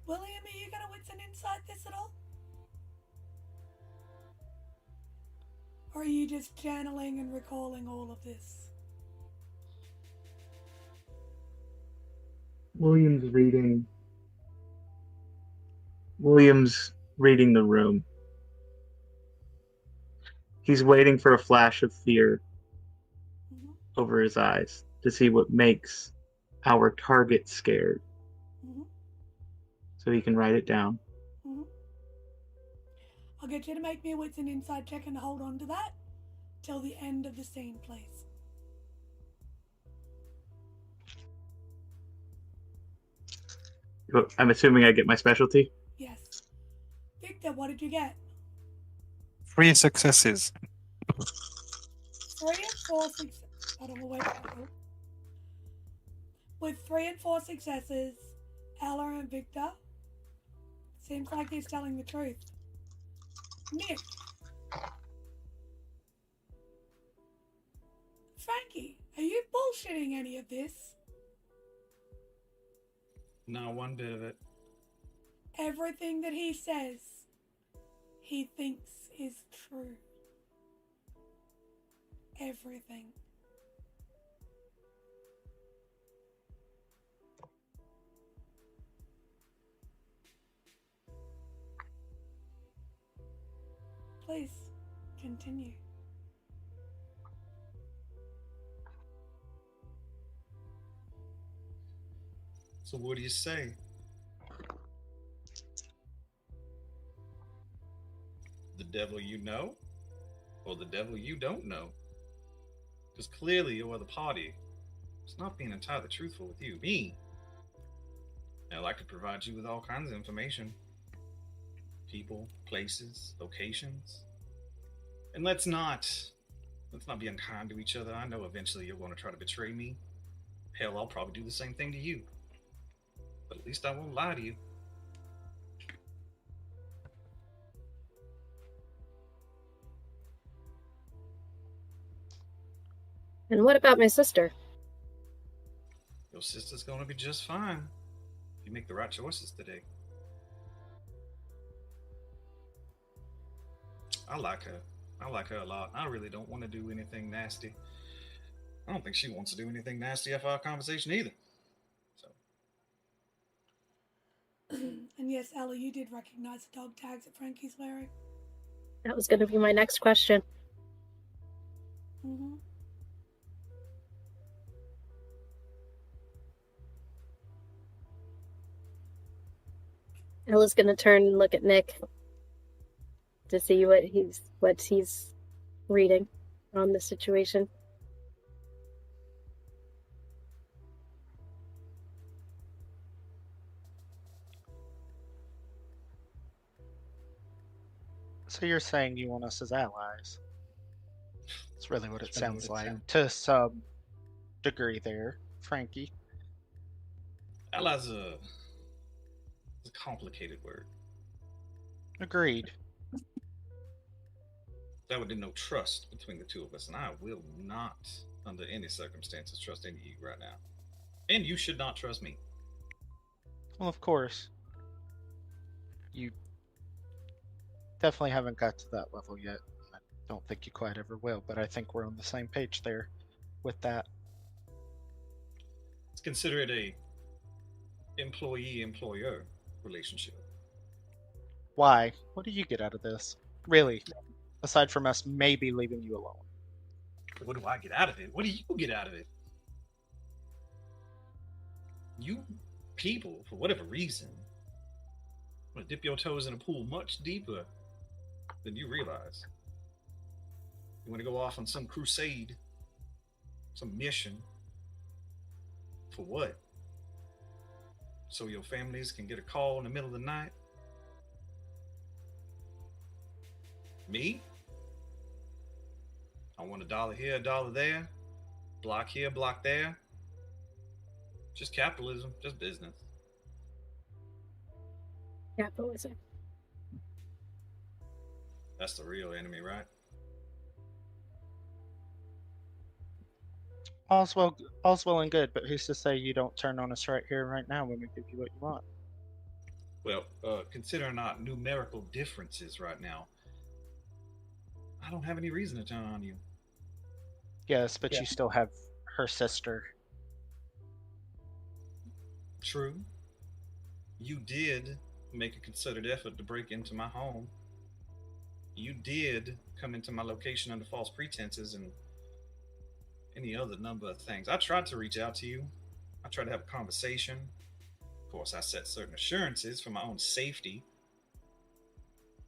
William, are you going to wits and insight this at all? Or are you just channeling and recalling all of this? William's reading the room. He's waiting for a flash of fear Mhm. over his eyes to see what makes our target scared, Mhm. so he can write it down. Mhm. I'll get you to make me a wits and insight check and hold on to that till the end of the scene, please. I'm assuming I get my specialty. Yes. Victor, what did you get? 3 successes. 3 and 4 successes. Hold on, we'll wait for it. With 3 and 4 successes, Ella and Victor, seems like he's telling the truth. Nick. Frankie, are you bullshitting any of this? Not one bit of it. Everything that he says, he thinks is true. Everything. Please, continue. So what do you say? The devil you know? Or the devil you don't know? Because clearly your other party is not being entirely truthful with you. Me. Now, I could provide you with all kinds of information. People, places, locations. And let's not be unkind to each other. I know eventually you're going to try to betray me. Hell, I'll probably do the same thing to you. But at least I won't lie to you. And what about my sister? Your sister's going to be just fine if you make the right choices today. I like her. I like her a lot. I really don't want to do anything nasty. I don't think she wants to do anything nasty after our conversation either. So, And yes, Ella, you did recognize the dog tags that Frankie's wearing. That was going to be my next question. Ella's gonna turn and look at Nick to see what he's reading on the situation. So you're saying you want us as allies? That's really what it sounds like, to some degree there, Frankie. Allies is a complicated word. Agreed. There would be no trust between the two of us, and I will not, under any circumstances, trust any of you right now. And you should not trust me. Well, of course. You definitely haven't got to that level yet. I don't think you quite ever will, but I think we're on the same page there with that. Let's consider it a employee-employer relationship. Why? What do you get out of this? Really? Aside from us maybe leaving you alone. What do I get out of it? What do you get out of it? You people, for whatever reason, want to dip your toes in a pool much deeper than you realize. You want to go off on some crusade, some mission. For what? So your families can get a call in the middle of the night? Me? I want $1 here, $1 there, block here, block there. Just capitalism, just business. Capitalism. That's the real enemy, right? All's well and good, but who's to say you don't turn on us right here, right now, when we give you what you want? Well, considering our numerical differences right now, I don't have any reason to turn on you. Yes, but you still have her sister. True. You did make a concerted effort to break into my home. You did come into my location under false pretenses and any other number of things. I tried to reach out to you. I tried to have a conversation. Of course, I set certain assurances for my own safety.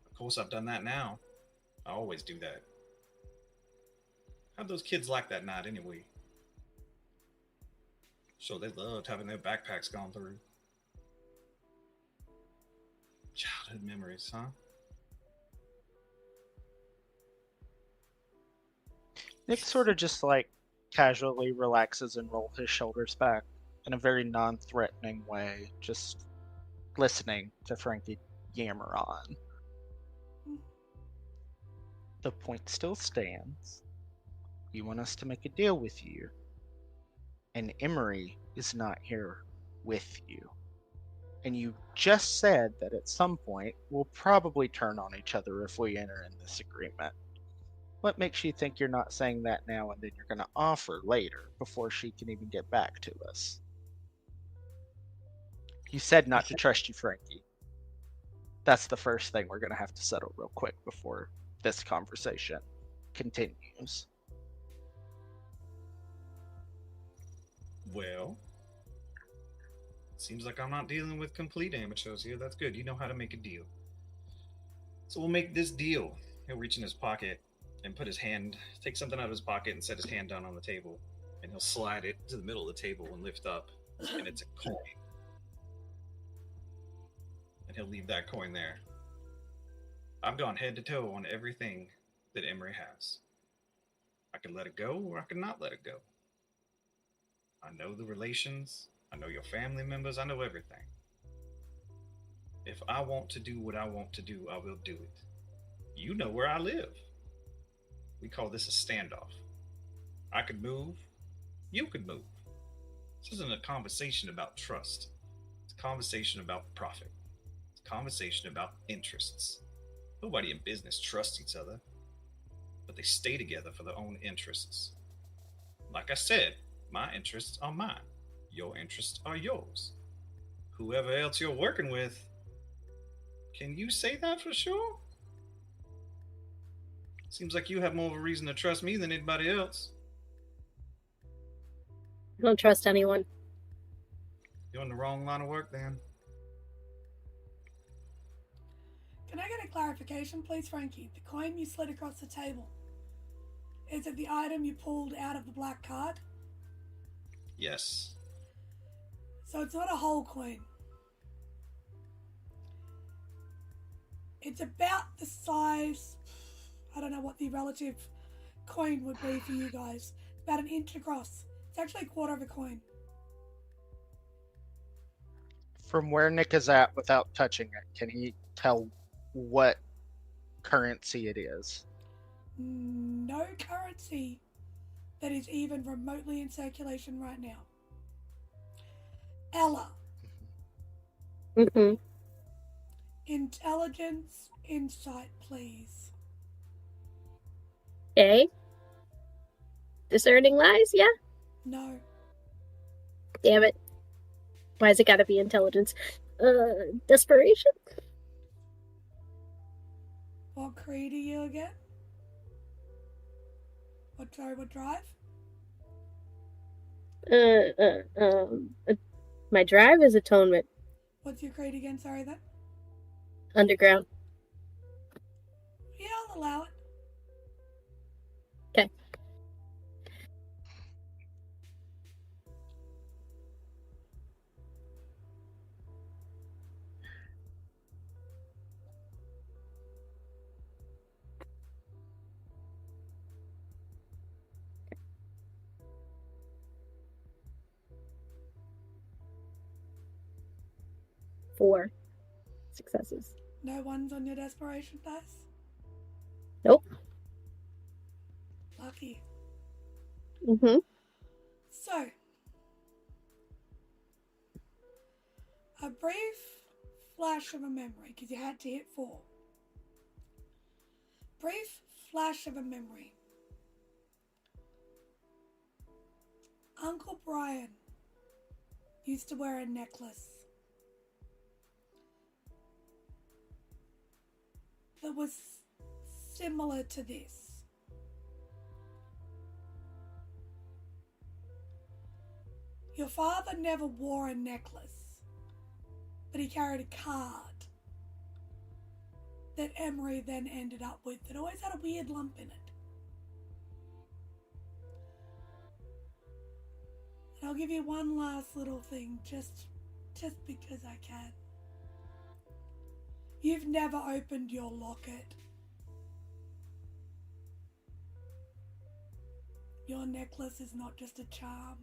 Of course, I've done that now. I always do that. How'd those kids like that night anyway? So they loved having their backpacks gone through. Childhood memories, huh? Nick sort of just like casually relaxes and rolls his shoulders back in a very non-threatening way, just listening to Frankie yammer on. The point still stands. You want us to make a deal with you, and Emory is not here with you. And you just said that at some point we'll probably turn on each other if we enter in this agreement. What makes you think you're not saying that now and then you're going to offer later before she can even get back to us? You said not to trust you, Frankie. That's the first thing we're going to have to settle real quick before this conversation continues. Well, seems like I'm not dealing with complete amateurs here. That's good. You know how to make a deal. So we'll make this deal. He'll reach in his pocket and take something out of his pocket and set his hand down on the table. And he'll slide it to the middle of the table and lift up. And it's a coin. And he'll leave that coin there. I've gone head to toe on everything that Emory has. I can let it go or I can not let it go. I know the relations. I know your family members. I know everything. If I want to do what I want to do, I will do it. You know where I live. We call this a standoff. I could move. You could move. This isn't a conversation about trust. It's a conversation about profit. It's a conversation about interests. Nobody in business trusts each other, but they stay together for their own interests. Like I said, my interests are mine. Your interests are yours. Whoever else you're working with, can you say that for sure? Seems like you have more of a reason to trust me than anybody else. I don't trust anyone. You're in the wrong line of work then. get a clarification, please, Frankie? The coin you slid across the table, is it the item you pulled out of the black card? Yes. So it's not a whole coin. It's about the size, I don't know what the relative coin would be for you guys. About an inch across. It's actually a quarter of a coin. From where Nick is at without touching it, can he tell what currency it is? No currency that is even remotely in circulation right now. Ella. Mm-hmm. Intelligence insight, please. Okay. Discerning lies? Yeah. No. Damn it. Why's it gotta be intelligence? Desperation? What creed are you again? What drive? My drive is atonement. What's your creed again? Sorry, then. Underground. Yeah, I'll allow it. Okay. Four successes. No ones on your desperation dice? Nope. Lucky. Mm-hmm. So, a brief flash of a memory, because you had to hit 4. Brief flash of a memory. Uncle Brian used to wear a necklace that was similar to this. Your father never wore a necklace, but he carried a card that Emory then ended up with that always had a weird lump in it. And I'll give you one last little thing, just because I can. You've never opened your locket. Your necklace is not just a charm.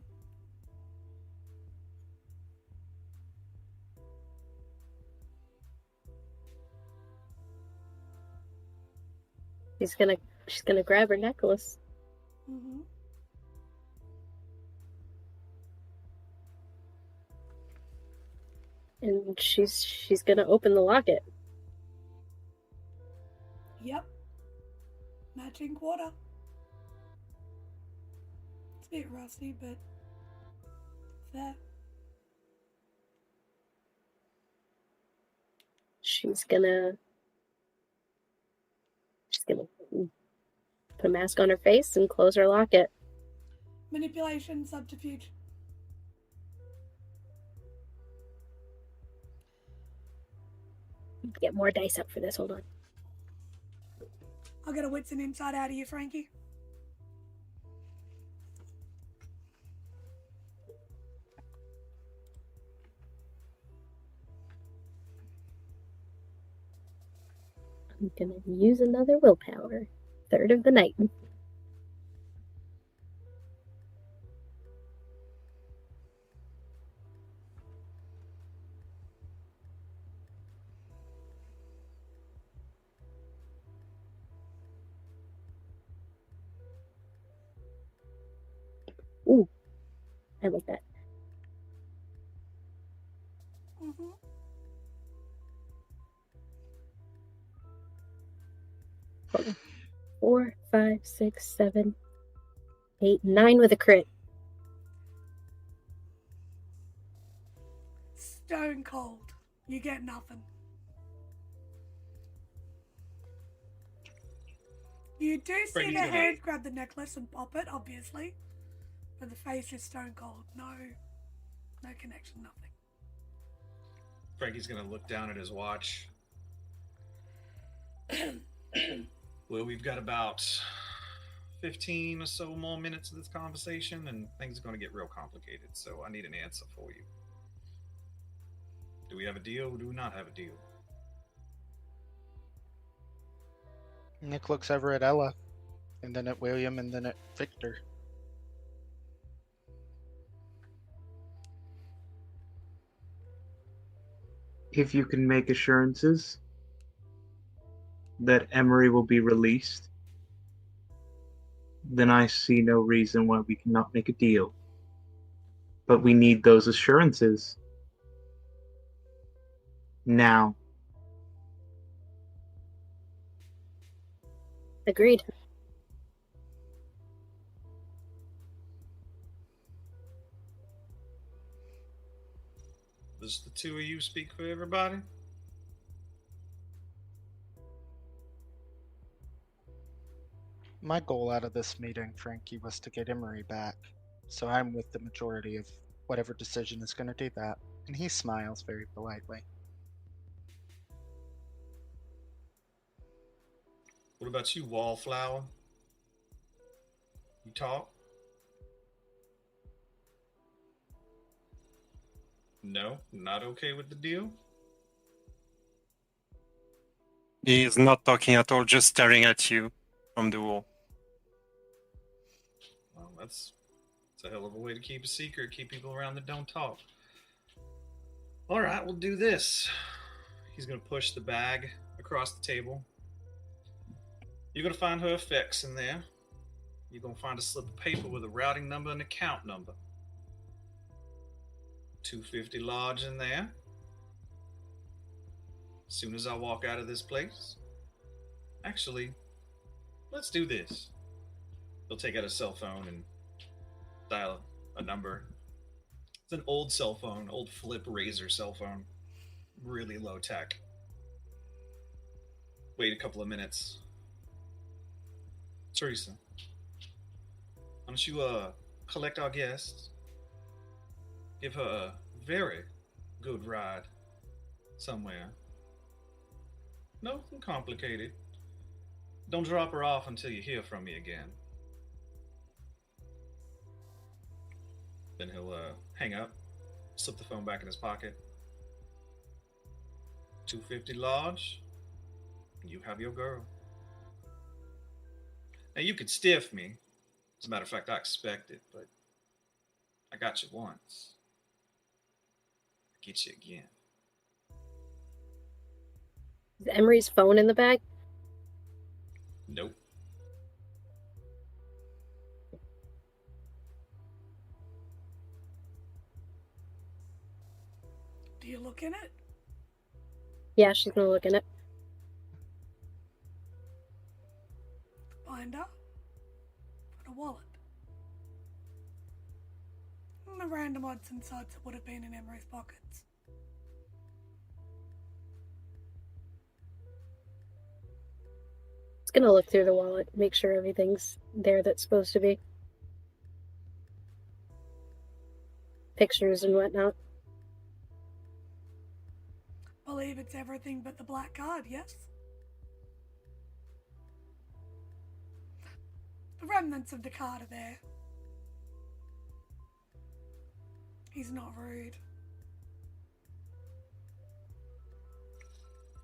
She's gonna grab her necklace. Mm-hmm. And she's gonna open the locket. Yep. Matching quarter. It's a bit rusty, but it's there. She's gonna put a mask on her face and close her locket. Manipulation, subterfuge. Get more dice up for this. Hold on. I'll get a wits and insight out of you, Frankie. I'm gonna use another willpower. Third of the night. Ooh, I like that. Mm-hmm. 4, 5, 6, 7, 8, 9 with a crit. Stone cold. You get nothing. You do see Frankie's the gonna- hand grab the necklace and pop it, obviously. But the face is stone cold. No connection, nothing. Frankie's gonna look down at his watch. Well, we've got about 15 or so more minutes of this conversation, and things are going to get real complicated, so I need an answer for you. Do we have a deal or do we not have a deal? Nick looks over at Ella, and then at William, and then at Victor. If you can make assurances that Emory will be released, then I see no reason why we cannot make a deal. But we need those assurances now. Agreed. Does the two of you speak for everybody? My goal out of this meeting, Frankie, was to get Emory back. So I'm with the majority of whatever decision is going to do that. And he smiles very politely. What about you, Wallflower? You talk? No, not okay with the deal? He is not talking at all, just staring at you from the wall. Well, that's a hell of a way to keep a secret, keep people around that don't talk. All right, we'll do this. He's going to push the bag across the table. You're going to find her effects in there. You're going to find a slip of paper with a routing number and account number. 250 large in there. As soon as I walk out of this place. Actually, let's do this. He'll take out a cell phone and dial a number. It's an old cell phone, old flip razor cell phone. Really low tech. Wait a couple of minutes. Teresa, why don't you collect our guests? Give her a very good ride somewhere. Nothing complicated. Don't drop her off until you hear from me again. Then he'll hang up, slip the phone back in his pocket. 250 large. You have your girl. Now you could stiff me. As a matter of fact, I expect it, but I got you once. I'll get you again. Is Emory's phone in the bag? Nope. Do you look in it? Yeah, she's gonna look in it. Binder. And a wallet. And the random odds and sods that would have been in Emory's pockets. It's gonna look through the wallet, make sure everything's there that's supposed to be. Pictures and whatnot. Believe it's everything but the black card, yes? The remnants of the card are there. He's not rude.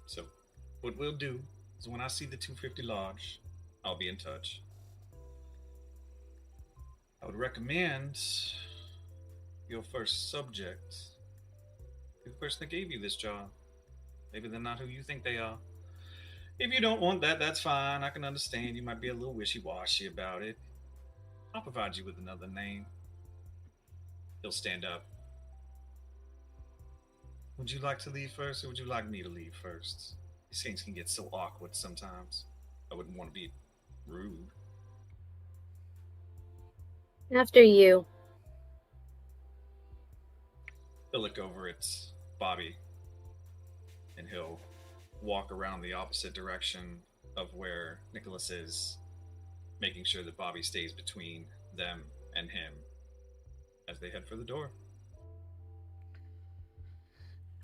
So, what we'll do is when I see the 250 large, I'll be in touch. I would recommend your first subject be the person that gave you this job. Maybe they're not who you think they are. If you don't want that, that's fine. I can understand. You might be a little wishy-washy about it. I'll provide you with another name. He'll stand up. Would you like to leave first, or would you like me to leave first? These things can get so awkward sometimes. I wouldn't want to be rude. After you. He'll look over at Bobby, and he'll walk around the opposite direction of where Nicholas is, making sure that Bobby stays between them and him as they head for the door.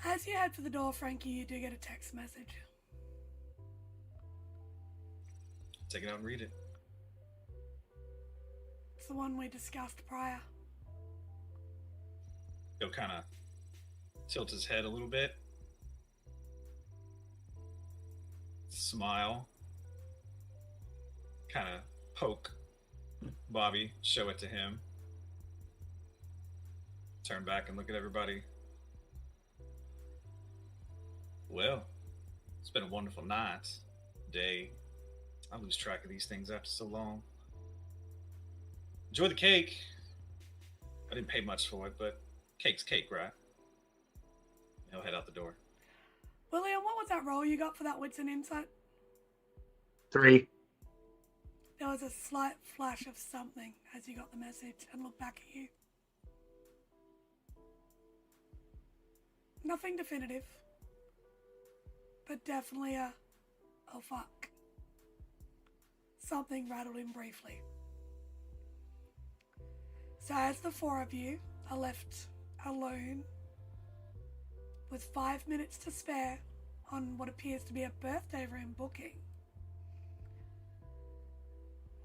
As you head for the door, Frankie, you do get a text message. Take it out and read it. It's the one we discussed prior. He'll kind of tilt his head a little bit. Smile. Kind of poke Bobby, show it to him. Turn back and look at everybody. Well, it's been a wonderful night, day. I lose track of these things after so long. Enjoy the cake. I didn't pay much for it, but cake's cake, right? He'll head out the door. William, what was that roll you got for that wits and insight? 3. There was a slight flash of something as you got the message and looked back at you. Nothing definitive, but definitely a, oh fuck. Something rattled him briefly. So as the four of you are left alone with 5 minutes to spare on what appears to be a birthday room booking,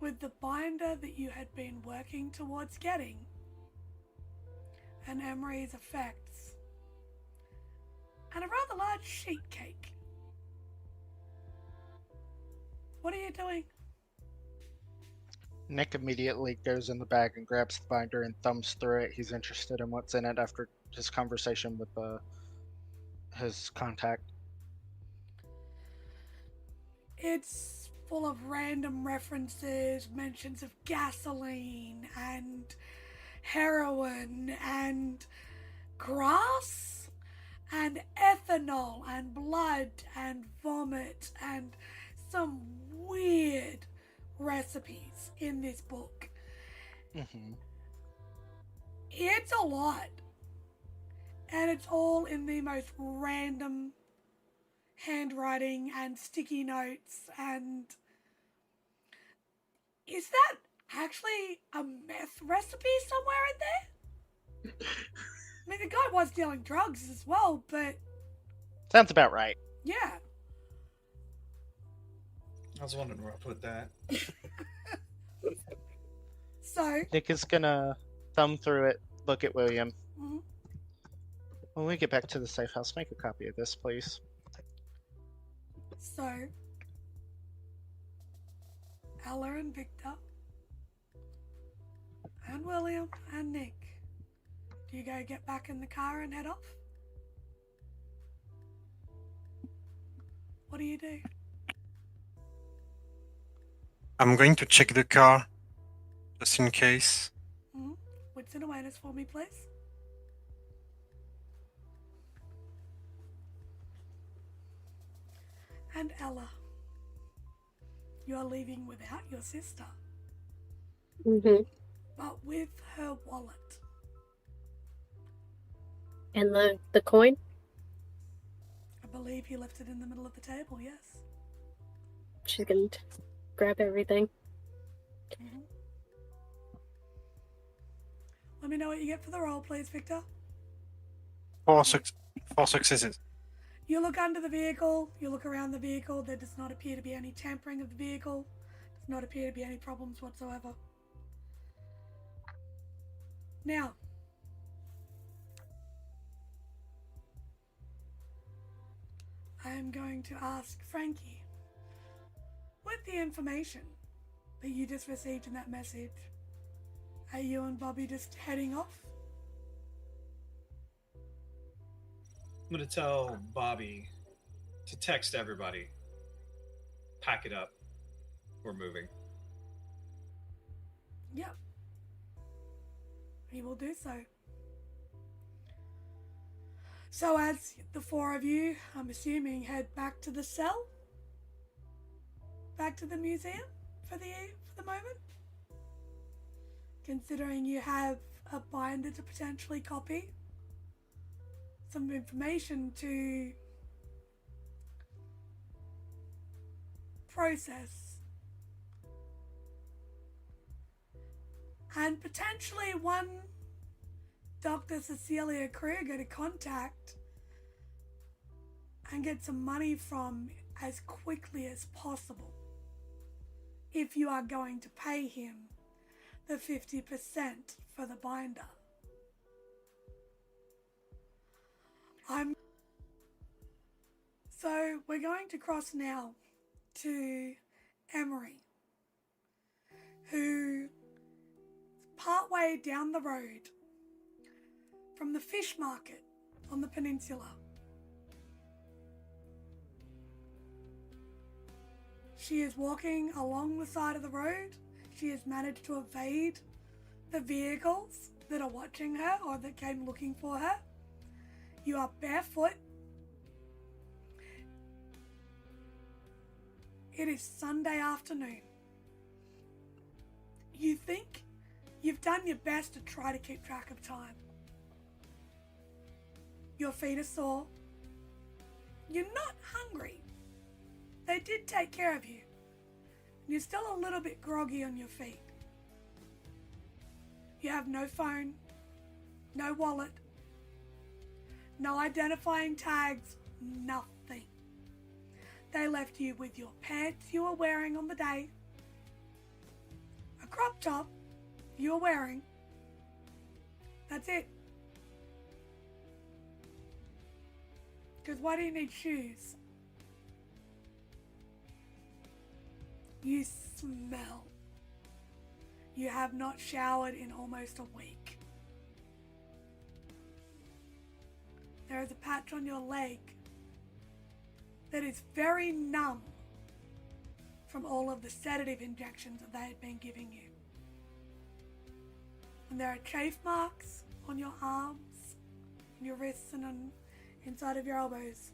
with the binder that you had been working towards getting, and Emory's effects, and a rather large sheet cake. What are you doing? Nick immediately goes in the bag and grabs the binder and thumbs through it. He's interested in what's in it after his conversation with his contact. It's full of random references, mentions of gasoline and heroin and grass and ethanol and blood and vomit and some weird recipes in this book. Mm-hmm. It's a lot. And it's all in the most random handwriting and sticky notes. And is that actually a meth recipe somewhere in there? I mean, the guy was dealing drugs as well, but Sounds about right. yeah. I was wondering where I put that. So, Nick is gonna thumb through it, look at William. mhm. When we get back to the safe house, make a copy of this, please. So, Ella and Victor, and William and Nick, do you go get back in the car and head off? What do you do? I'm going to check the car, just in case. Wits and awareness for me, please. And Ella, you are leaving without your sister, Mm-hmm. but with her wallet. And the coin? I believe you left it in the middle of the table, yes. She's gonna grab everything. Mhm. Let me know what you get for the roll, please, Victor. 4 successes. You look under the vehicle, you look around the vehicle, there does not appear to be any tampering of the vehicle, does not appear to be any problems whatsoever. Now, I am going to ask Frankie, with the information that you just received in that message, are you and Bobby just heading off? I'm going to tell Bobby to text everybody. Pack it up. We're moving. Yep. He will do so. So as the four of you, I'm assuming, head back to the cell? Back to the museum for the moment? Considering you have a binder to potentially copy, some information to process, and potentially one Dr. Cecilia Kruger to contact and get some money from as quickly as possible. if you are going to pay him the 50% for the binder. So we're going to cross now to Emory, who partway down the road from the fish market on the peninsula. She is walking along the side of the road. She has managed to evade the vehicles that are watching her or that came looking for her. You are barefoot. It is Sunday afternoon. You think you've done your best to try to keep track of time. Your feet are sore. You're not hungry. They did take care of you. You're still a little bit groggy on your feet. You have no phone, no wallet, no identifying tags, nothing. They left you with your pants you were wearing on the day, a crop top you were wearing. That's it. Because why do you need shoes? You smell. You have not showered in almost a week. There is a patch on your leg that is very numb from all of the sedative injections that they had been giving you. And there are chafe marks on your arms, on your wrists, and on inside of your elbows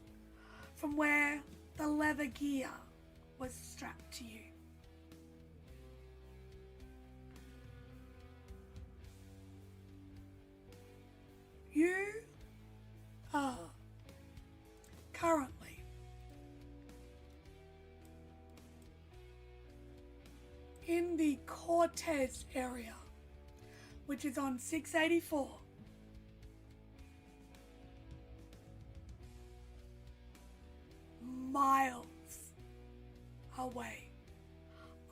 from where the leather gear was strapped to you. You are currently in the Cortez area, which is on 684. Miles away.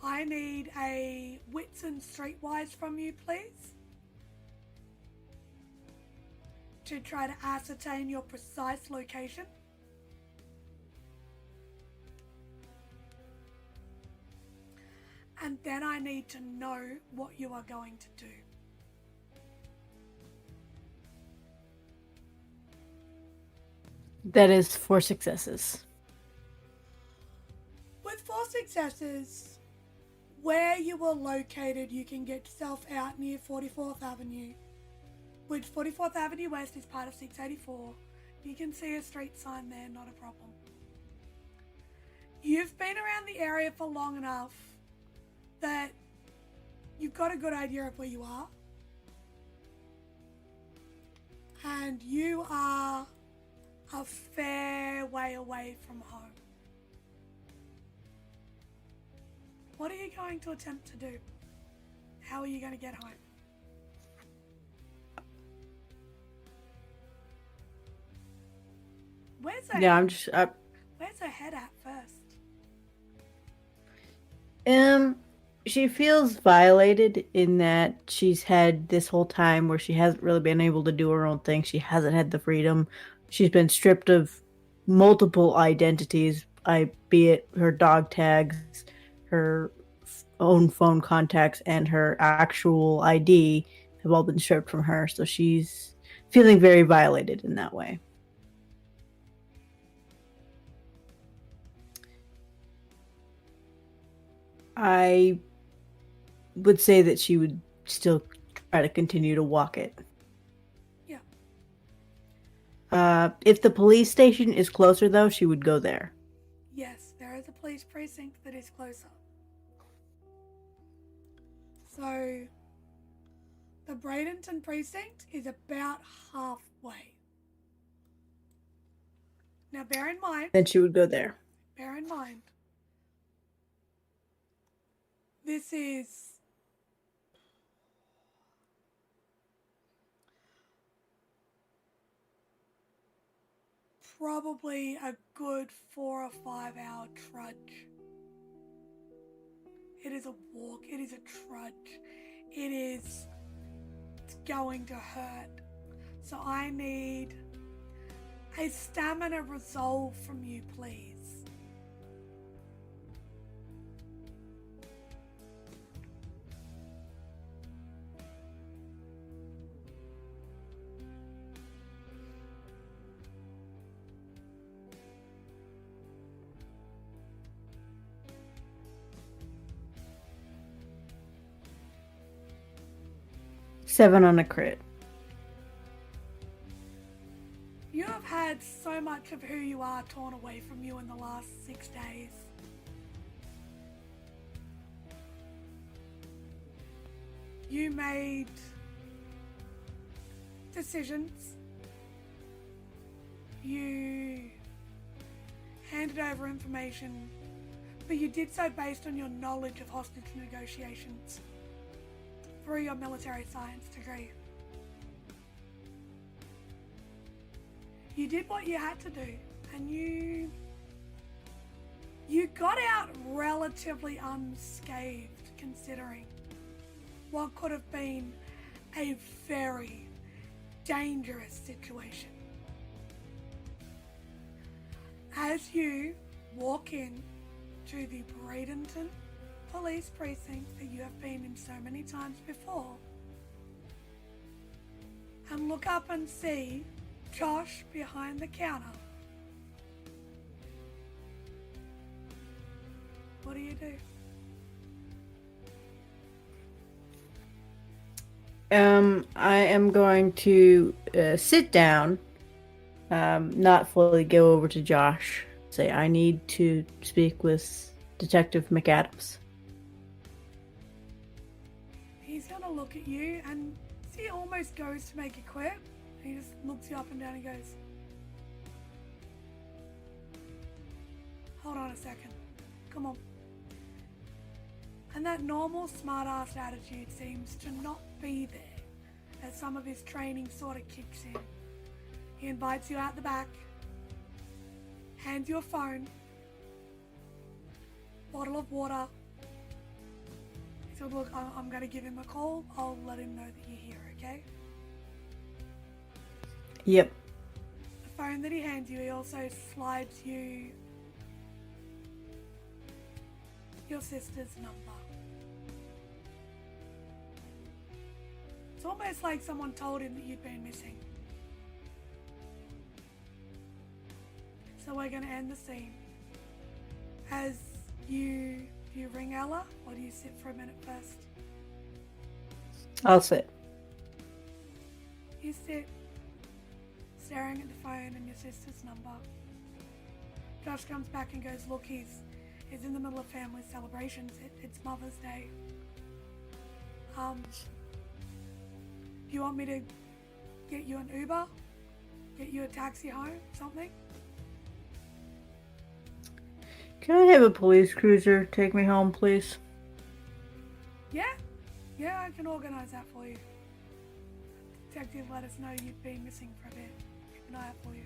I need a wits and streetwise from you, please, to try to ascertain your precise location. And then I need to know what you are going to do. That is 4 successes. With 4 successes, where you were located, you can get yourself out near 44th Avenue, which 44th Avenue West is part of 684. You can see a street sign there, not a problem. You've been around the area for long enough that you've got a good idea of where you are. And you are a fair way away from home. What are you going to attempt to do? How are you going to get home? Where's her head at first? She feels violated in that she's had this whole time where she hasn't really been able to do her own thing. She hasn't had the freedom. She's been stripped of multiple identities, be it her dog tags, her own phone contacts, and her actual ID have all been stripped from her. So she's feeling very violated in that way. I would say that she would still try to continue to walk it. Yeah. If the police station is closer, though, she would go there. Yes, there is a police precinct that is closer. So, the Bradenton precinct is about halfway. Now, bear in mind... Then she would go there. Bear in mind, this is probably a good 4 or 5 hour trudge. It is a walk. It is a trudge. It's going to hurt. So I need a stamina resolve from you, please. Seven on a crit. You have had so much of who you are torn away from you in the last 6 days. You made decisions. You handed over information, but you did so based on your knowledge of hostage negotiations through your military science degree. You did what you had to do, and you got out relatively unscathed, considering what could have been a very dangerous situation. As you walk in to the Bradenton police precinct that you have been in so many times before, and look up and see Josh behind the counter, what do you do? I am going to sit down, not fully go over to Josh. Say, I need to speak with Detective McAdams. He's gonna look at you, and he almost goes to make a quip. He just looks you up and down and goes, hold on a second, come on. And that normal smart-ass attitude seems to not be there as some of his training sort of kicks in. He invites you out the back, hands you a phone, bottle of water. He said, look, I'm going to give him a call. I'll let him know that you're here, okay? Yep. The phone that he hands you, he also slides you your sister's number. It's almost like someone told him that you'd been missing. So we're going to end the scene. As you ring Ella, or do you sit for a minute first? I'll sit. You sit, staring at the phone and your sister's number. Josh comes back and goes, look, he's in the middle of family celebrations. It's Mother's Day. Do you want me to get you an Uber? Get you a taxi home? Something? Can I have a police cruiser take me home, please? Yeah, I can organize that for you. Detective let us know you've been missing for a bit. Keep an eye out for you.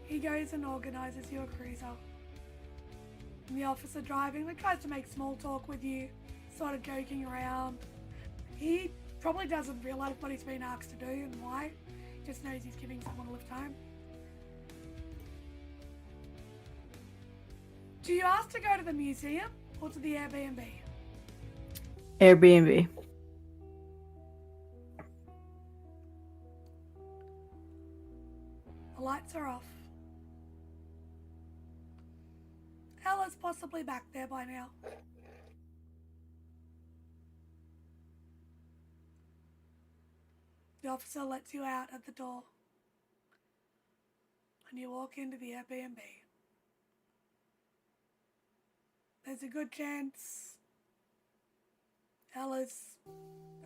He goes and organizes you a cruiser. And the officer driving tries to make small talk with you, sort of joking around. He probably doesn't realize what he's been asked to do and why. He just knows he's giving someone a lift home. Do you ask to go to the museum or to the Airbnb? Airbnb. The lights are off. Ella's possibly back there by now. The officer lets you out at the door, and you walk into the Airbnb. There's a good chance Ella's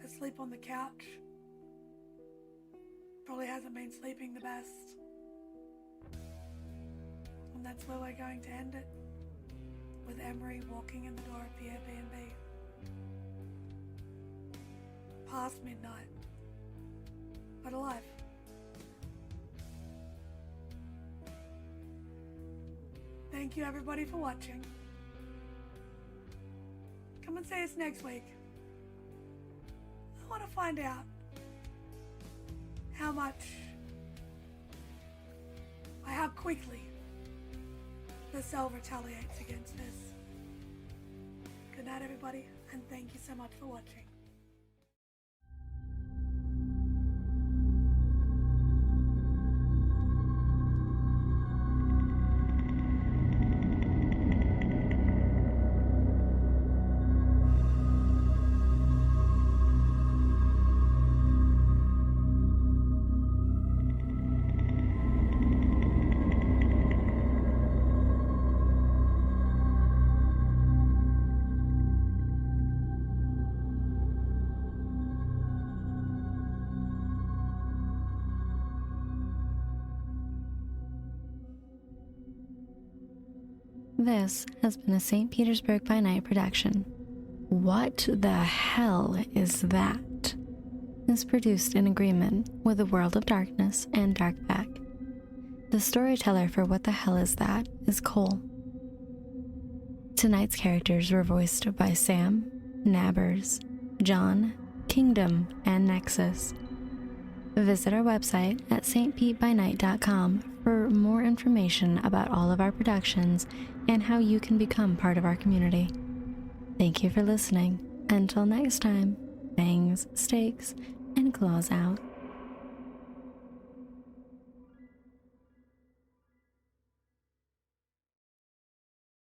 asleep on the couch. Probably hasn't been sleeping the best. And that's where we're going to end it, with Emory walking in the door of the Airbnb. Past midnight, but alive. thank you everybody for watching. Come and see us next week. I want to find out how quickly the cell retaliates against this. Good night, everybody, and thank you so much for watching. This has been a St. Petersburg by Night production. What the Hell Is That? Is produced in agreement with the World of Darkness and Darkback. The storyteller for What the Hell Is That is Cole. Tonight's characters were voiced by Sam, Nabbers, John, Kingdom, and Nexus. Visit our website at stpbynight.com for more information about all of our productions and how you can become part of our community. Thank you for listening. Until next time, bangs, stakes, and claws out.